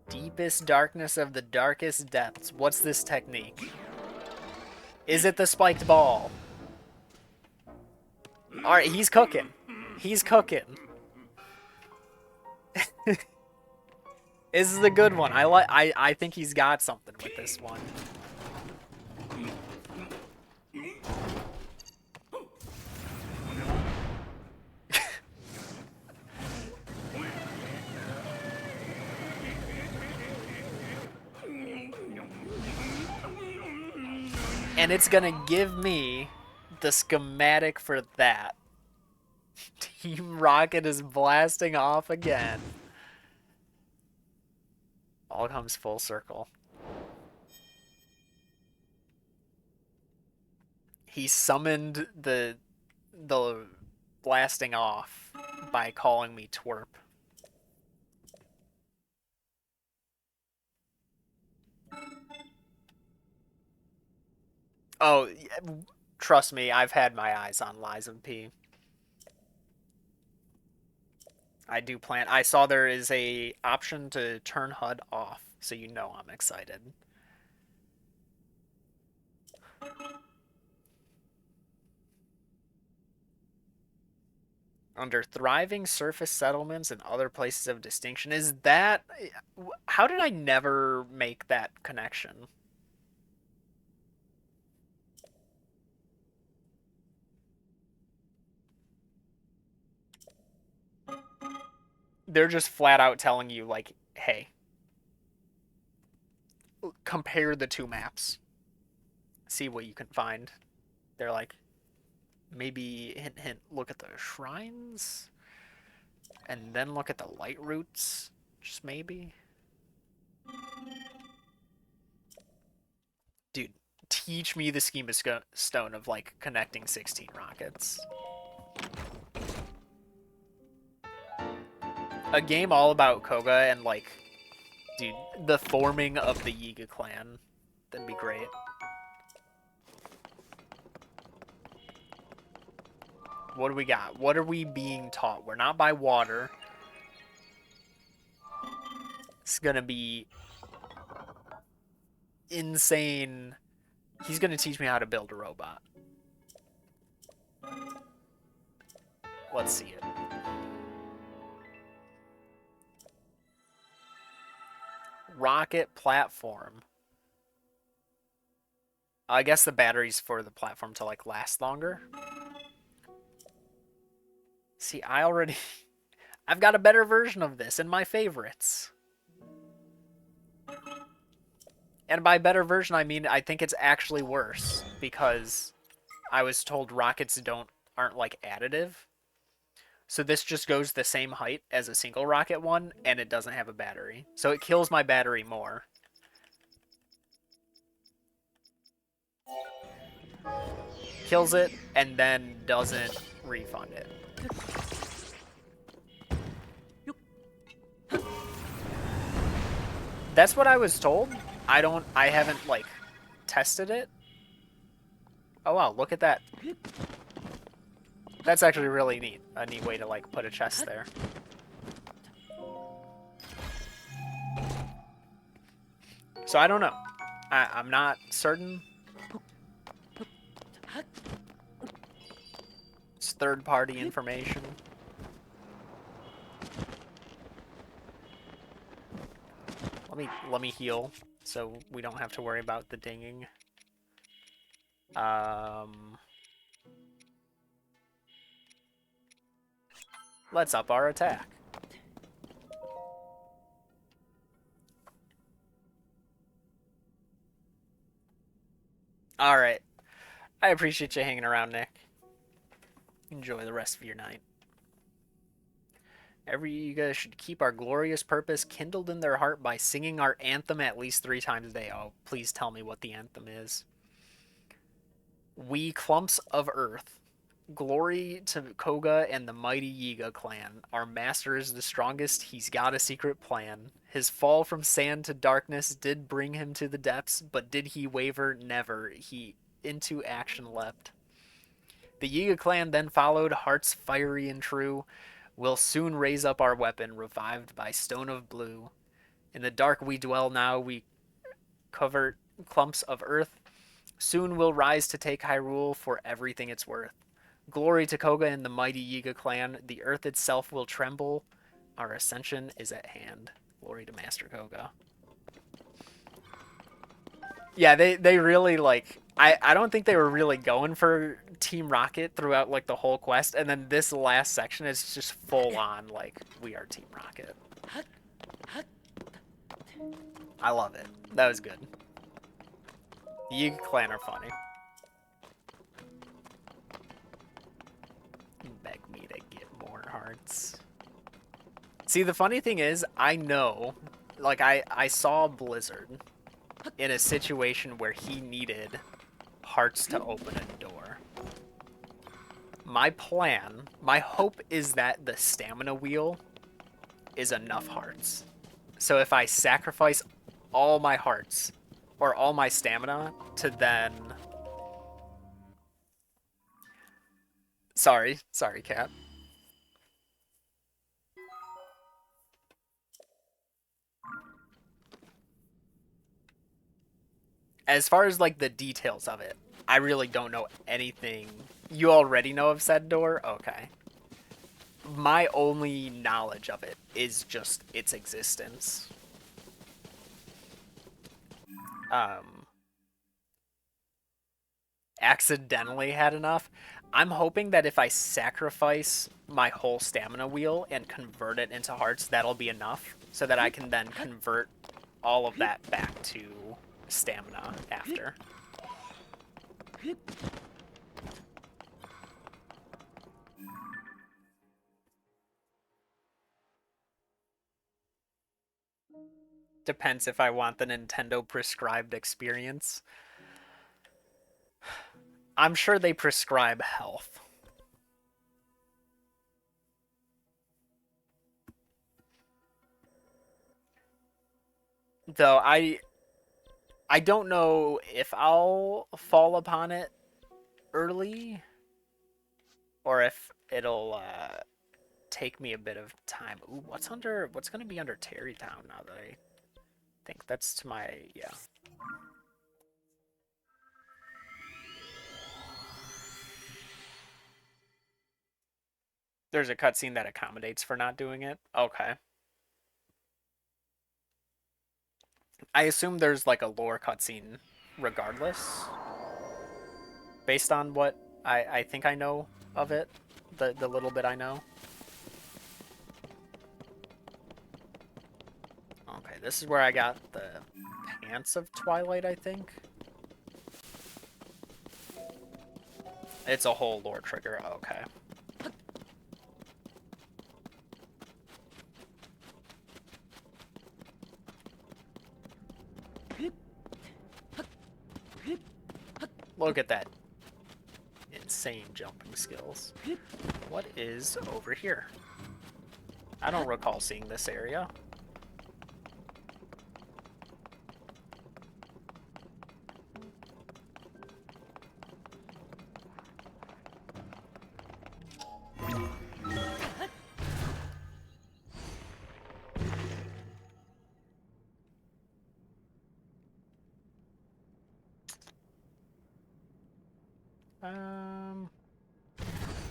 Deepest darkness of the darkest depths. What's this technique? Is it the spiked ball? Alright, he's cooking. He's cooking. This is a good one. I think he's got something with this one. And it's gonna give me the schematic for that. Team Rocket is blasting off again. All comes full circle. He summoned the blasting off by calling me twerp. Oh, trust me, I've had my eyes on Lies of P. I do plan. I saw there is a option to turn HUD off, so you know I'm excited. Under thriving surface settlements and other places of distinction, is that... How did I never make that connection? They're just flat out telling you, like, hey, compare the two maps. See what you can find. They're like, maybe, hint, hint, look at the shrines, and then look at the light routes, just maybe. Dude, teach me the schema stone of, like, connecting 16 rockets. A game all about Koga and, like, dude, the forming of the Yiga clan. That'd be great. What do we got? What are we being taught? We're not by water. It's gonna be insane. He's gonna teach me how to build a robot. Let's see it. Rocket platform. I guess the batteries for the platform to, like, last longer. See, I already... I've got a better version of this in my favorites. And by better version, I mean I think it's actually worse, because I was told rockets aren't like additive. So this just goes the same height as a single rocket one, and it doesn't have a battery. So it kills my battery more. Kills it, and then doesn't refund it. That's what I was told. I haven't, like, tested it. Oh wow, look at that. That's actually really neat. A neat way to, like, put a chest there. So I don't know. I'm not certain. It's third-party information. Let me heal so we don't have to worry about the dinging. Let's up our attack. All right. I appreciate you hanging around, Nick. Enjoy the rest of your night. Every Yiga should keep our glorious purpose kindled in their heart by singing our anthem at least 3 times a day. Oh, please tell me what the anthem is. We clumps of earth. Glory to Koga and the mighty Yiga clan. Our master is the strongest, he's got a secret plan. His fall from sand to darkness did bring him to the depths, but did he waver? Never. He into action leapt. The Yiga clan then followed, hearts fiery and true. We'll soon raise up our weapon, revived by stone of blue. In the dark we dwell now, we cover clumps of earth. Soon we'll rise to take Hyrule for everything it's worth. Glory to Koga and the mighty Yiga clan. The earth itself will tremble. Our ascension is at hand. Glory to Master Koga. Yeah, they really, like... I don't think they were really going for Team Rocket throughout, like, the whole quest. And then this last section is just full on, like, we are Team Rocket. I love it. That was good. The Yiga clan are funny. Beg me to get more hearts. See, the funny thing is, I know, like, I saw Blizzard in a situation where he needed hearts to open a door. My plan, my hope is that the stamina wheel is enough hearts. So if I sacrifice all my hearts, or all my stamina, to then Sorry, cat. As far as like the details of it, I really don't know anything. You already know of said door? Okay. My only knowledge of it is just its existence. Um, Accidentally had enough. I'm hoping that if I sacrifice my whole stamina wheel and convert it into hearts, that'll be enough so that I can then convert all of that back to stamina after. Depends if I want the Nintendo prescribed experience. I'm sure they prescribe health. Though I don't know if I'll fall upon it early or if it'll take me a bit of time. Ooh, what's going to be under Terrytown now that I think that's to my, yeah. There's a cutscene that accommodates for not doing it. Okay. I assume there's like a lore cutscene regardless, based on what I think I know of it, the little bit I know. Okay, this is where I got the Pants of Twilight, I think. It's a whole lore trigger. Okay. Look at that. Insane jumping skills. What is over here? I don't recall seeing this area.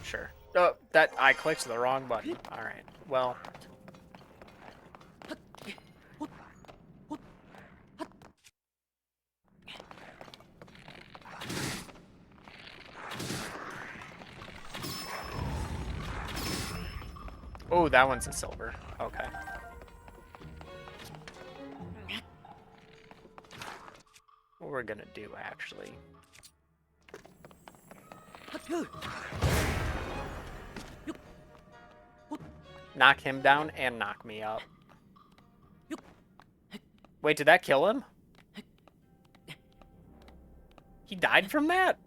Sure. Oh, that I clicked the wrong button. All right. Well. Oh, that one's a silver. Okay. What we're gonna do, actually. Knock him down and knock me up. Wait, did that kill him? He died from that?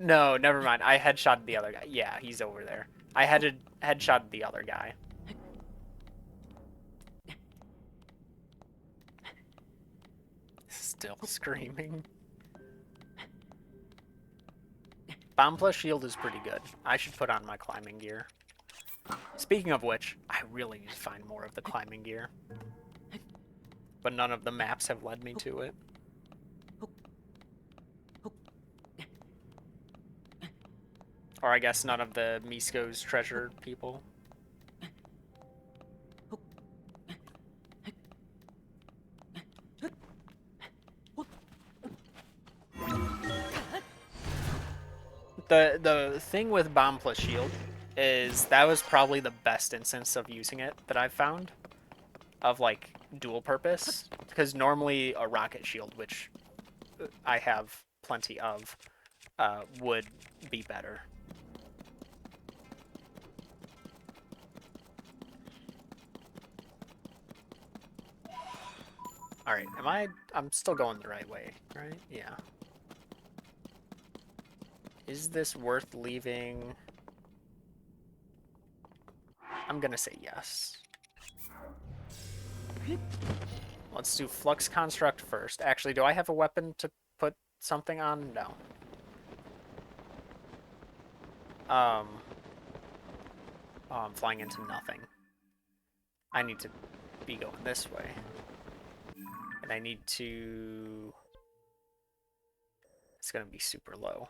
No, never mind. I headshotted the other guy. Yeah, he's over there. I had headshotted the other guy. Still screaming. Bomb plus shield is pretty good. I should put on my climbing gear. Speaking of which, I really need to find more of the climbing gear. But none of the maps have led me to it. Or I guess none of the Misko's treasure people. The thing with Bomb plus Shield is that was probably the best instance of using it that I've found. Of, like, dual purpose. Because normally a rocket shield, which I have plenty of, would be better. Alright, I'm still going the right way, right? Yeah. Is this worth leaving? I'm gonna say yes. Let's do Flux Construct first. Actually, do I have a weapon to put something on? No. Oh, I'm flying into nothing. I need to be going this way. And I need to... It's gonna be super low.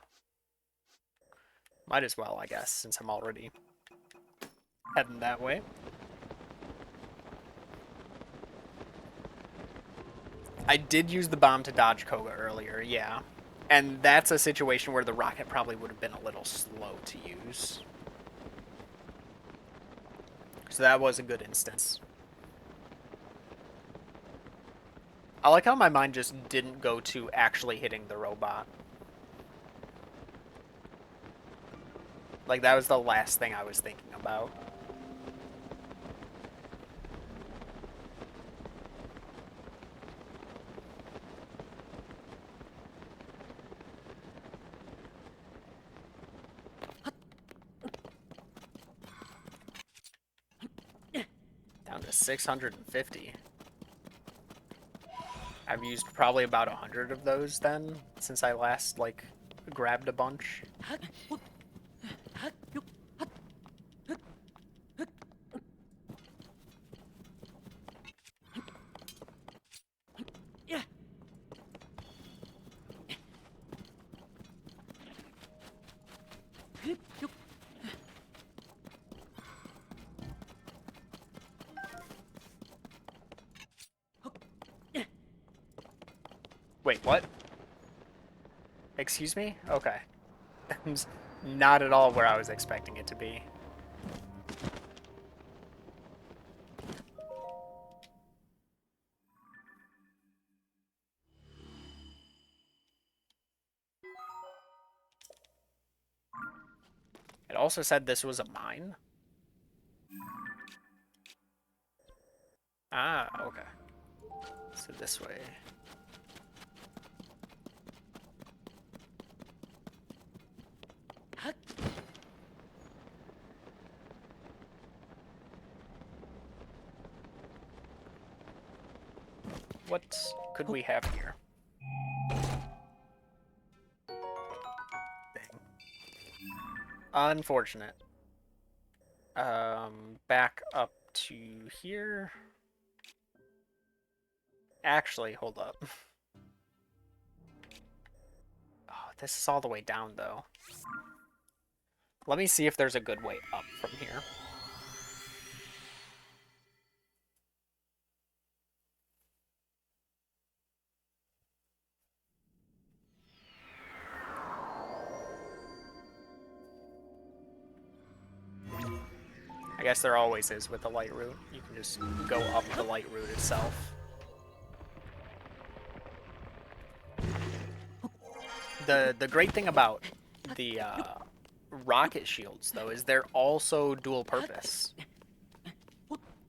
Might as well, I guess, since I'm already heading that way. I did use the bomb to dodge Koga earlier, yeah. And that's a situation where the rocket probably would have been a little slow to use. So that was a good instance. I like how my mind just didn't go to actually hitting the robot. Like, that was the last thing I was thinking about. Down to 650. I've used probably about 100 of those then, since I last, like, grabbed a bunch. Wait, what? Excuse me? Okay. That's not at all where I was expecting it to be. It also said this was a mine. Ah, okay. So this way. What could we have here? Dang. Unfortunate. Back up to here. Actually, hold up. Oh, this is all the way down, though. Let me see if there's a good way up from here. I guess there always is with the light route. You can just go up the light route itself. The great thing about the rocket shields, though, is they're also dual purpose.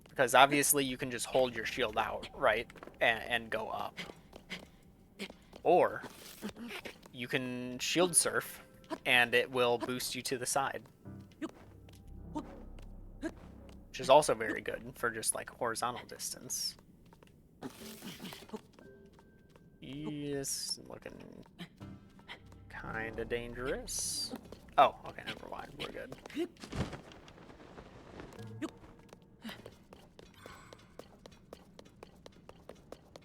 Because obviously you can just hold your shield out, right? And go up. Or you can shield surf and it will boost you to the side. Which is also very good for just like horizontal distance. Yes, looking kind of dangerous. Oh, okay, never mind. We're good.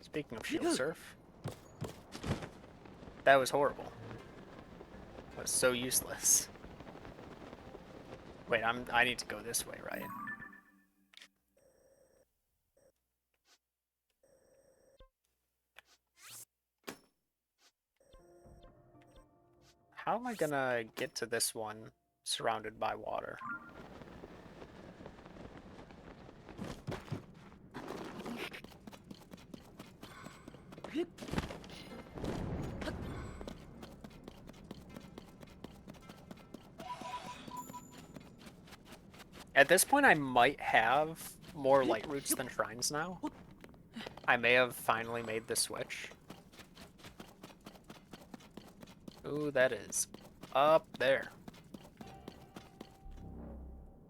Speaking of shield surf, that was horrible. That was so useless. Wait, I need to go this way, right? How am I gonna get to this one surrounded by water? At this point, I might have more light routes than shrines now. I may have finally made the switch. Ooh, that is up there.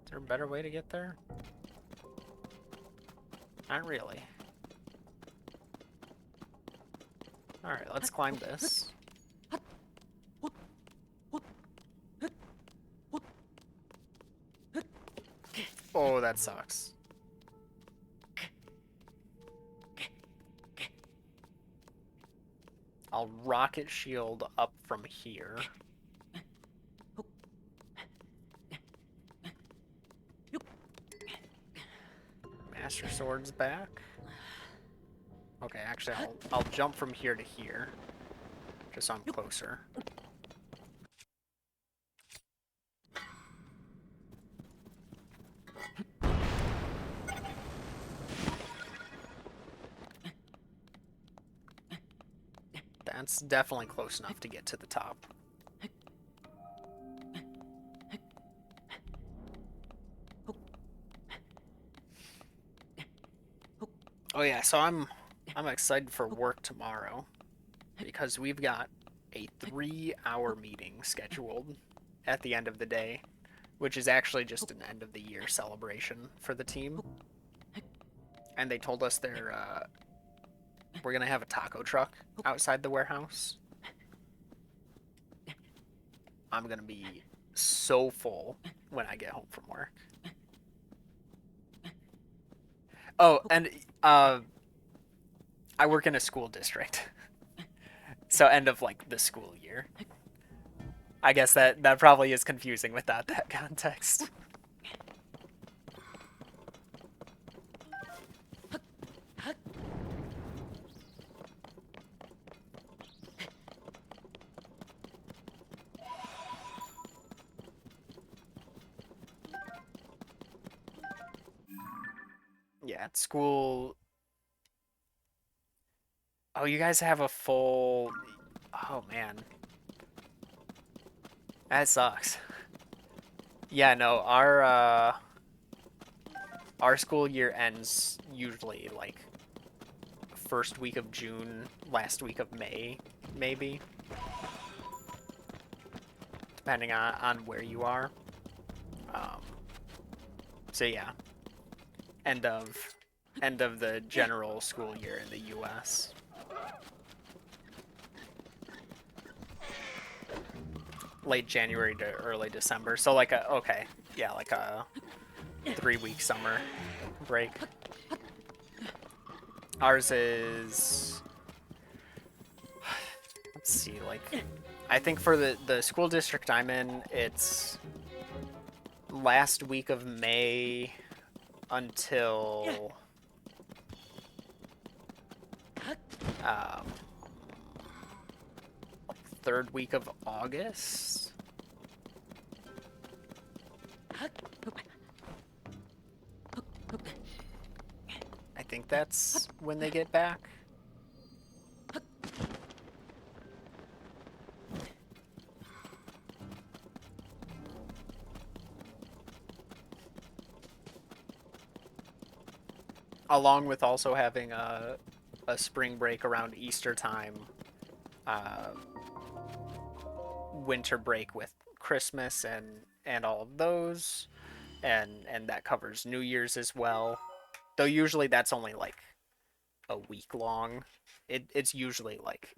Is there a better way to get there? Not really. Alright, let's climb this. Oh, that sucks. I'll rocket shield up from here. Master Sword's back. Okay, actually, I'll jump from here to here, just so I'm closer. That's definitely close enough to get to the top. Oh yeah, so I'm excited for work tomorrow because we've got a 3-hour meeting scheduled at the end of the day, which is actually just an end of the year celebration for the team. And they told us we're gonna have a taco truck outside the warehouse. I'm gonna be so full when I get home from work. Oh, and I work in a school district. So end of like the school year. I guess that probably is confusing without that context. Yeah, at school. Oh, you guys have a full. Oh man. That sucks. Yeah, no, our school year ends usually like first week of June, last week of May, maybe. Depending on where you are. So yeah. End of the general school year in the US. Late January to early December. So like a 3-week summer break. Ours is, let's see, like I think for the school district I'm in, it's last week of May until third week of August. I think that's when they get back. Along with also having a spring break around Easter time, winter break with Christmas and all of those, and that covers New Year's as well. Though usually that's only like a week long. It's usually like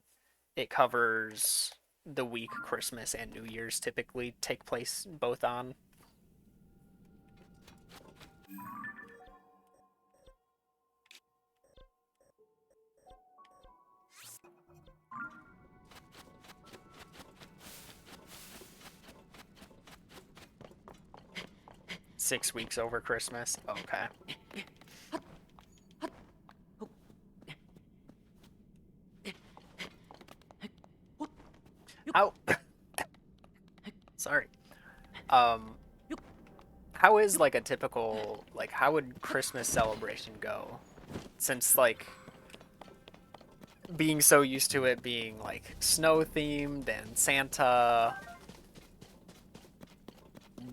it covers the week Christmas and New Year's typically take place both on. Six weeks over Christmas. Okay. Ow. Sorry. How is like a typical, like how would Christmas celebration go? Since like being so used to it being like snow themed and Santa,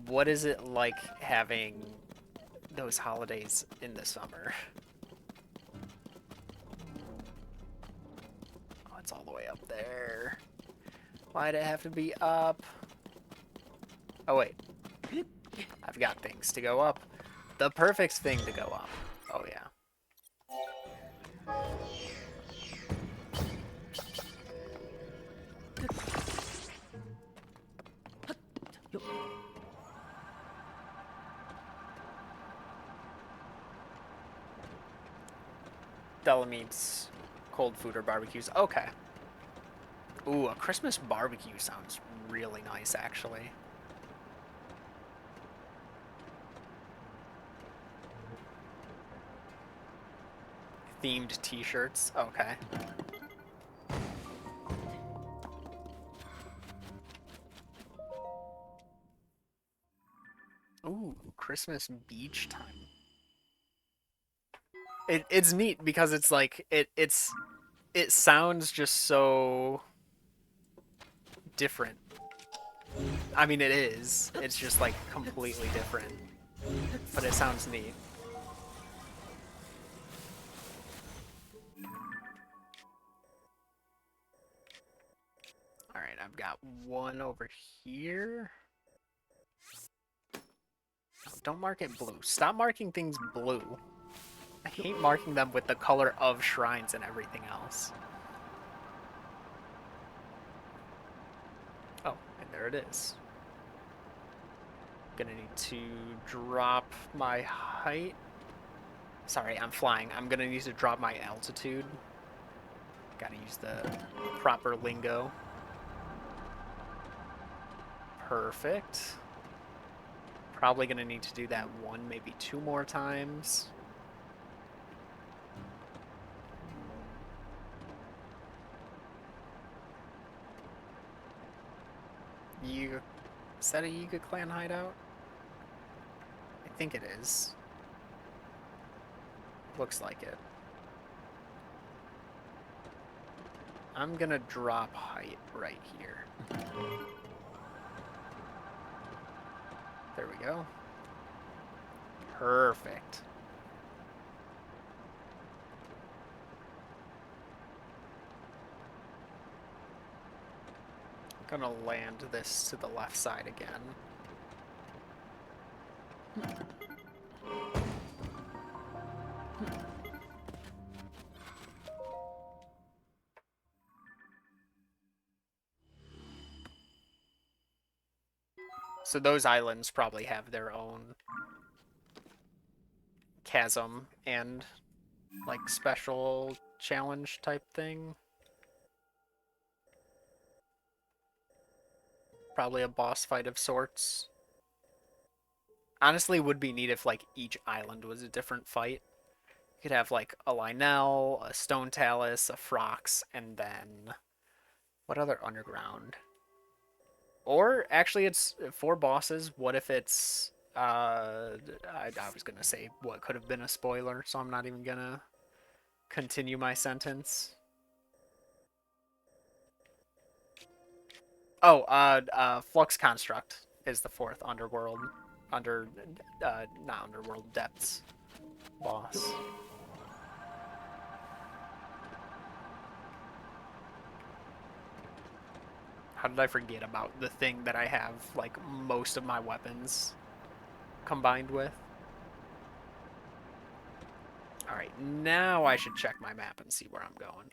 what is it like having those holidays in the summer? Oh, it's all the way up there. Why'd it have to be up? Oh wait, I've got things to go up. The perfect thing to go up. Oh yeah. Della meats, cold food or barbecues. Okay. Ooh, a Christmas barbecue sounds really nice, actually. Themed t-shirts. Okay. Ooh, Christmas beach time. It's neat because it's like it sounds just so different. I mean, it is. It's just like completely different, but it sounds neat. All right, I've got one over here. No, don't mark it blue. Stop marking things blue. I hate marking them with the color of shrines and everything else. Oh, and there it is. Gonna need to drop my height. Sorry, I'm flying. I'm gonna need to drop my altitude. Gotta use the proper lingo. Perfect. Probably gonna need to do that one, maybe two more times. Is that a Yiga clan hideout? I think it is. Looks like it. I'm gonna drop height right here. There we go. Perfect. Gonna land this to the left side again. So those islands probably have their own chasm and like special challenge type thing. Probably a boss fight of sorts. Honestly, would be neat if like each island was a different fight. You could have like a Lionel, a Stone Talus, a Frox, and then what other underground? Or actually, it's 4 bosses. What if it's I was gonna say what could have been a spoiler, so I'm not even gonna continue my sentence. Oh, Flux Construct is the 4th underworld, not underworld, depths boss. How did I forget about the thing that I have, like, most of my weapons combined with? Alright, now I should check my map and see where I'm going.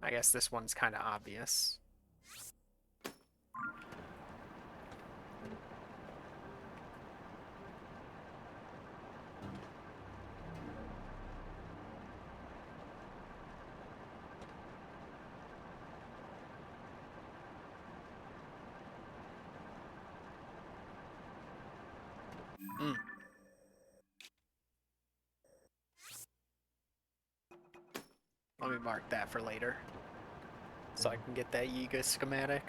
I guess this one's kind of obvious. Mm. Let me mark that for later, so I can get that Yiga schematic.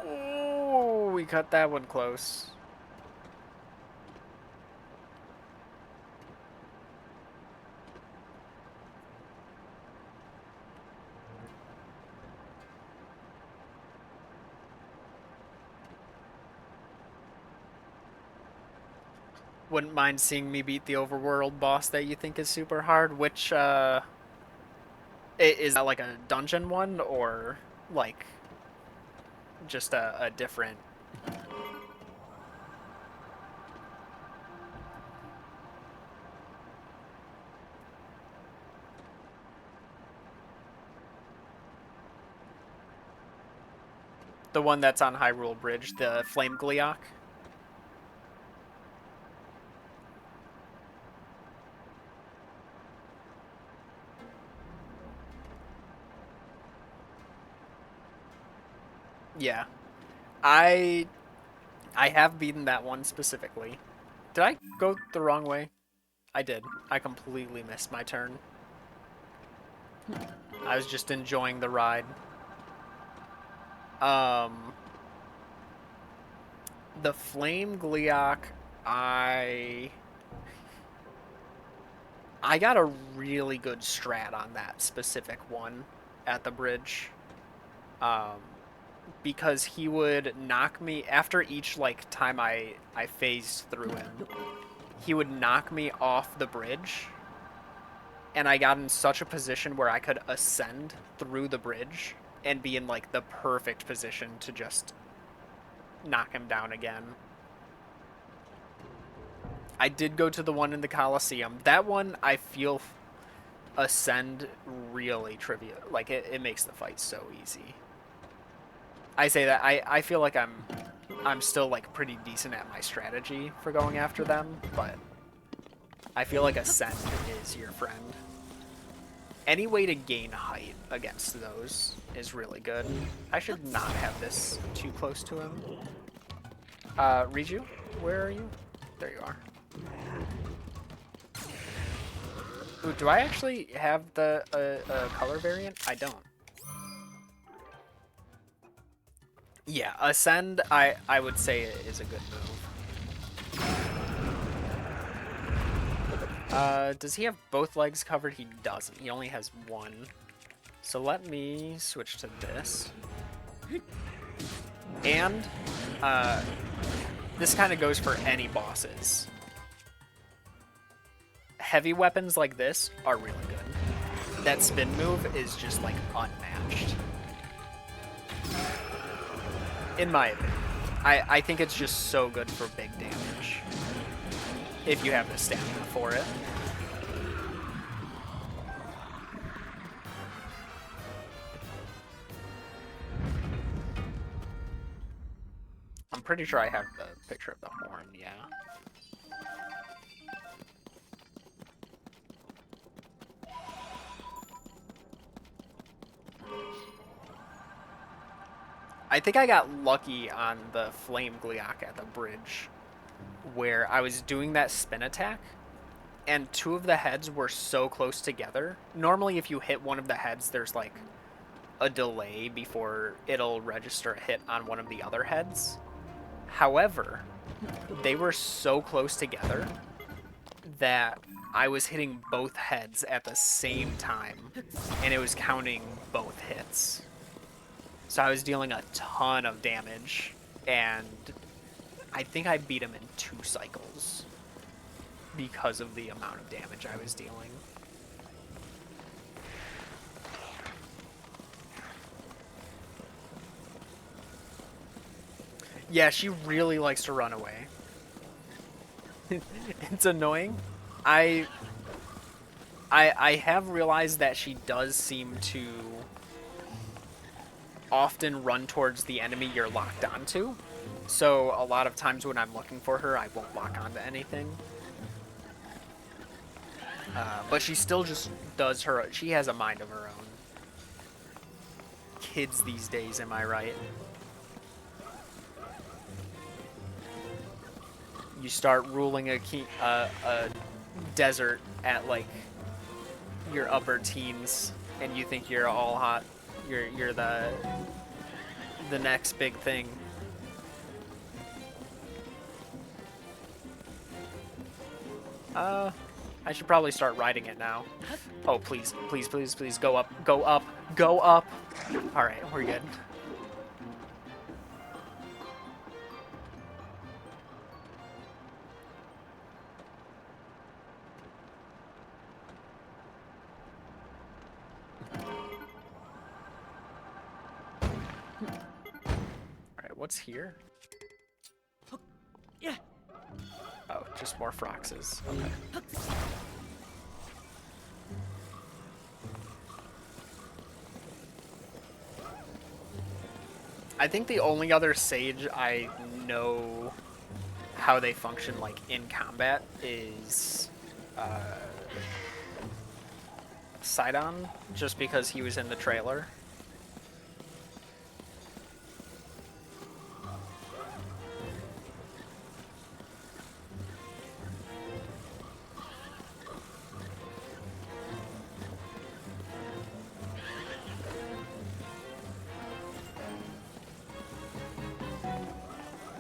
Oh, we cut that one close. Wouldn't mind seeing me beat the overworld boss that you think is super hard. Which, is that like a dungeon one, or like just a different... The one that's on Hyrule Bridge, the Flame Gleeok. Yeah. I have beaten that one specifically. Did I go the wrong way? I did. I completely missed my turn. I was just enjoying the ride. The Flame Gleeok, I got a really good strat on that specific one at the bridge. Because he would knock me after each like time I phased through him. He would knock me off the bridge, and I got in such a position where I could ascend through the bridge and be in like the perfect position to just knock him down again. I did go to the one in the Coliseum. That one I feel ascend really trivial. Like it makes the fight so easy. I say that I feel like I'm still like pretty decent at my strategy for going after them, but I feel like ascend is your friend. Any way to gain height against those is really good. I should not have this too close to him. Riju, where are you? There you are. Ooh, do I actually have the color variant? I don't. Yeah, Ascend, I would say is a good move. Does he have both legs covered? He doesn't. He only has one. So let me switch to this. And, this kind of goes for any bosses. Heavy weapons like this are really good. That spin move is just, like, unmatched. In my opinion. I think it's just so good for big damage. If you have the stamina for it. I'm pretty sure I have the picture of the horn, yeah. I think I got lucky on the Flame Gleeok at the bridge, where I was doing that spin attack, and two of the heads were so close together. Normally, if you hit one of the heads, there's like a delay before it'll register a hit on one of the other heads. However, they were so close together that I was hitting both heads at the same time, and it was counting both hits. So I was dealing a ton of damage, and I think I beat him in 2 cycles because of the amount of damage I was dealing. Yeah, she really likes to run away. It's annoying. I have realized that she does seem to often run towards the enemy you're locked onto. So a lot of times when I'm looking for her, I won't lock onto anything. But she still just does her... She has a mind of her own. Kids these days, am I right? You start ruling a desert at, like, your upper teens, and you think you're all hot. You're the next big thing. I should probably start riding it now. Oh, please, please, please, please, go up, go up, go up. All right, we're good. What's here?
Yeah.
Oh, just more Froxes. Okay. I think the only other Sage I know how they function like in combat is Sidon, just because he was in the trailer.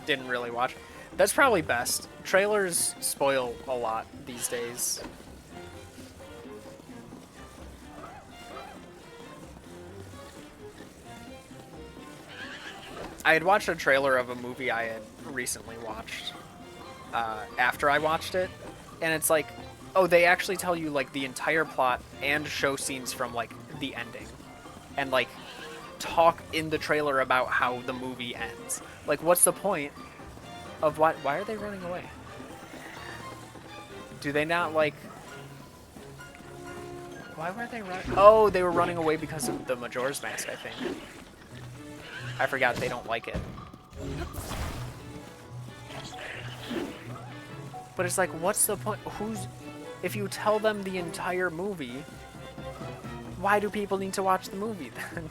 Didn't really watch. That's probably best. Trailers spoil a lot these days. I had watched a trailer of a movie I had recently watched after I watched it, and it's like, oh, they actually tell you like the entire plot and show scenes from like the ending, and like talk in the trailer about how the movie ends. Like, what's the point of why are they running away? Do they not like... Why were they running? Oh, they were running away because of the Majora's Mask, I think. I forgot they don't like it. But it's like, what's the point? If you tell them the entire movie, why do people need to watch the movie then?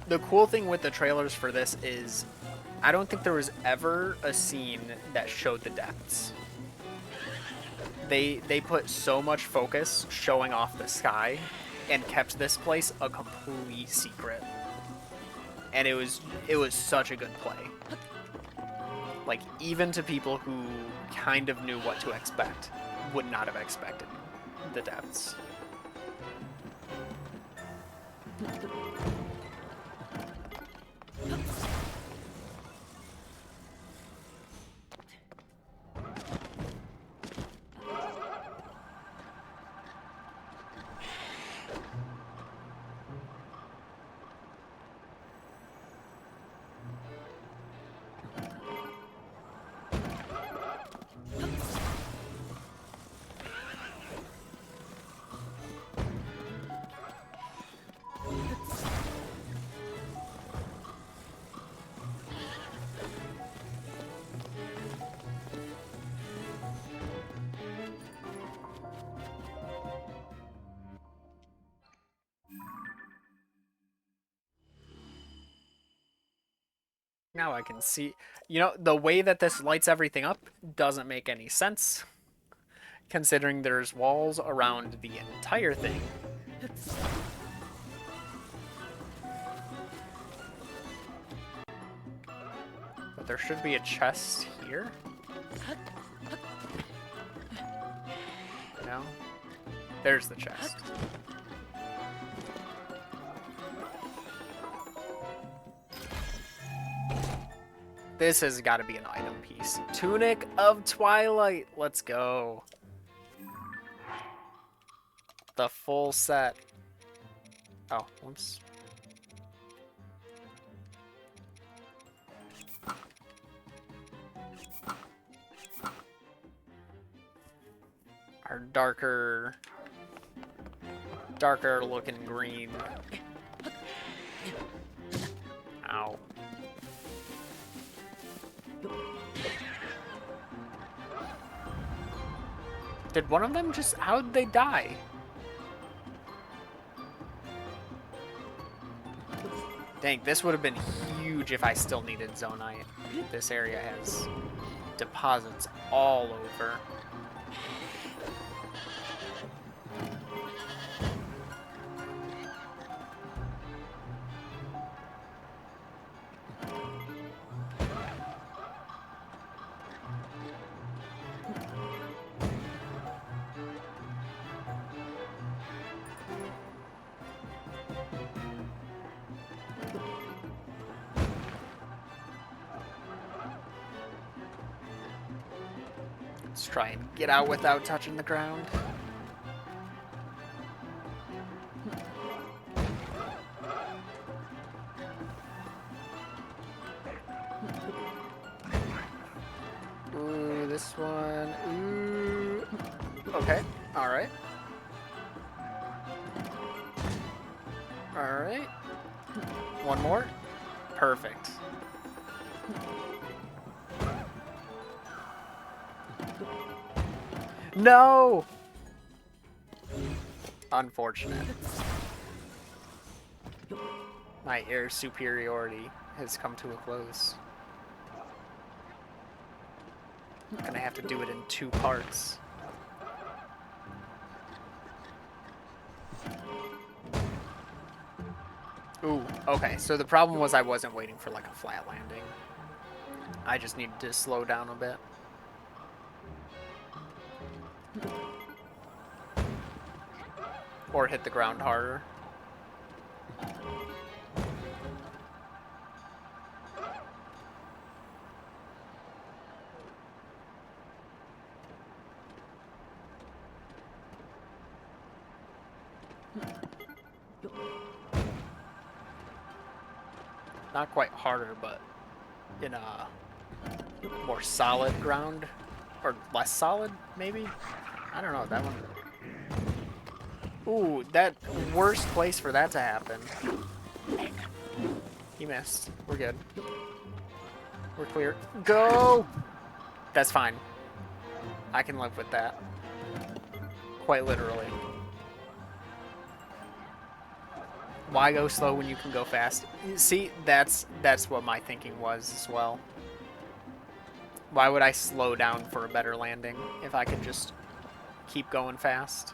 The cool thing with the trailers for this is I don't think there was ever a scene that showed the depths. They put so much focus showing off the sky and kept this place a complete secret. And it was such a good play. Like, even to people who kind of knew what to expect, would not have expected the depths. Now I can see, you know, the way that this lights everything up doesn't make any sense, considering there's walls around the entire thing. But there should be a chest here. No? There's the chest. This has got to be an item piece. Tunic of Twilight. Let's go. The full set. Oh, whoops. Our darker looking green. Ow. Did one of them just... How did they die? Dang, this would have been huge if I still needed Zonite. This area has deposits all over. Let's try and get out without touching the ground. Ooh, this one. Ooh. Okay, alright. Alright. One more. Perfect. No! Unfortunate. My air superiority has come to a close. I'm gonna have to do it in 2 parts. Ooh, okay, so the problem was I wasn't waiting for like a flat landing. I just needed to slow down a bit. Or hit the ground harder. Not quite harder, but in a more solid ground. Or less solid, maybe? I don't know, that one... Ooh, that worst place for that to happen. He missed. We're good. We're clear. Go! That's fine. I can live with that. Quite literally. Why go slow when you can go fast? See, that's what my thinking was as well. Why would I slow down for a better landing if I could just keep going fast?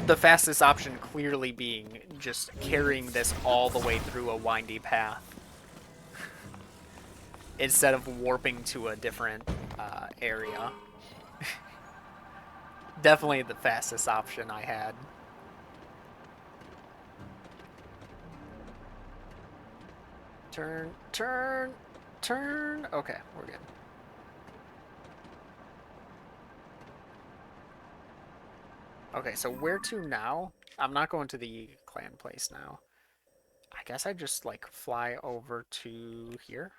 The fastest option clearly being just carrying this all the way through a windy path. Instead of warping to a different area. Definitely the fastest option I had. Turn, turn, turn. Okay, we're good. Okay, so where to now? I'm not going to the clan place now. I guess I just like fly over to here.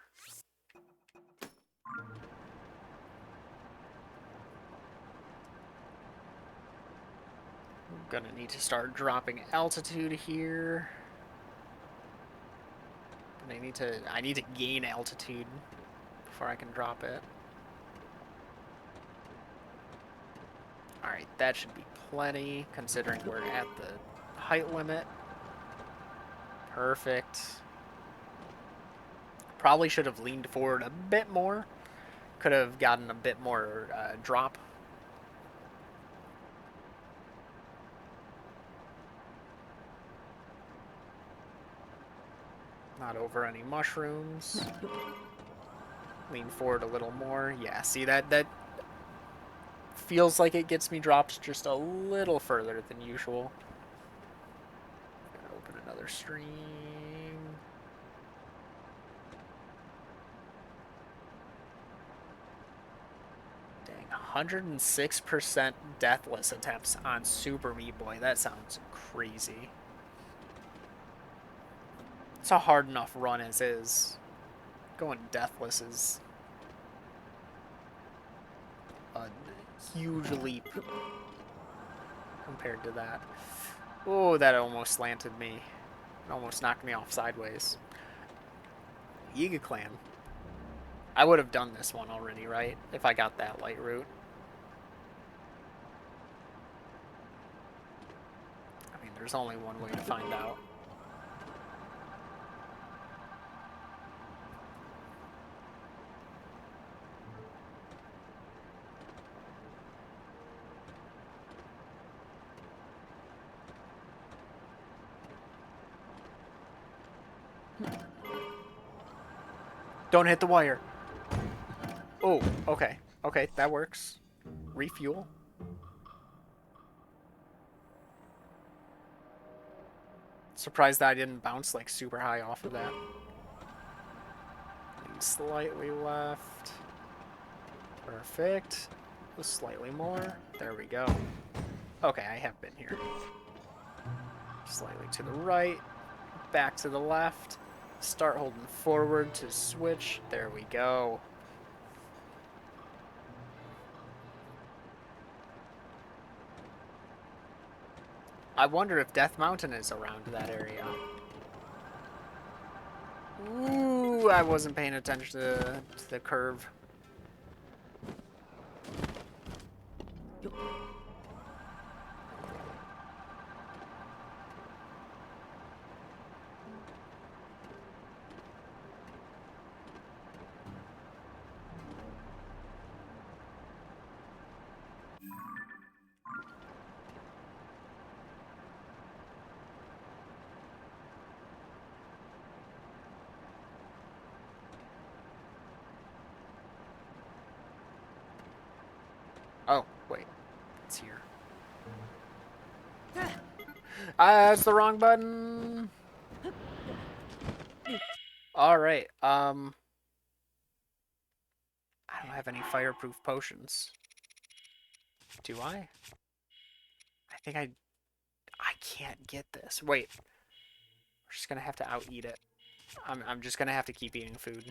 I'm gonna need to start dropping altitude here. I need to gain altitude before I can drop it. Alright, that should be plenty, considering we're at the height limit. Perfect. Probably should have leaned forward a bit more. Could have gotten a bit more drop. Not over any mushrooms. Lean forward a little more. Yeah, see that feels like it gets me dropped just a little further than usual. Gonna open another stream. Dang, 106% deathless attempts on Super Meat Boy. That sounds crazy. It's a hard enough run as is. Going deathless is a huge leap compared to that. Oh, that almost slanted me. It almost knocked me off sideways. Yiga Clan. I would have done this one already, right? If I got that light route. I mean, there's only one way to find out. Don't hit the wire. Oh, okay. Okay, that works. Refuel. Surprised that I didn't bounce like super high off of that. Slightly left. Perfect. Slightly more. There we go. Okay, I have been here. Slightly to the right. Back to the left. Start holding forward to switch. There we go. I wonder if Death Mountain is around that area. Ooh, I wasn't paying attention to the curve. Oh, wait. It's here. That's the wrong button. Alright, I don't have any fireproof potions. Do I? I think I can't get this. Wait. We're just gonna have to out-eat it. I'm just gonna have to keep eating food.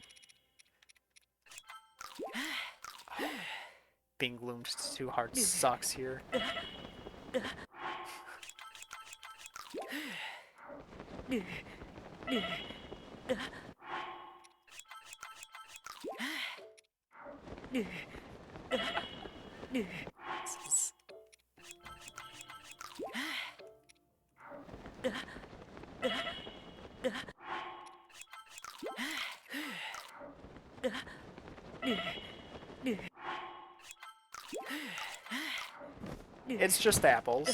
Being gloomed too hard sucks here. It's just apples.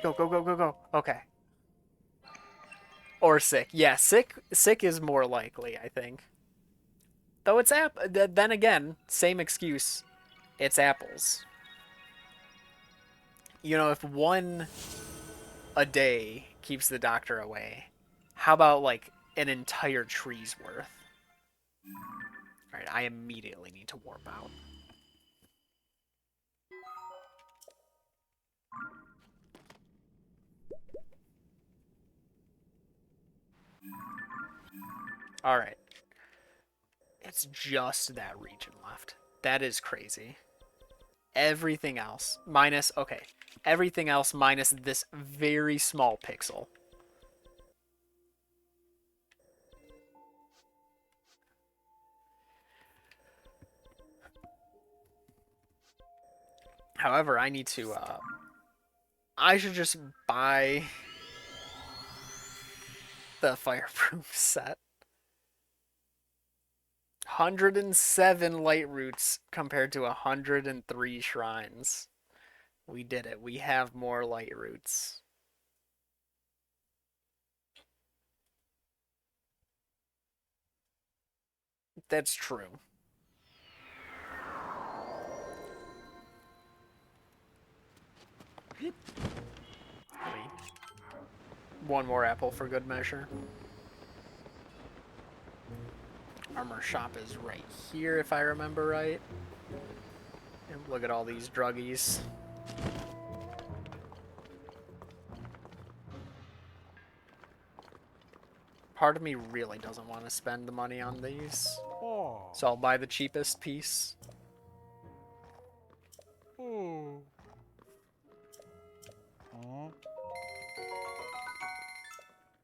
Go, go, go, go, go. Okay. Or sick. Yeah, sick is more likely, I think. Though it's then again, same excuse. It's apples. You know, if one a day keeps the doctor away, how about like an entire tree's worth? Alright, I immediately need to warp out. Alright. It's just that region left. That is crazy. Everything else minus, okay, everything else minus this very small pixel. However, I need to, I should just buy the fireproof set. 107 light roots compared to 103 shrines. We did it. We have more light roots. That's true. One more apple for good measure. Armor shop is right here, if I remember right. And look at all these druggies. Part of me really doesn't want to spend the money on these.
Oh.
So I'll buy the cheapest piece.
Oh. Huh?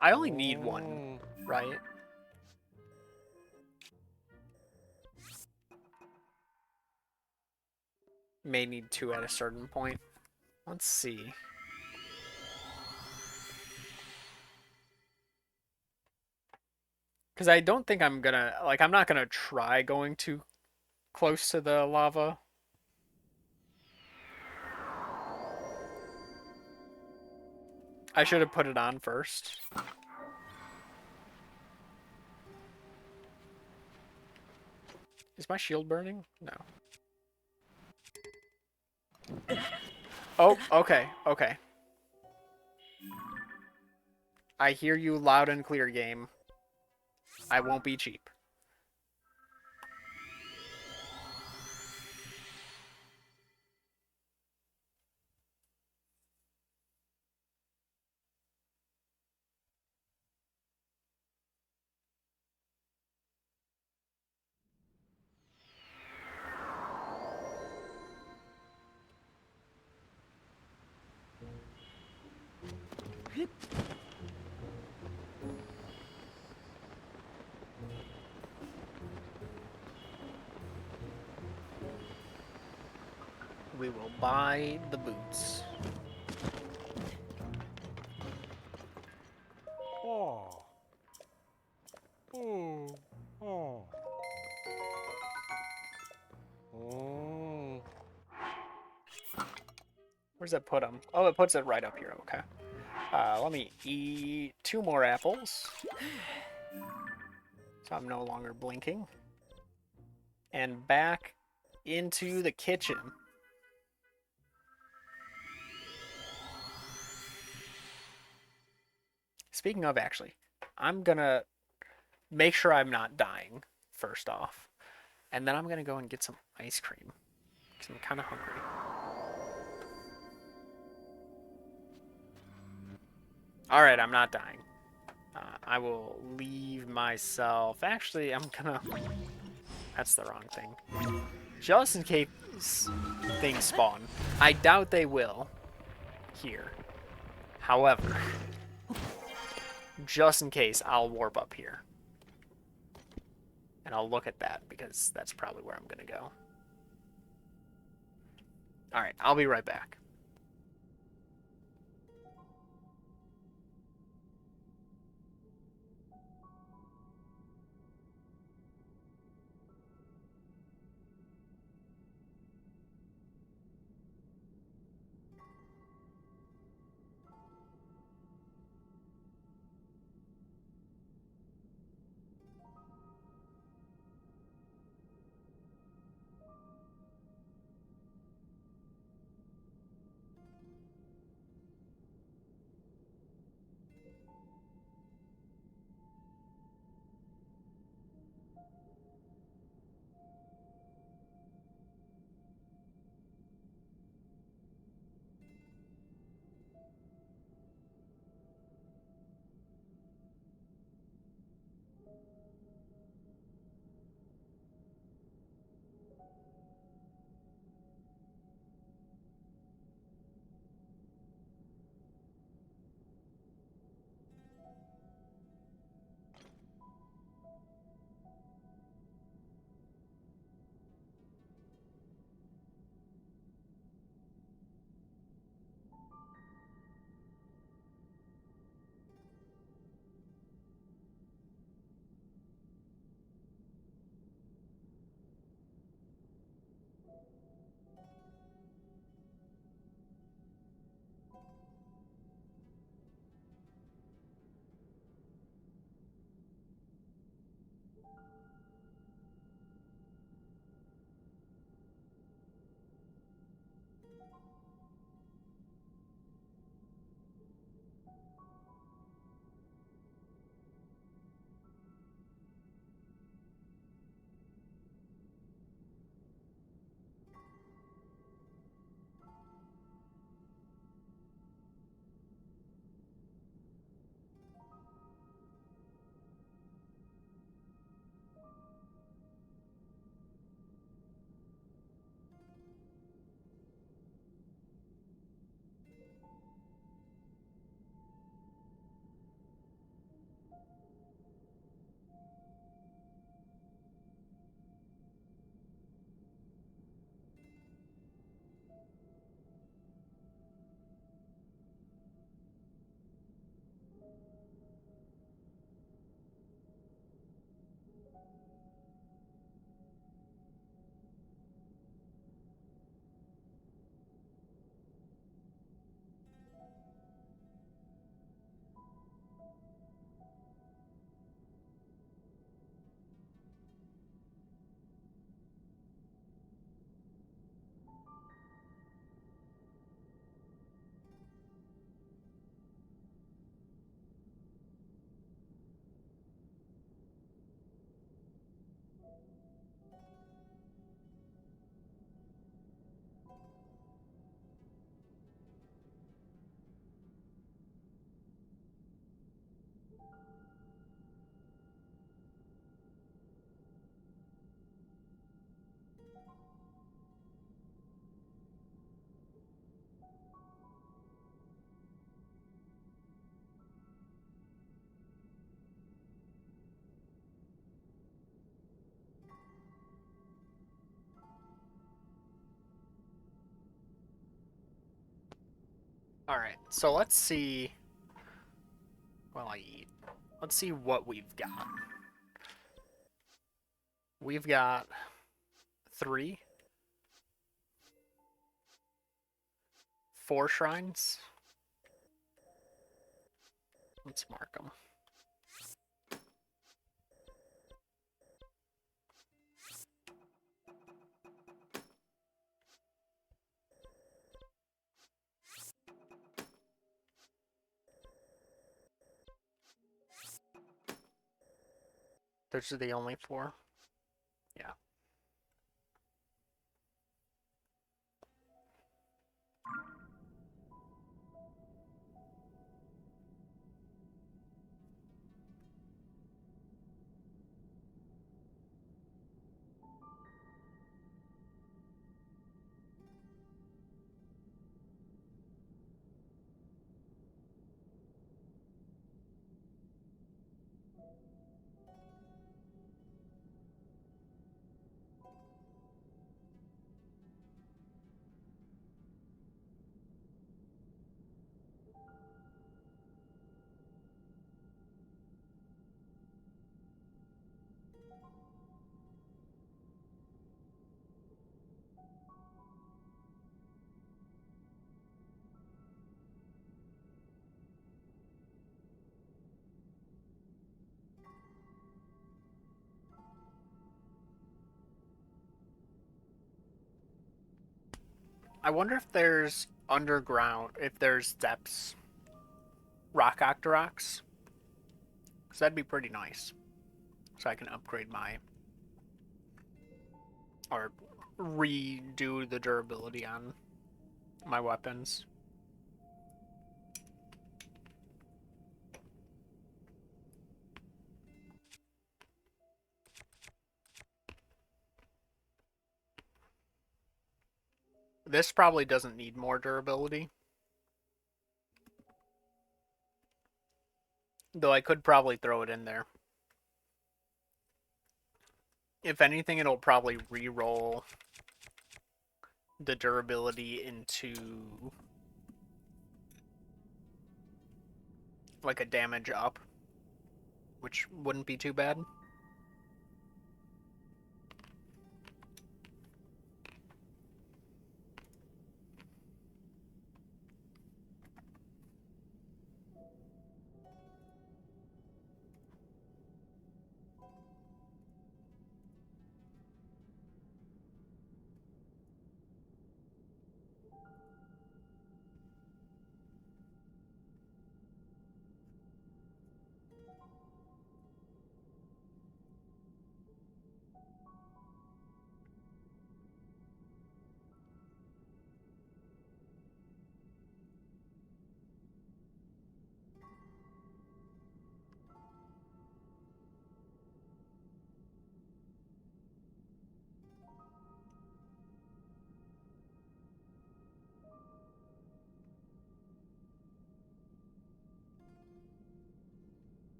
I only need one, right? May need two at a certain point. Let's see. Because I don't think I'm gonna, like, I'm not gonna try going too close to the lava. I should have put it on first. Is my shield burning? No. Oh, okay, okay. I hear you loud and clear, game. I won't be cheap. we will buy the boots.
Oh. Oh. Oh. Oh.
Where's that put them? Oh, it puts it right up here. Okay. Let me eat 2 more apples. So I'm no longer blinking. And back into the kitchen. Speaking of, actually, I'm gonna make sure I'm not dying, first off. And then I'm gonna go and get some ice cream. Because I'm kind of hungry. Alright, I'm not dying. I will leave myself... Actually, I'm gonna... That's the wrong thing. Just in case things spawn. I doubt they will. Here. However, just in case, I'll warp up here. And I'll look at that, because that's probably where I'm gonna go. Alright, I'll be right back. Alright, so let's see. While I eat. Let's see what we've got. We've got 3, 4 shrines. Let's mark them. Those are the only 4. Yeah. I wonder if there's underground, if there's depths, rock octoroks. Because that'd be pretty nice. So I can upgrade my, or redo the durability on my weapons. This probably doesn't need more durability. Though I could probably throw it in there. If anything, it'll probably re-roll the durability into like a damage up, which wouldn't be too bad.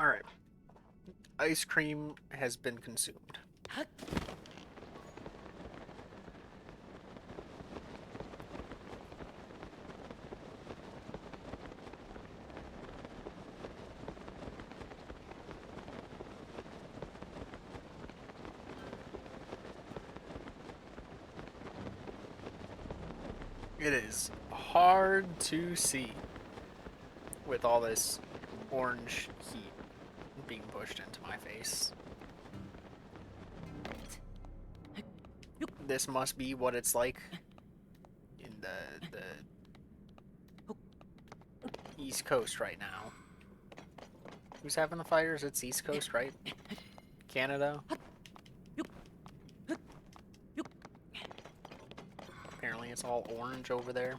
Alright. Ice cream has been consumed. It is hard to see with all this orange heat being pushed into my face. This must be what it's like in the East Coast right now. Who's having the fires? It's East Coast, right? Canada? Apparently it's all orange over there.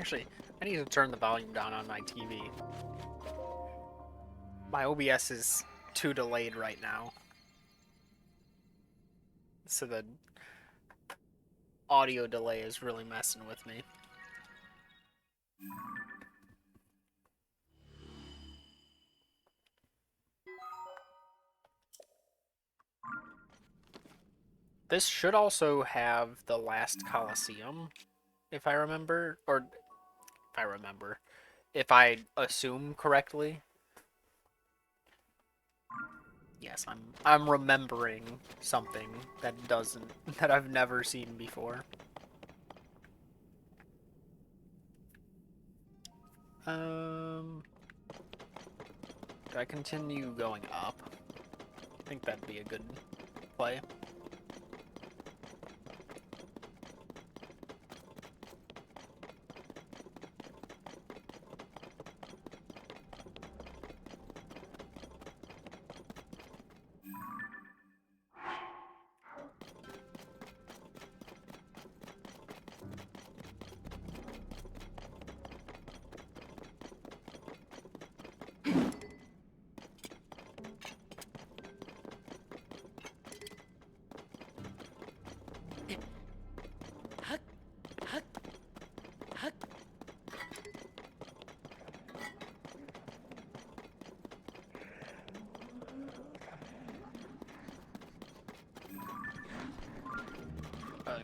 Actually, I need to turn the volume down on my TV. My OBS is too delayed right now. So the audio delay is really messing with me. This should also have the last Colosseum, if I remember, or if I assume correctly. Yes, I'm remembering something that I've never seen before. Do I continue going up? I think that'd be a good play.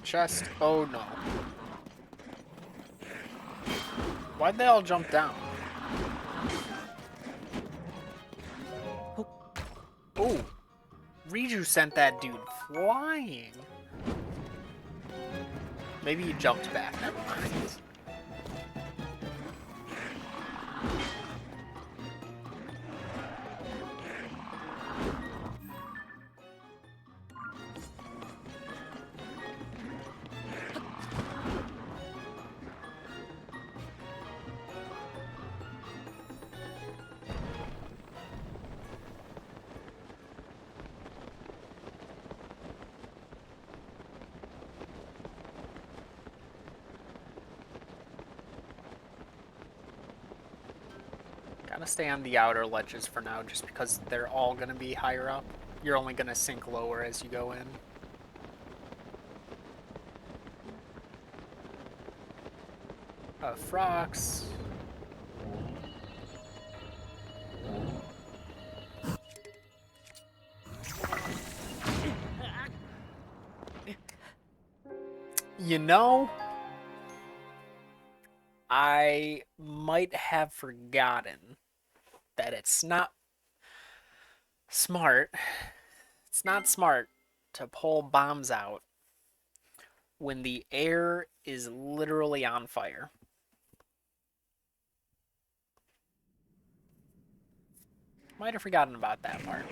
Chest. Oh no. Why'd they all jump down? Oh, Riju sent that dude flying. Maybe he jumped back. Never mind. Gotta stay on the outer ledges for now, just because they're all gonna be higher up. You're only gonna sink lower as you go in. Frogs. You know, I might have forgotten that it's not smart. It's not smart to pull bombs out when the air is literally on fire. Might have forgotten about that part.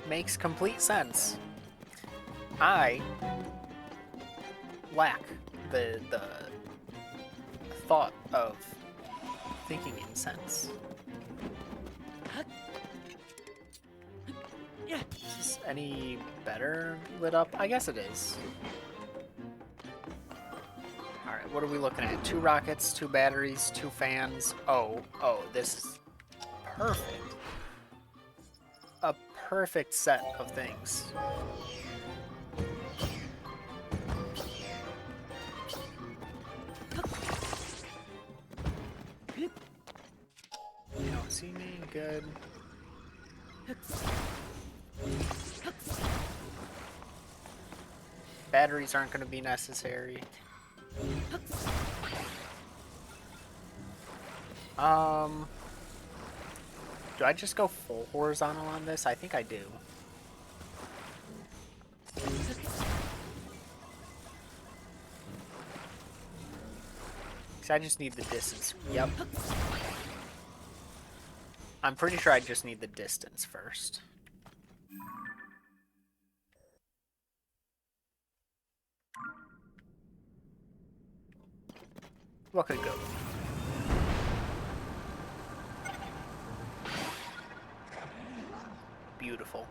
Makes complete sense. I lack the thought of thinking incense. Is this any better lit up? I guess it is. Alright, what are we looking at? 2 rockets, 2 batteries, 2 fans. Oh, this is perfect. A perfect set of things. You don't see me? Good. Batteries aren't going to be necessary. Do I just go full horizontal on this? I think I do. Because I just need the distance. Yep. I'm pretty sure I just need the distance first. What could go? Beautiful.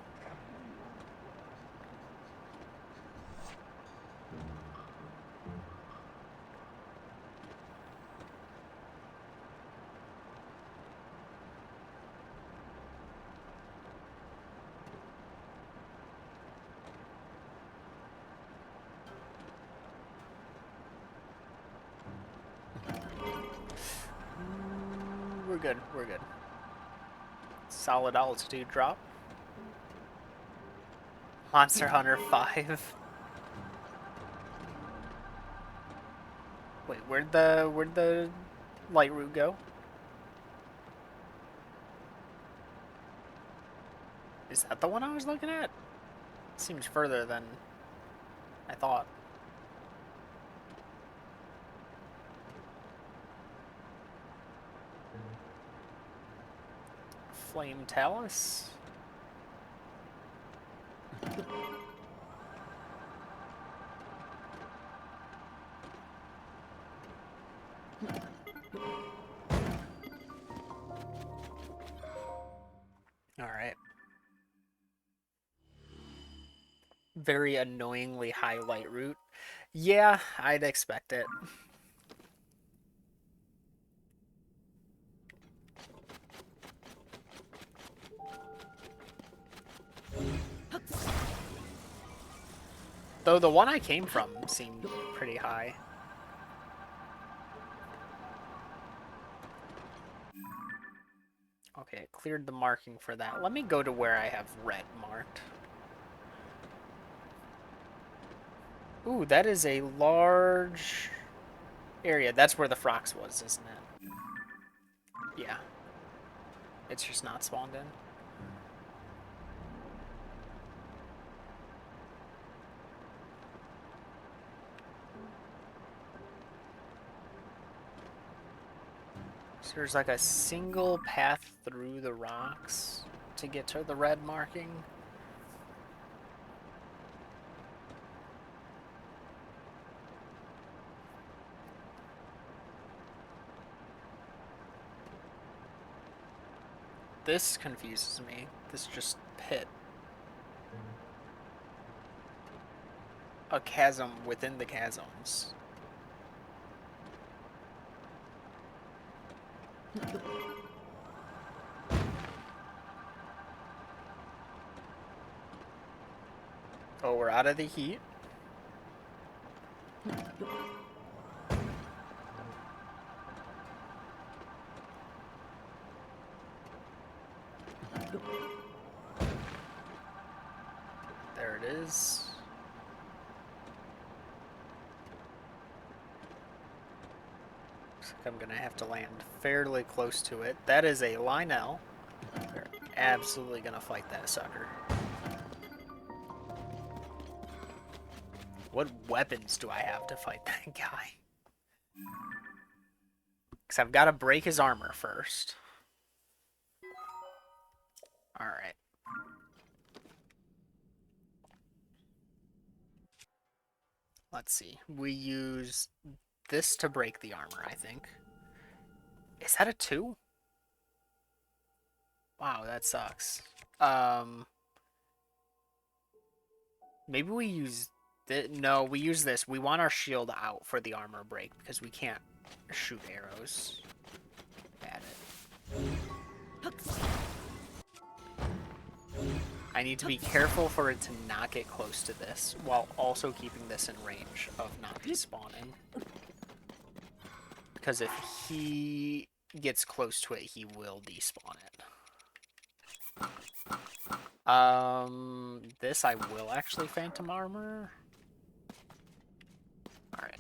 We're good, we're good. Solid altitude drop. Monster Hunter 5. Wait, where'd the light route go? Is that the one I was looking at? Seems further than I thought. Flame Talus. Alright. Very annoyingly high light route. Yeah, I'd expect it. Though the one I came from seemed pretty high. Okay, it cleared the marking for that. Let me go to where I have red marked. Ooh, that is a large area. That's where the Frox was, isn't it? Yeah. It's just not spawned in. So there's like a single path through the rocks to get to the red marking. This confuses me. This just pit. A chasm within the chasms. Oh, we're out of the heat. There it is. Looks like I'm gonna have to land fairly close to it. That is a Lionel. We're absolutely gonna fight that sucker. What weapons do I have to fight that guy? Because I've got to break his armor first. Alright. Let's see. We use this to break the armor, I think. Is that a 2? Wow, that sucks. Maybe we use... No, we use this. We want our shield out for the armor break because we can't shoot arrows at it. I need to be careful for it to not get close to this while also keeping this in range of not despawning. Because if he gets close to it, he will despawn it. This I will actually Phantom Armor. Alright.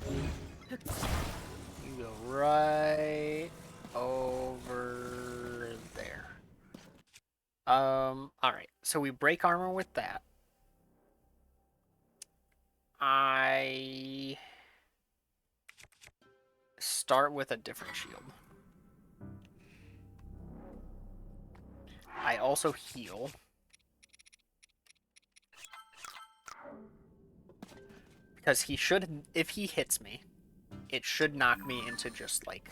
You go right over there. Alright. So we break armor with that. I start with a different shield. I also heal. Because he should, if he hits me, it should knock me into just, like,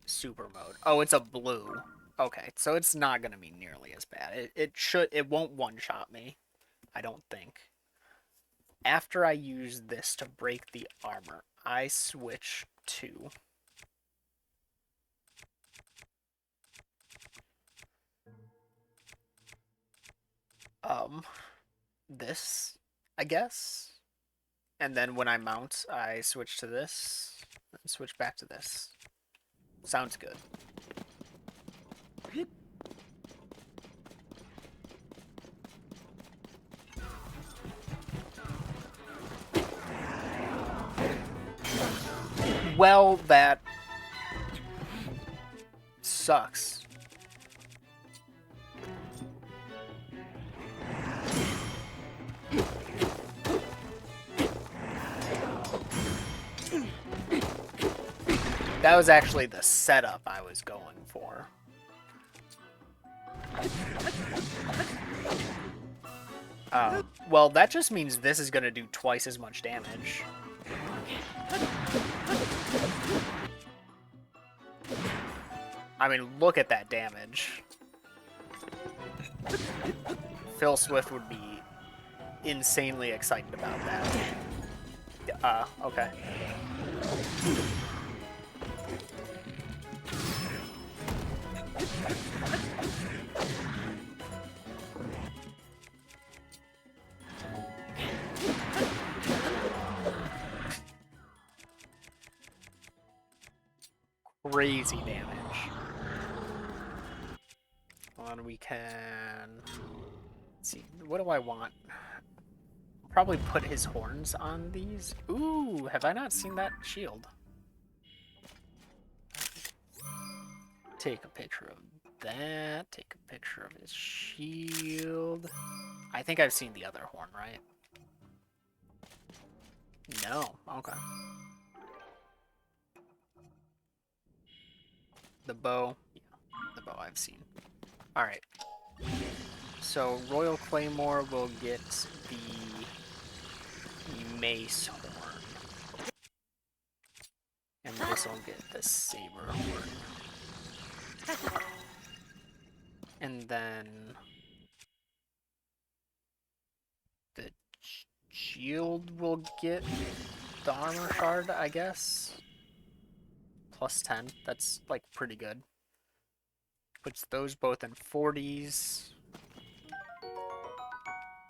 super mode. Oh, it's a blue. Okay, so it's not gonna be nearly as bad. It won't one-shot me, I don't think. After I use this to break the armor, I switch to... this, I guess. And then when I mount, I switch to this, and switch back to this. Sounds good. Well, that sucks. That was actually the setup I was going for. Well, that just means this is going to do twice as much damage. I mean, look at that damage. Phil Swift would be insanely excited about that. Okay. Crazy damage. And we can... Let's see, what do I want? Probably put his horns on these. Ooh, have I not seen that shield? Take a picture of that. Take a picture of his shield. I think I've seen the other horn, right? No. Okay. The bow. Yeah, the bow I've seen. Alright. So, Royal Claymore will get the mace horn. And this will get the saber horn. And then the shield will get the armor shard, I guess. Plus 10. That's, like, pretty good. Puts those both in 40s.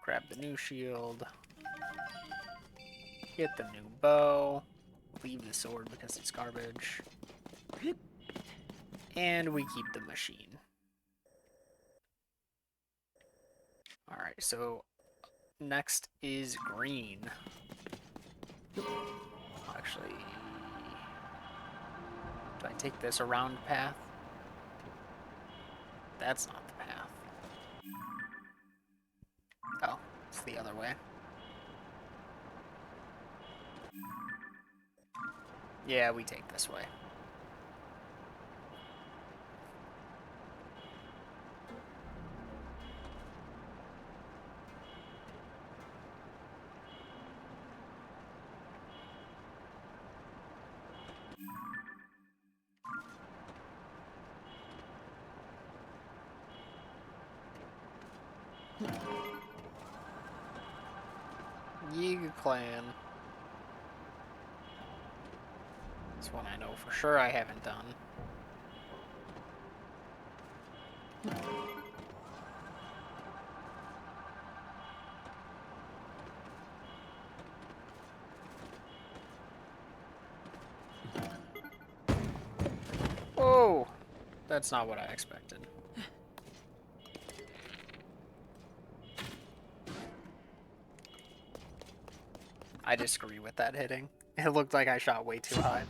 Grab the new shield. Get the new bow. Leave the sword because it's garbage. And we keep the machine. Alright, so next is green. Actually, do I take this around path? That's not the path. Oh, it's the other way. Yeah, we take this way. Yiga Clan. This one I know for sure I haven't done. Oh, that's not what I expected. I disagree with that hitting. It looked like I shot way too high.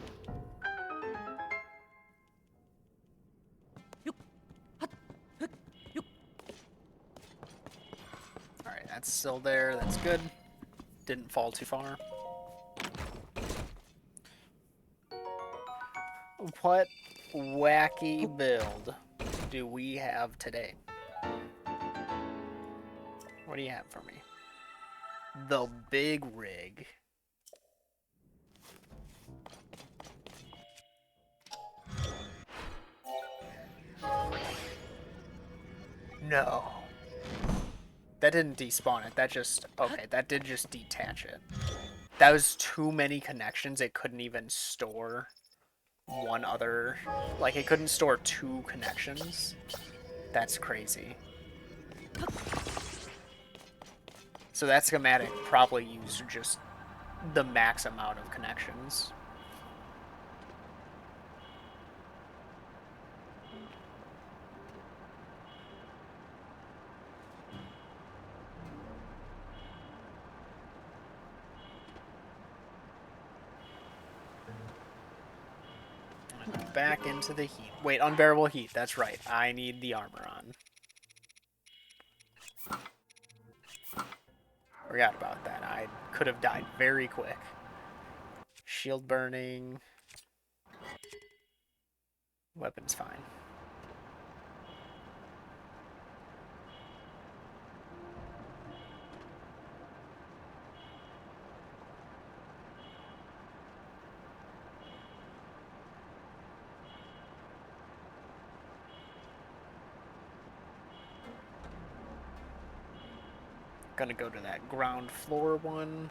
Alright, that's still there. That's good. Didn't fall too far. What wacky build do we have today? What do you have for me? The big rig. No. That didn't despawn it. That just... Okay, that did just detach it. That was too many connections. It couldn't even store one other... Like, it couldn't store two connections. That's crazy. So that schematic probably used just the max amount of connections. Back into the heat. Wait, unbearable heat. That's right. I need the armor on. Forgot about that. I could have died very quick. Shield burning. Weapon's fine. Gonna go to that ground floor one.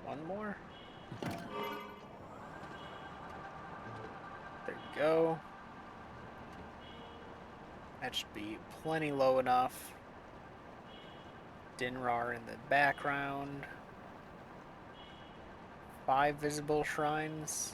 One more. There you go. That should be plenty low enough. Dinrar in the background. 5 visible shrines.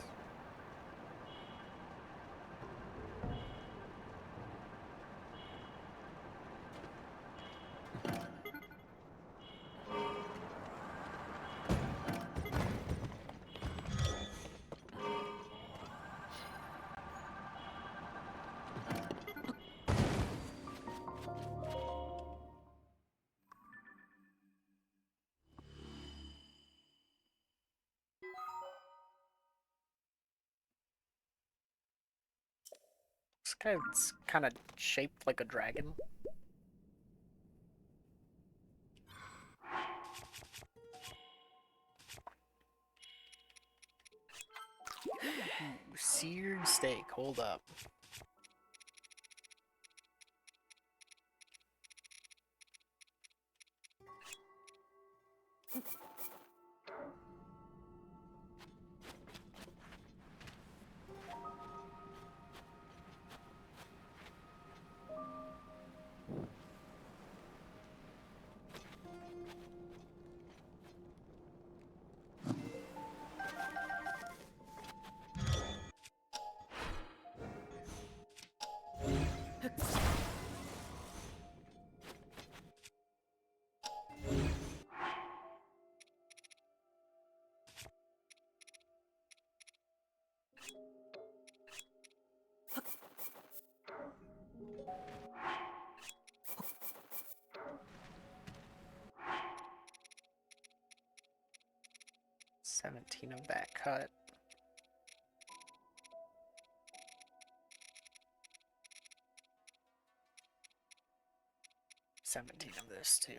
This guy's kind of shaped like a dragon. Ooh, seared steak. Hold up. 17 of that cut. $17 of this too.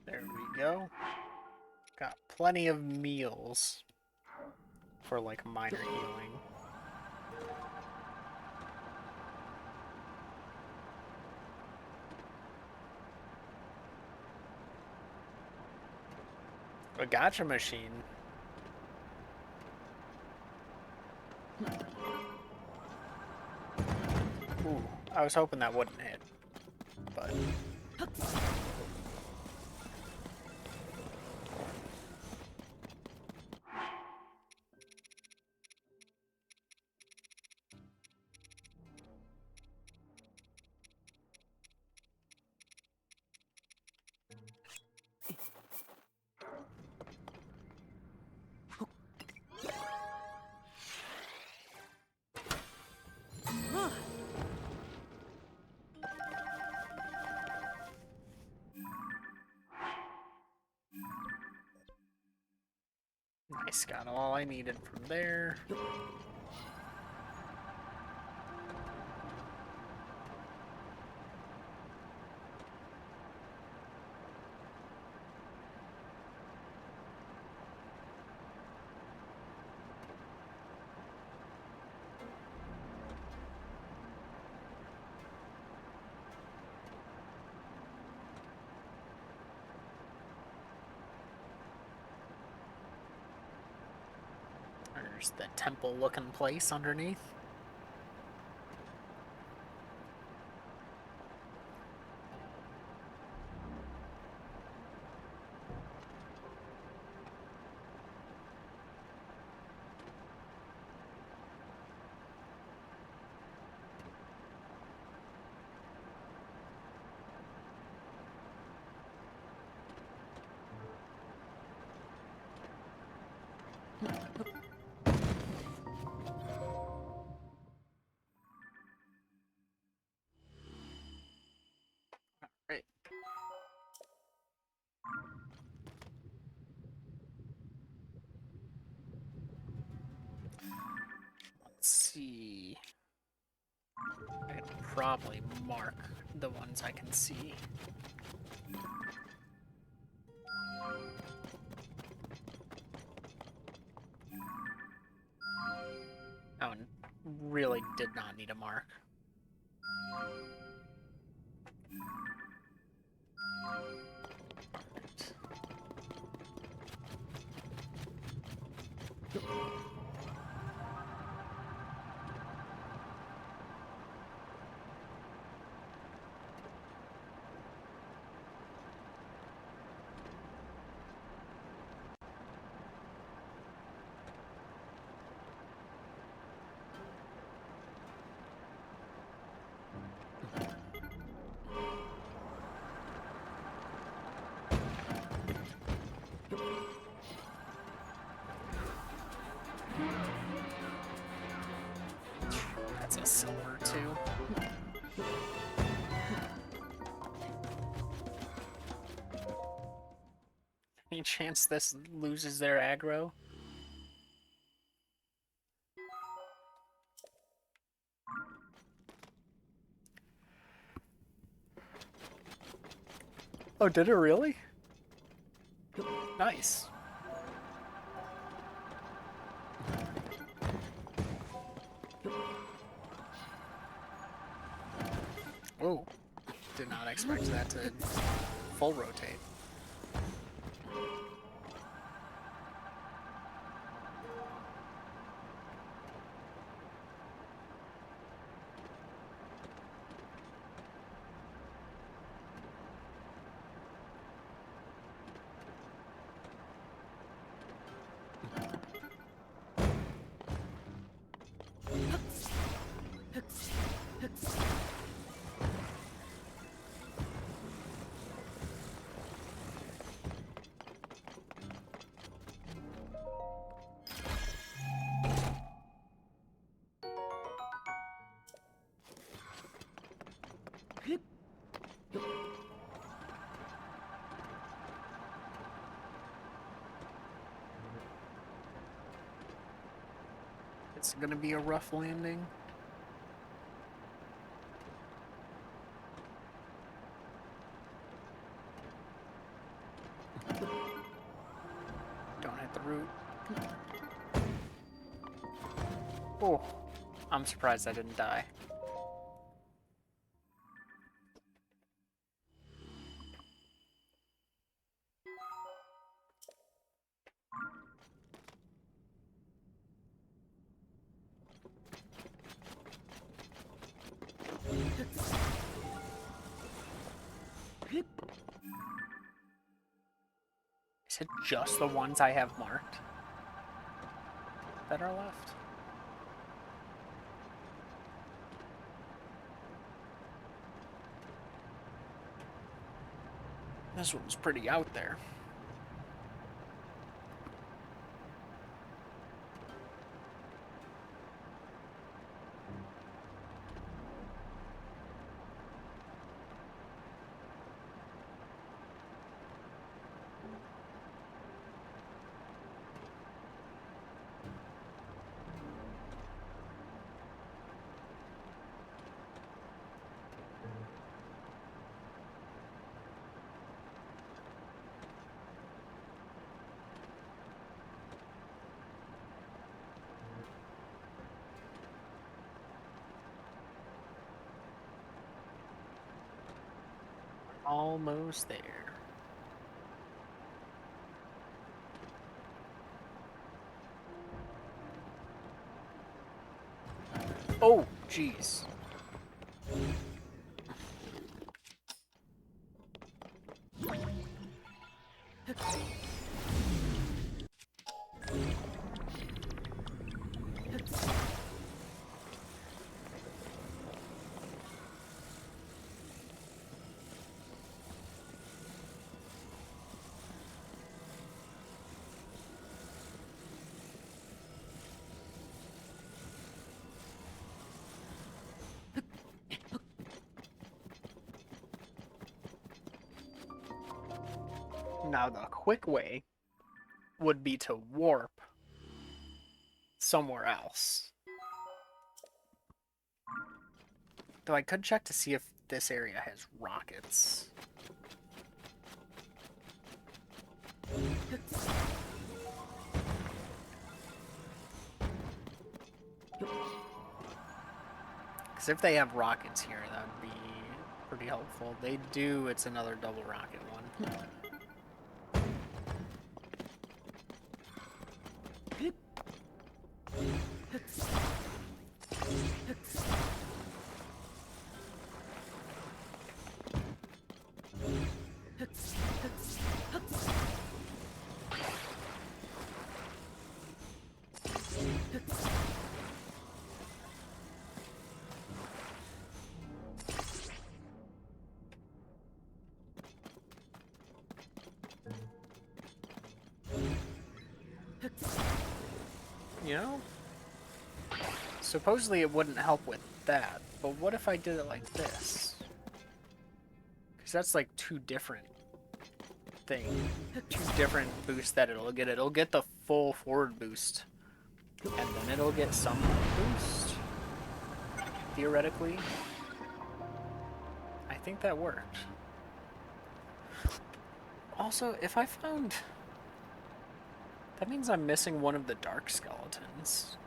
There we go. Got plenty of meals for like minor healing. A gotcha machine. Ooh, I was hoping that wouldn't hit, but... Nice, got all I needed from there. There's the temple looking place underneath. Right. Let's see. I can probably mark the ones I can see. That one really did not need a mark. That's a silver too. Any chance this loses their aggro? Oh, did it really? Nice. Oh, did not expect that to full rotate. gonna be a rough landing. Don't hit the root. Oh, I'm surprised I didn't die. Is it just the ones I have marked that are left? This one's pretty out there. Almost there. Oh, jeez. Now the quick way would be to warp somewhere else. Though I could check to see if this area has rockets. Because if they have rockets here, that would be pretty helpful. They do, it's another double rocket one. You know? Supposedly it wouldn't help with that, but what if I did it like this? Because that's like two different boosts that it'll get. It'll get the full forward boost, and then it'll get some boost. Theoretically. I think that worked. Also, if I found... That means I'm missing one of the dark skeletons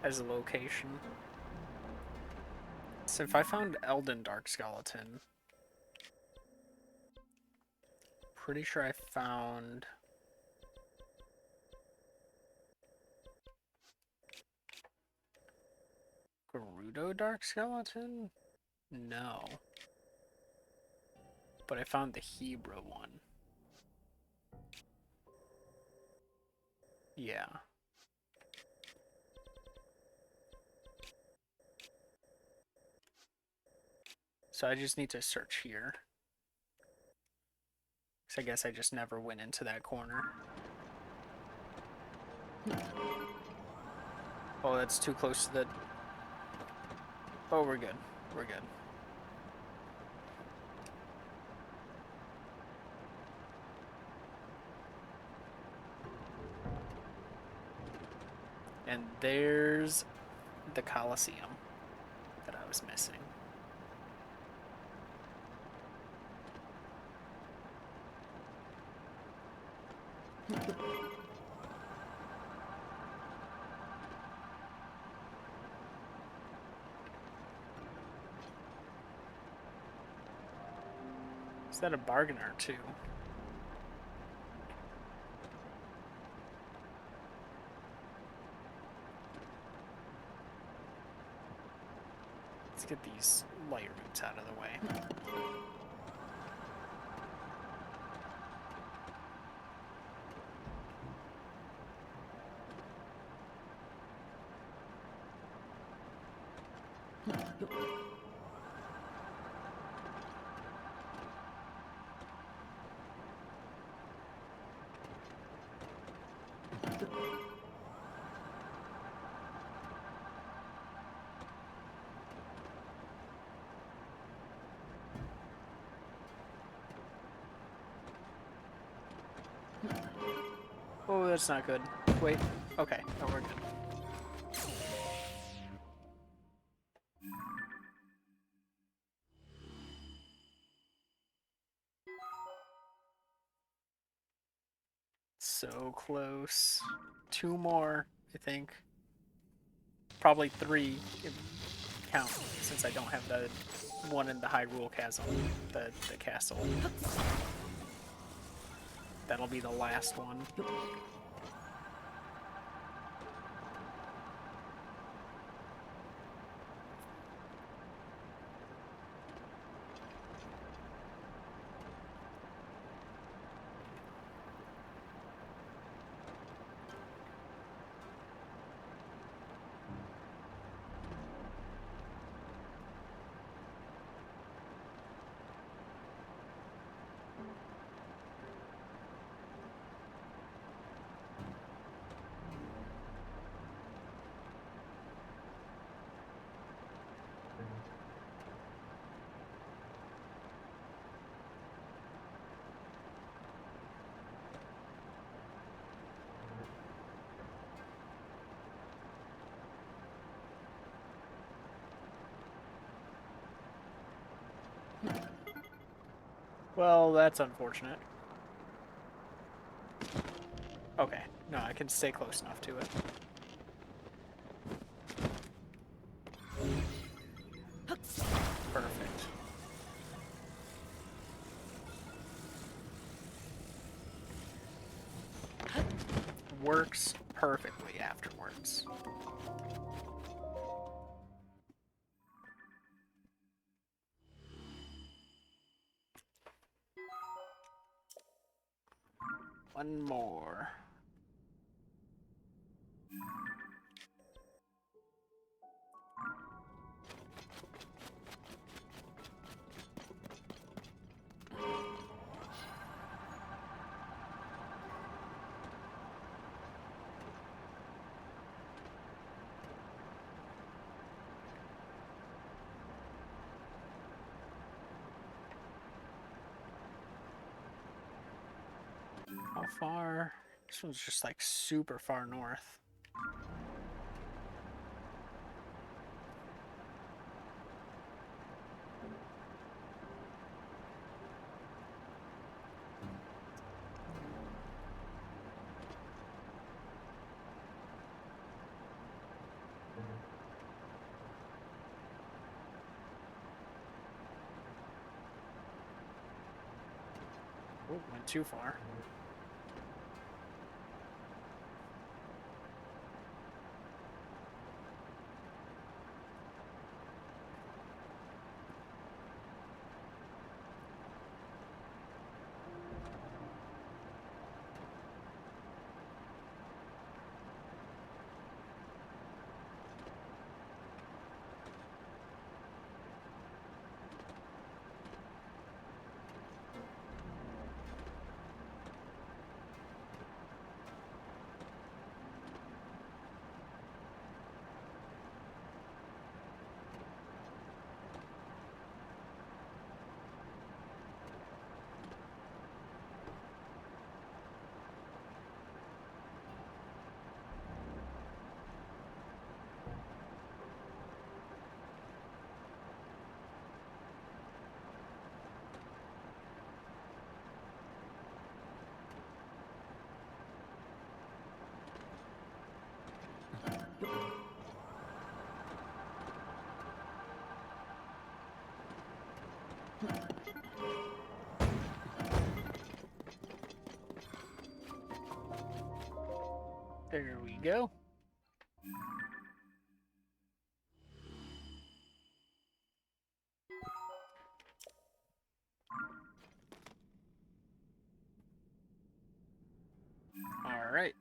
as a location. So if I found Elden Dark Skeleton, pretty sure I found Gerudo Dark Skeleton? No. But I found the Hebra one. Yeah. So I just need to search here. Because I guess I just never went into that corner. Oh, that's too close to the... Oh, we're good. We're good. And there's the Colosseum that I was missing. Is that a bargainer too? Let's get these light roots out of the way. Oh, that's not good. Wait. Okay, no, we're good. So close. 2 more, I think. Probably 3 if count, since I don't have the one in the Hyrule Chasm, the castle. That'll be the last one. Well, that's unfortunate. Okay, no, I can stay close enough to it. Perfect. Works perfectly afterwards. One more. How far? This one's just like super far north. Oh, went too far. There we go. All right.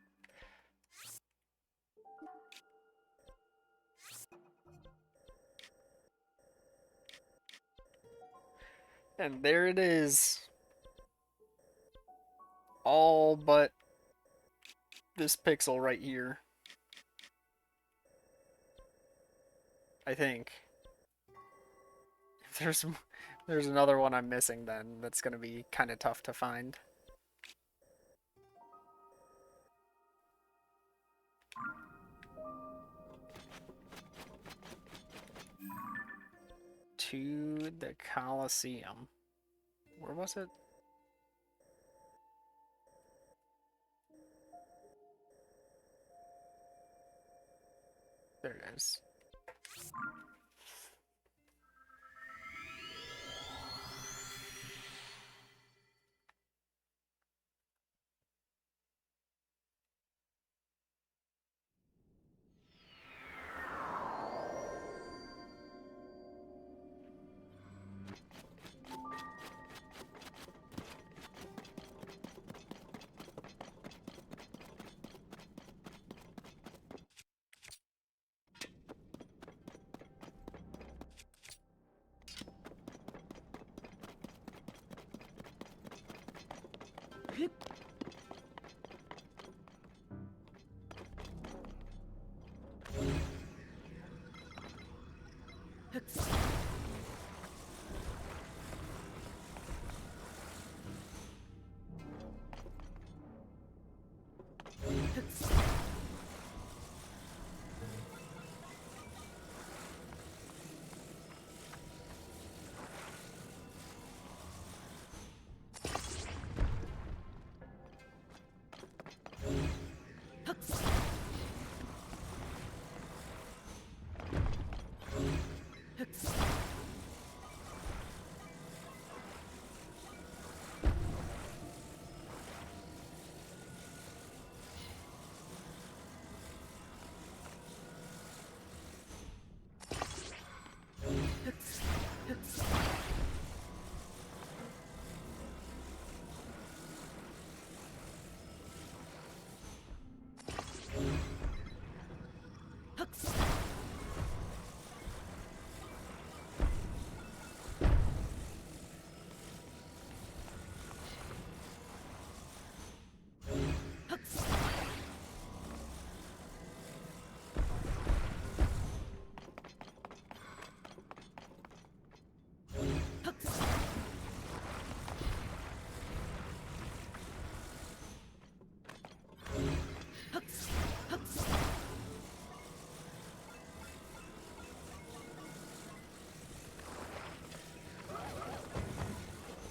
And there it is. All but this pixel right here. I think. If there's another one I'm missing, then that's gonna be kind of tough to find. To the Colosseum. Where was it? There it is.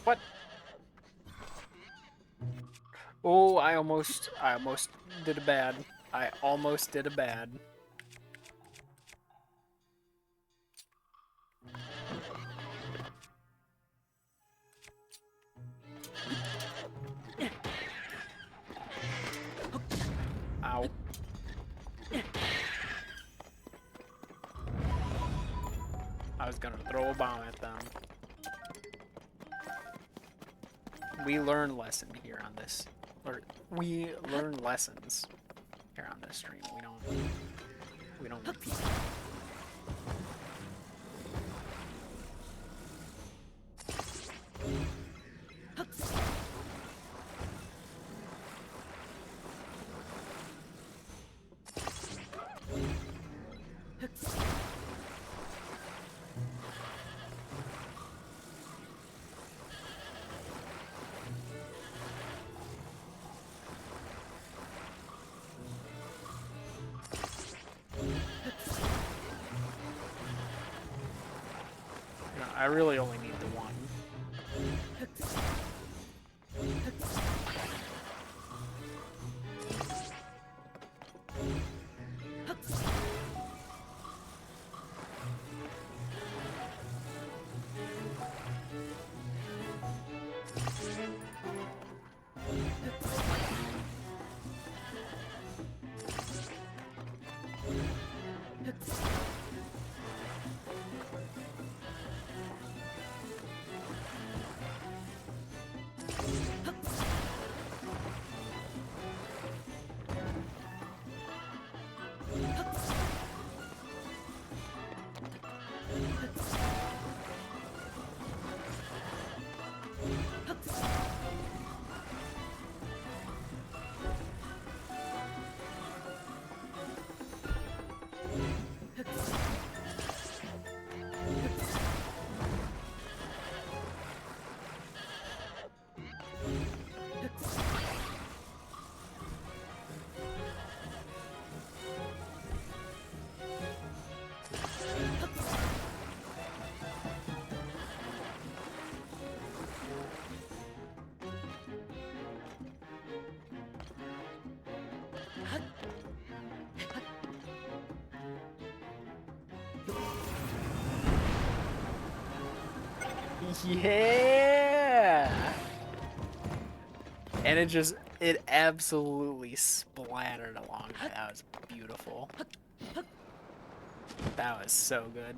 What? Oh, I almost did a bad. I almost did a bad. Ow. I was gonna throw a bomb at them. We learn lesson here on this, or we learn lessons here on this stream. We don't repeat. I really only need the one. Yeah! And it absolutely splattered along. That was beautiful. That was so good.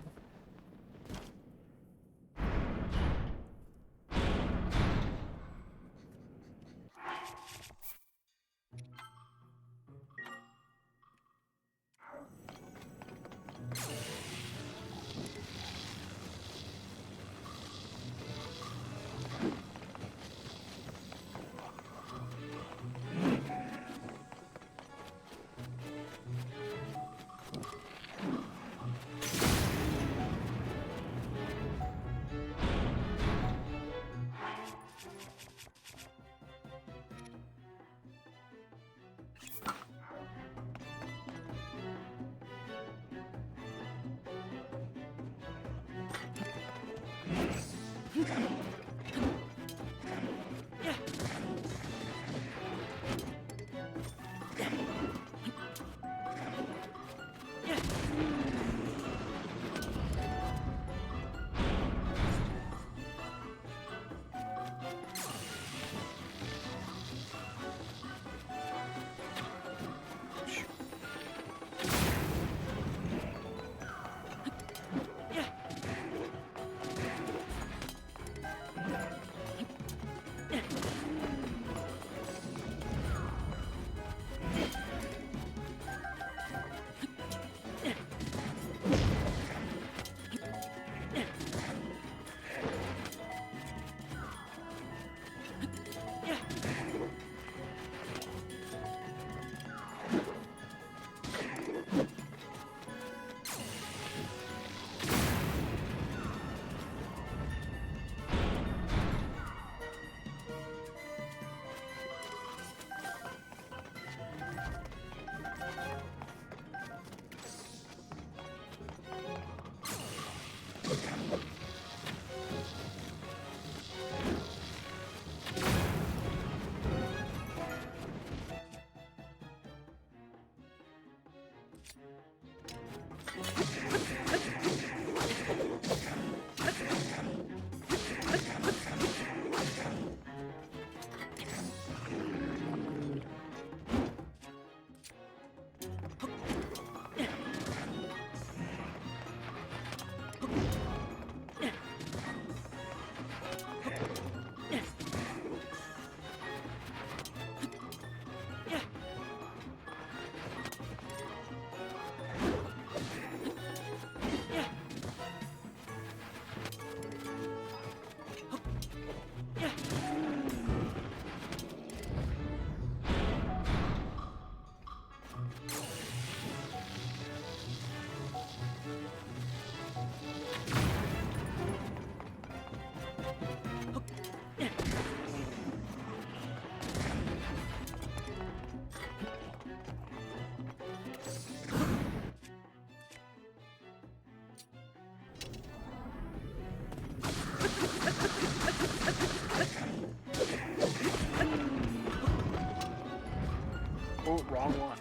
Oh, wrong one.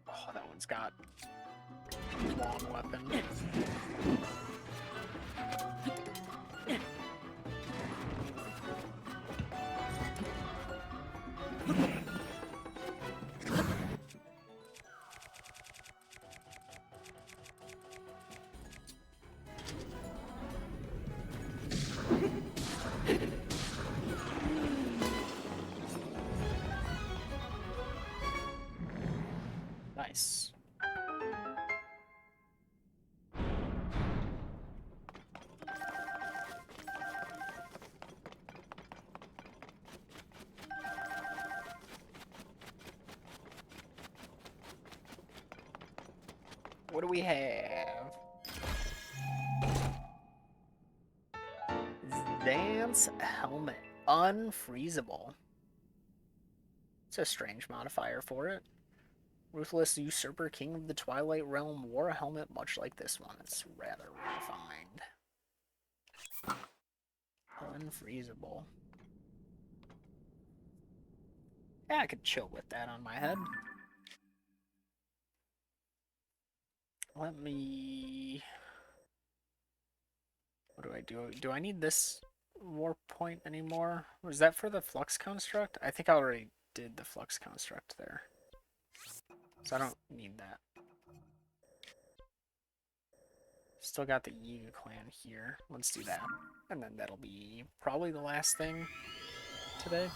Oh, that one's got long weapon. What do we have? Dance helmet. Unfreezable. It's a strange modifier for it. Ruthless usurper, king of the Twilight Realm, wore a helmet much like this one. It's rather refined. Unfreezable. Yeah, I could chill with that on my head. Let me... What do I do? Do I need this warp point anymore? Was that for the flux construct? I think I already did the flux construct there. So I don't need that. Still got the Yu clan here. Let's do that. And then that'll be probably the last thing today.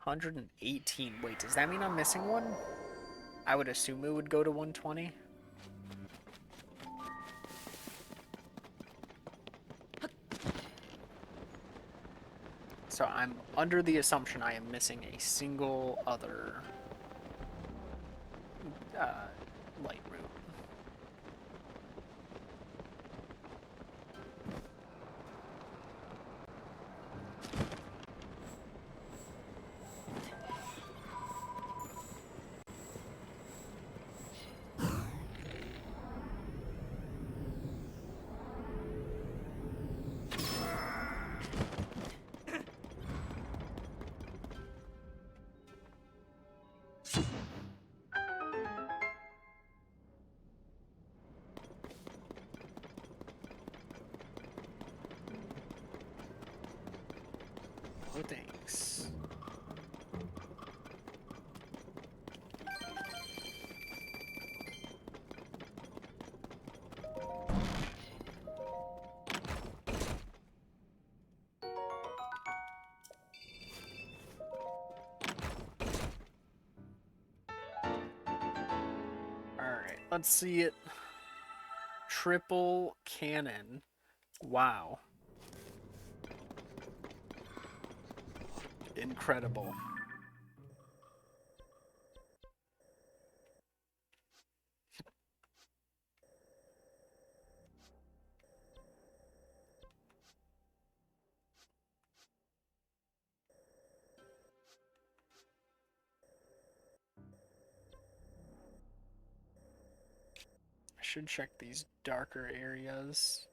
$118. Wait, does that mean I'm missing one? I would assume it would go to 120. So I'm under the assumption I am missing a single other light route. Oh, thanks. Alright, let's see it. Triple cannon. Wow. Incredible. I should check these darker areas.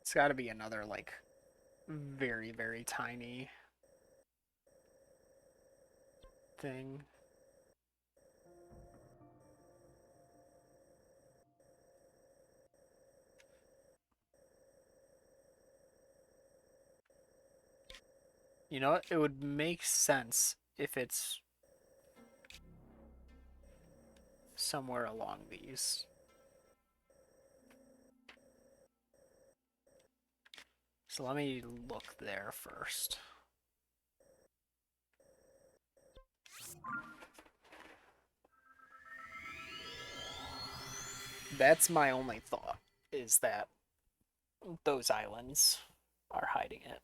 It's got to be another, like, very, very tiny thing. You know what? It would make sense if it's somewhere along these. So let me look there first. That's my only thought, is that those islands are hiding it.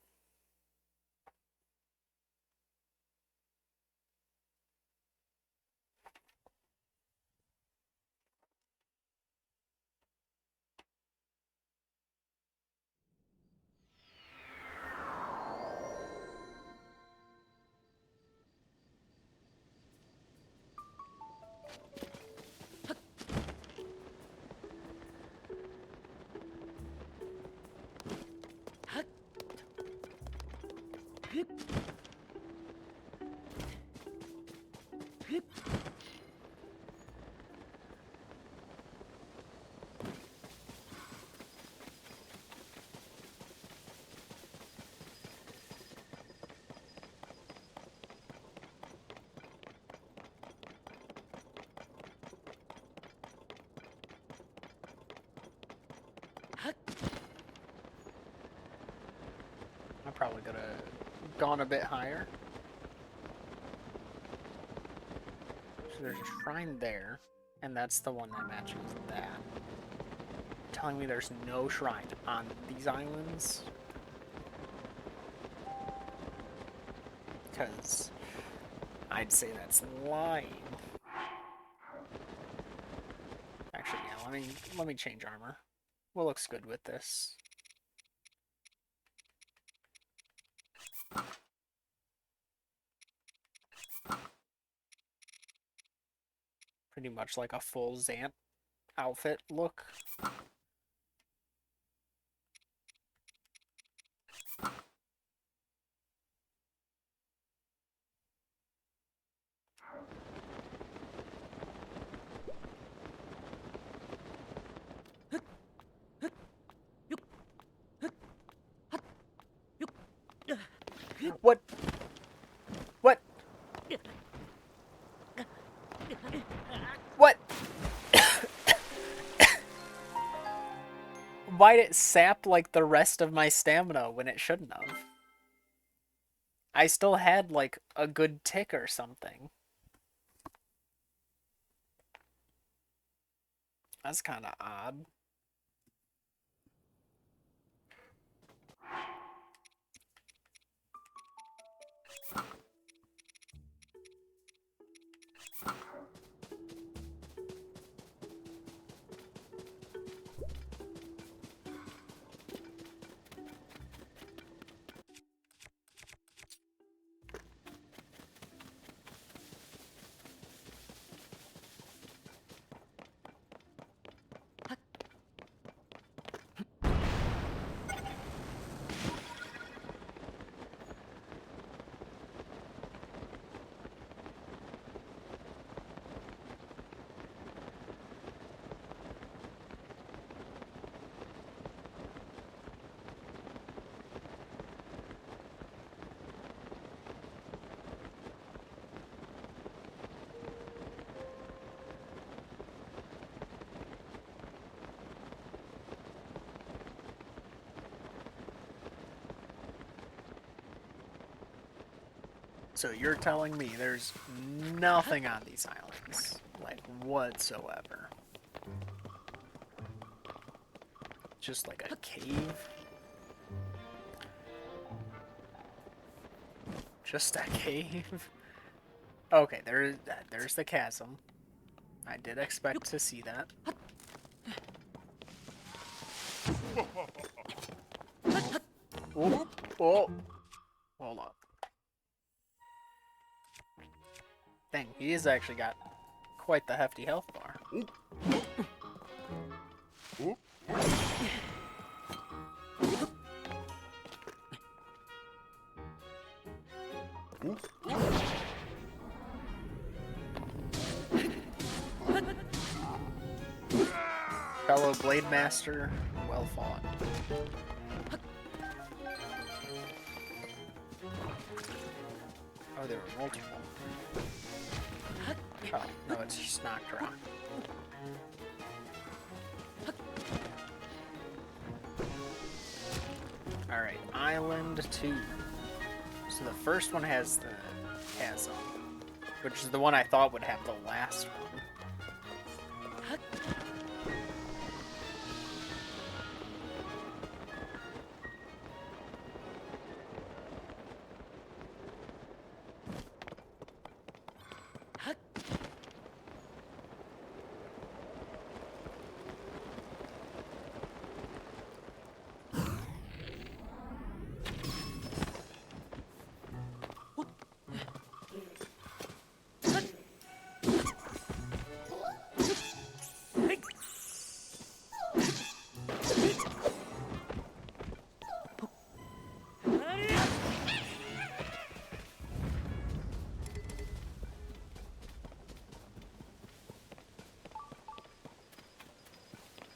I probably could have gone a bit higher. So there's a shrine there, and that's the one that matches that. Telling me there's no shrine on these islands? Because I'd say that's lying. Actually, yeah, let me change armor. What looks good with this? Pretty much like a full Zant outfit look. What? What? What? Why'd it sap like the rest of my stamina when it shouldn't have? I still had like a good tick or something. That's kind of odd. So you're telling me there's nothing on these islands, like whatsoever? Just like a cave? Just a cave? Okay, there's the chasm. I did expect to see that. Oh, oh. Hold on. Dang, he's actually got quite the hefty health bar. Fellow Blade Master, well fought. Oh, there were multiple. Oh, no, it's just knocked her out. Alright, Island 2. So the first one has the chasm, which is the one I thought would have the last one.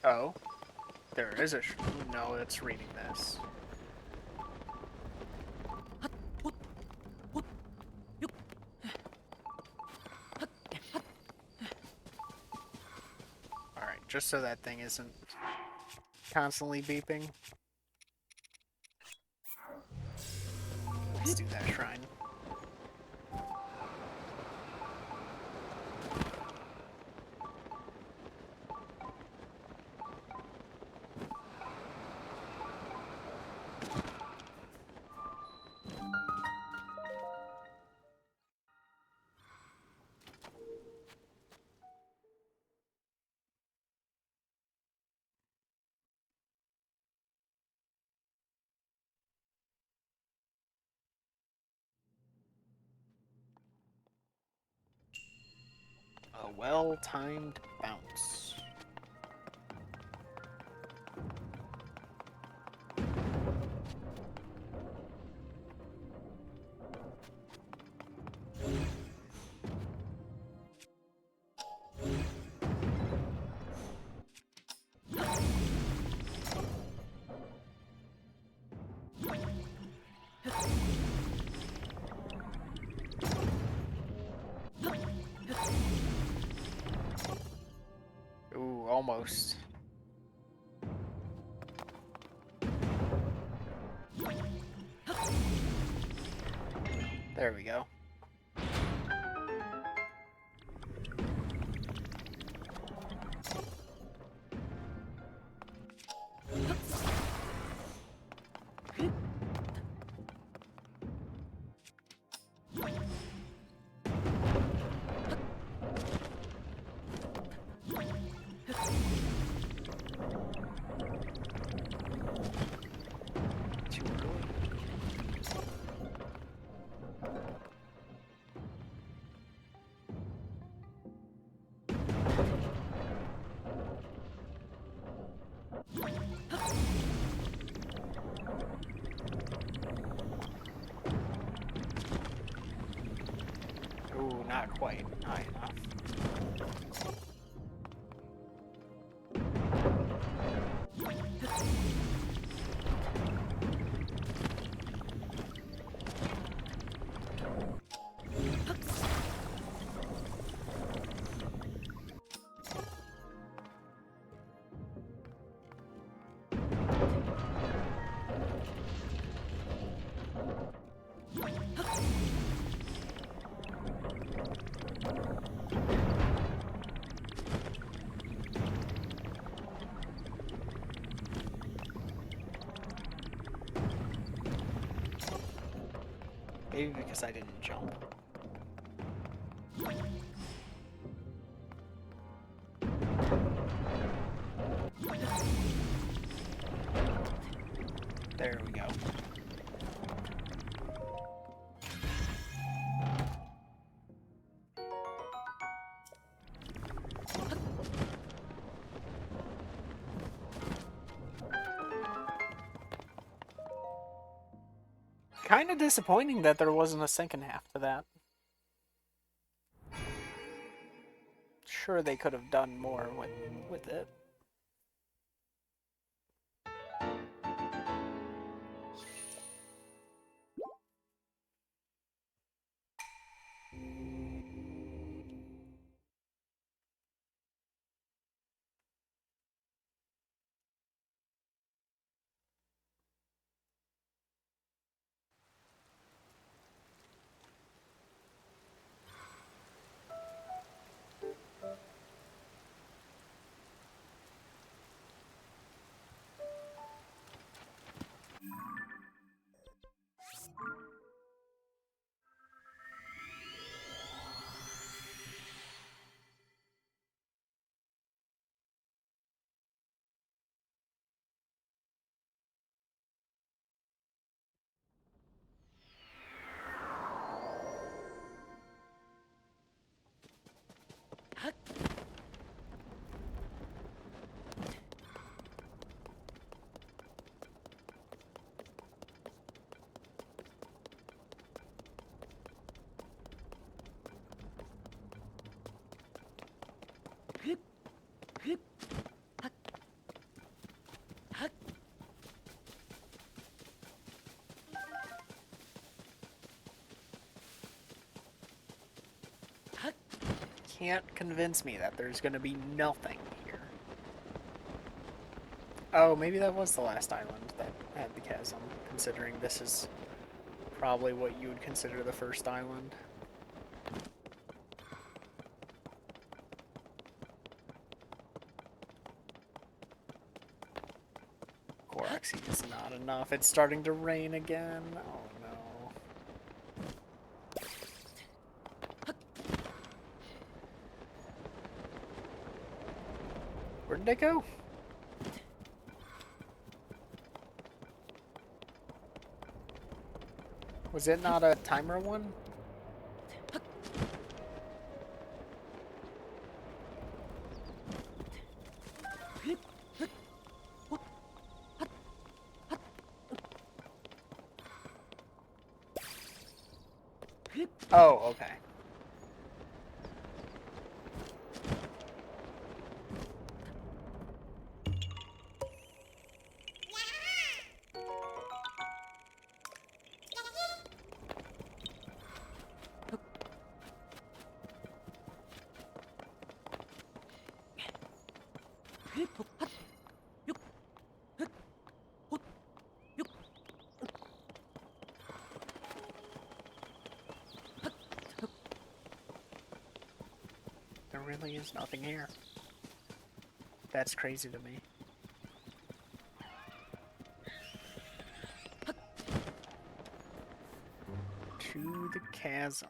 Oh, there is a... No, it's reading this. Alright, just so that thing isn't constantly beeping. Let's do that shrine. A well-timed bounce. Ooh, almost. There we go. Too early. Ooh, not quite high enough. Maybe because I didn't jump. There we go. Kind of disappointing that there wasn't a second half to that. Sure, they could have done more with it. Can't convince me that there's gonna be nothing here. Oh, maybe that was the last island that had the chasm, considering this is probably what you would consider the first island. Coraxine is not enough. It's starting to rain again. Oh no. Where did it go? Was it not a timer one? Oh, okay. There really is nothing here. That's crazy to me. To the chasm.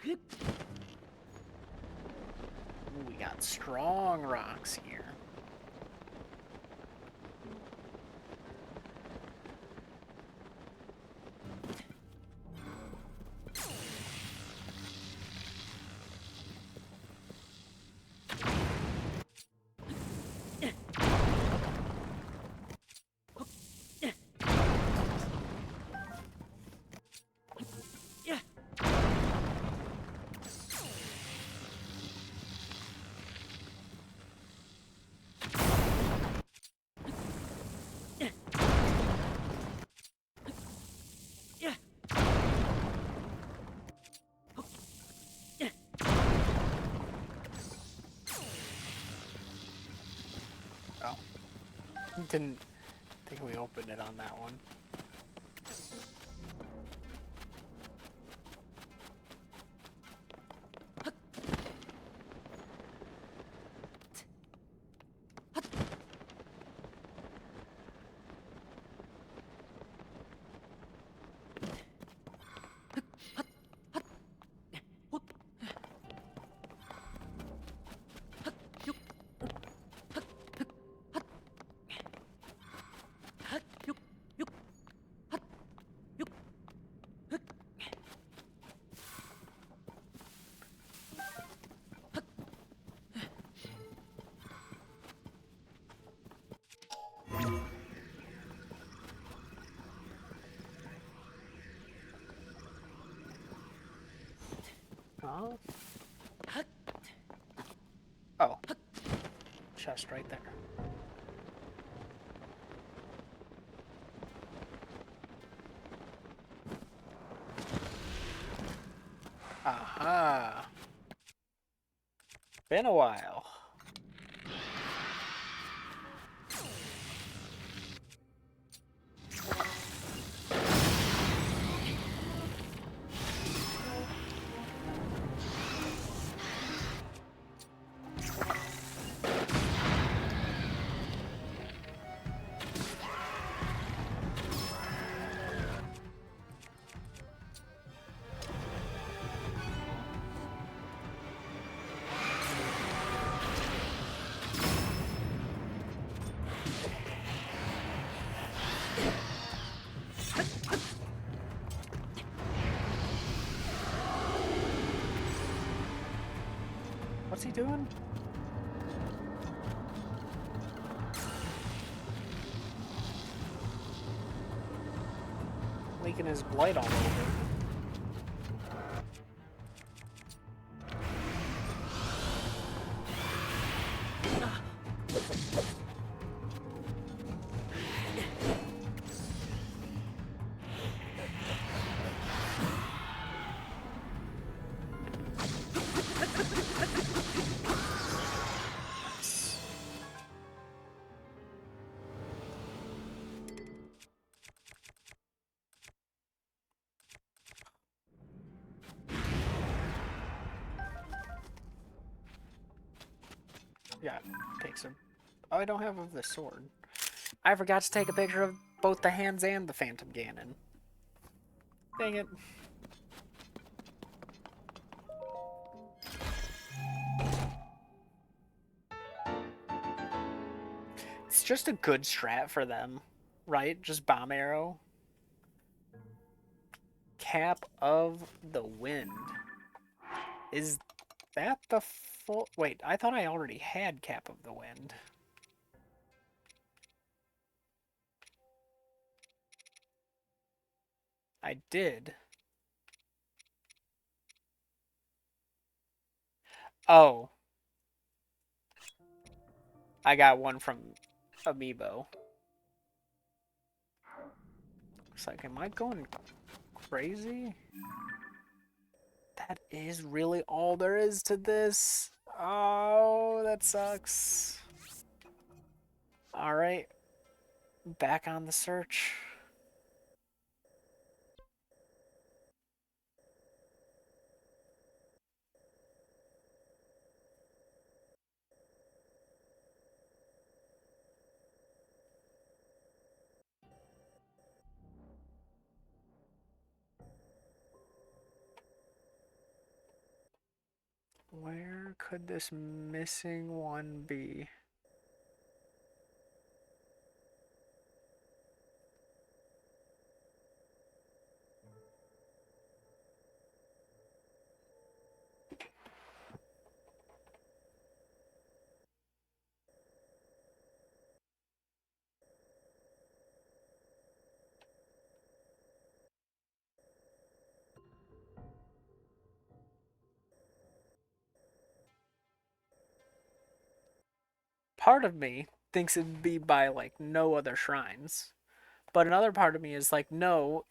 Ooh, we got strong rocks here. Oh. Didn't think we opened it on that one. Oh. Oh. Chest right there. Aha. Been a while. What's he doing? Leaking his blight all over. Yeah, take some. Oh, I don't have of the sword. I forgot to take a picture of both the hands and the Phantom Ganon. Dang it. It's just a good strat for them, right? Just bomb arrow. Cap of the Wind. Is that the full... Wait, I thought I already had Cap of the Wind. I did. Oh. I got one from Amiibo. It's like, am I going crazy? That is really all there is to this. Oh, that sucks. Alright. Back on the search. Where could this missing one be? Part of me thinks it'd be by like no other shrines. But another part of me is like, no,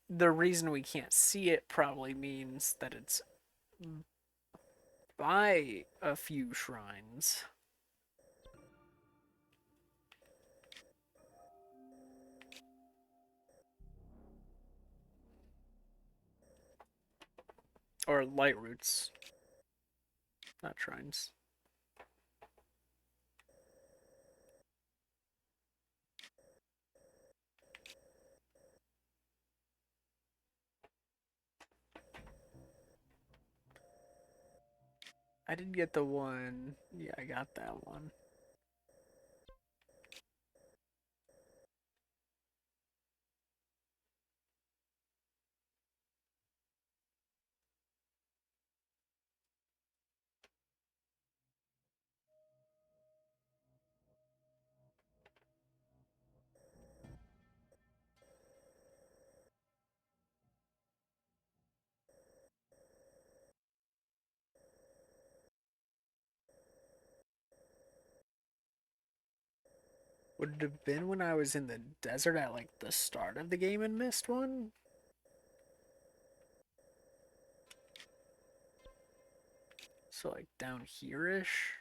the reason we can't see it probably means that it's by a few shrines. Or light roots, not shrines. I did get the one. Yeah, I got that one. Would it have been when I was in the desert at like the start of the game and missed one? So like down here-ish?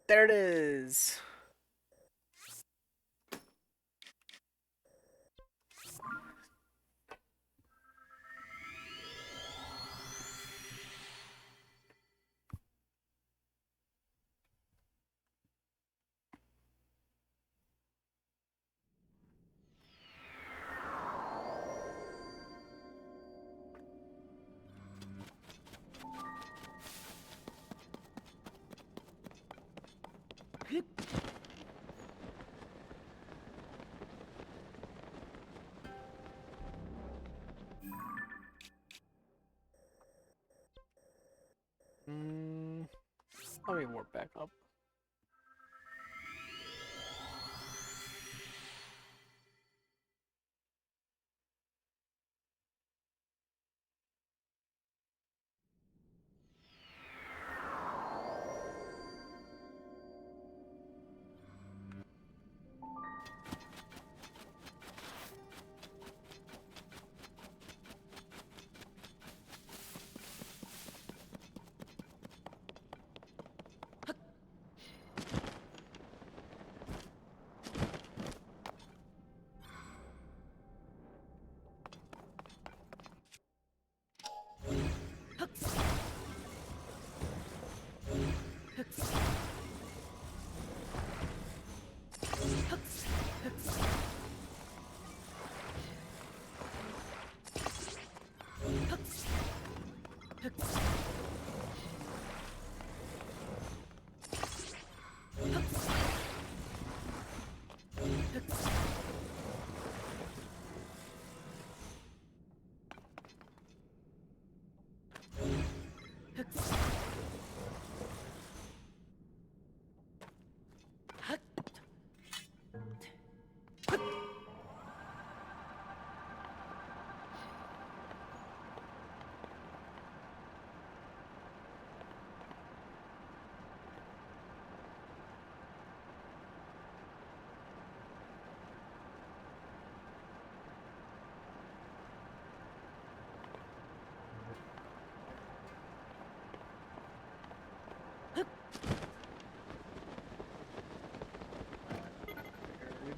There it is! Let me warp back up.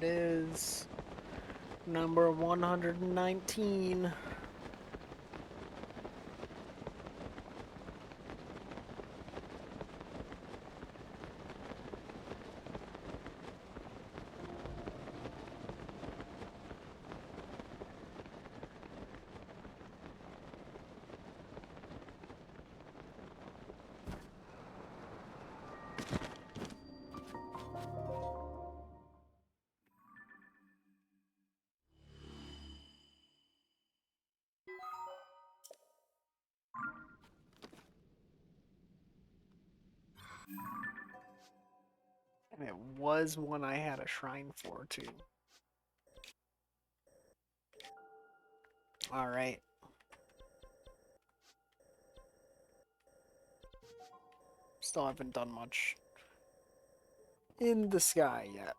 it is. Number 119. And it was one I had a shrine for, too. Alright. Still haven't done much in the sky yet.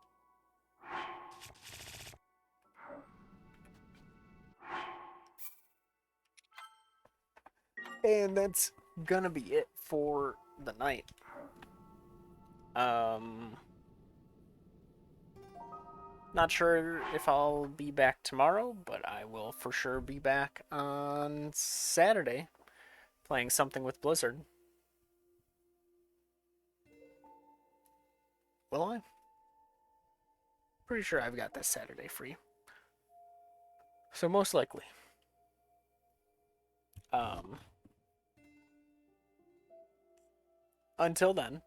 And that's gonna be it for the night. Not sure if I'll be back tomorrow, but I will for sure be back on Saturday playing something with Blizzard. Will I? Pretty sure I've got this Saturday free. So most likely. Until then,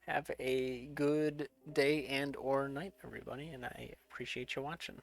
have a good day and or night, everybody, and I appreciate you watching.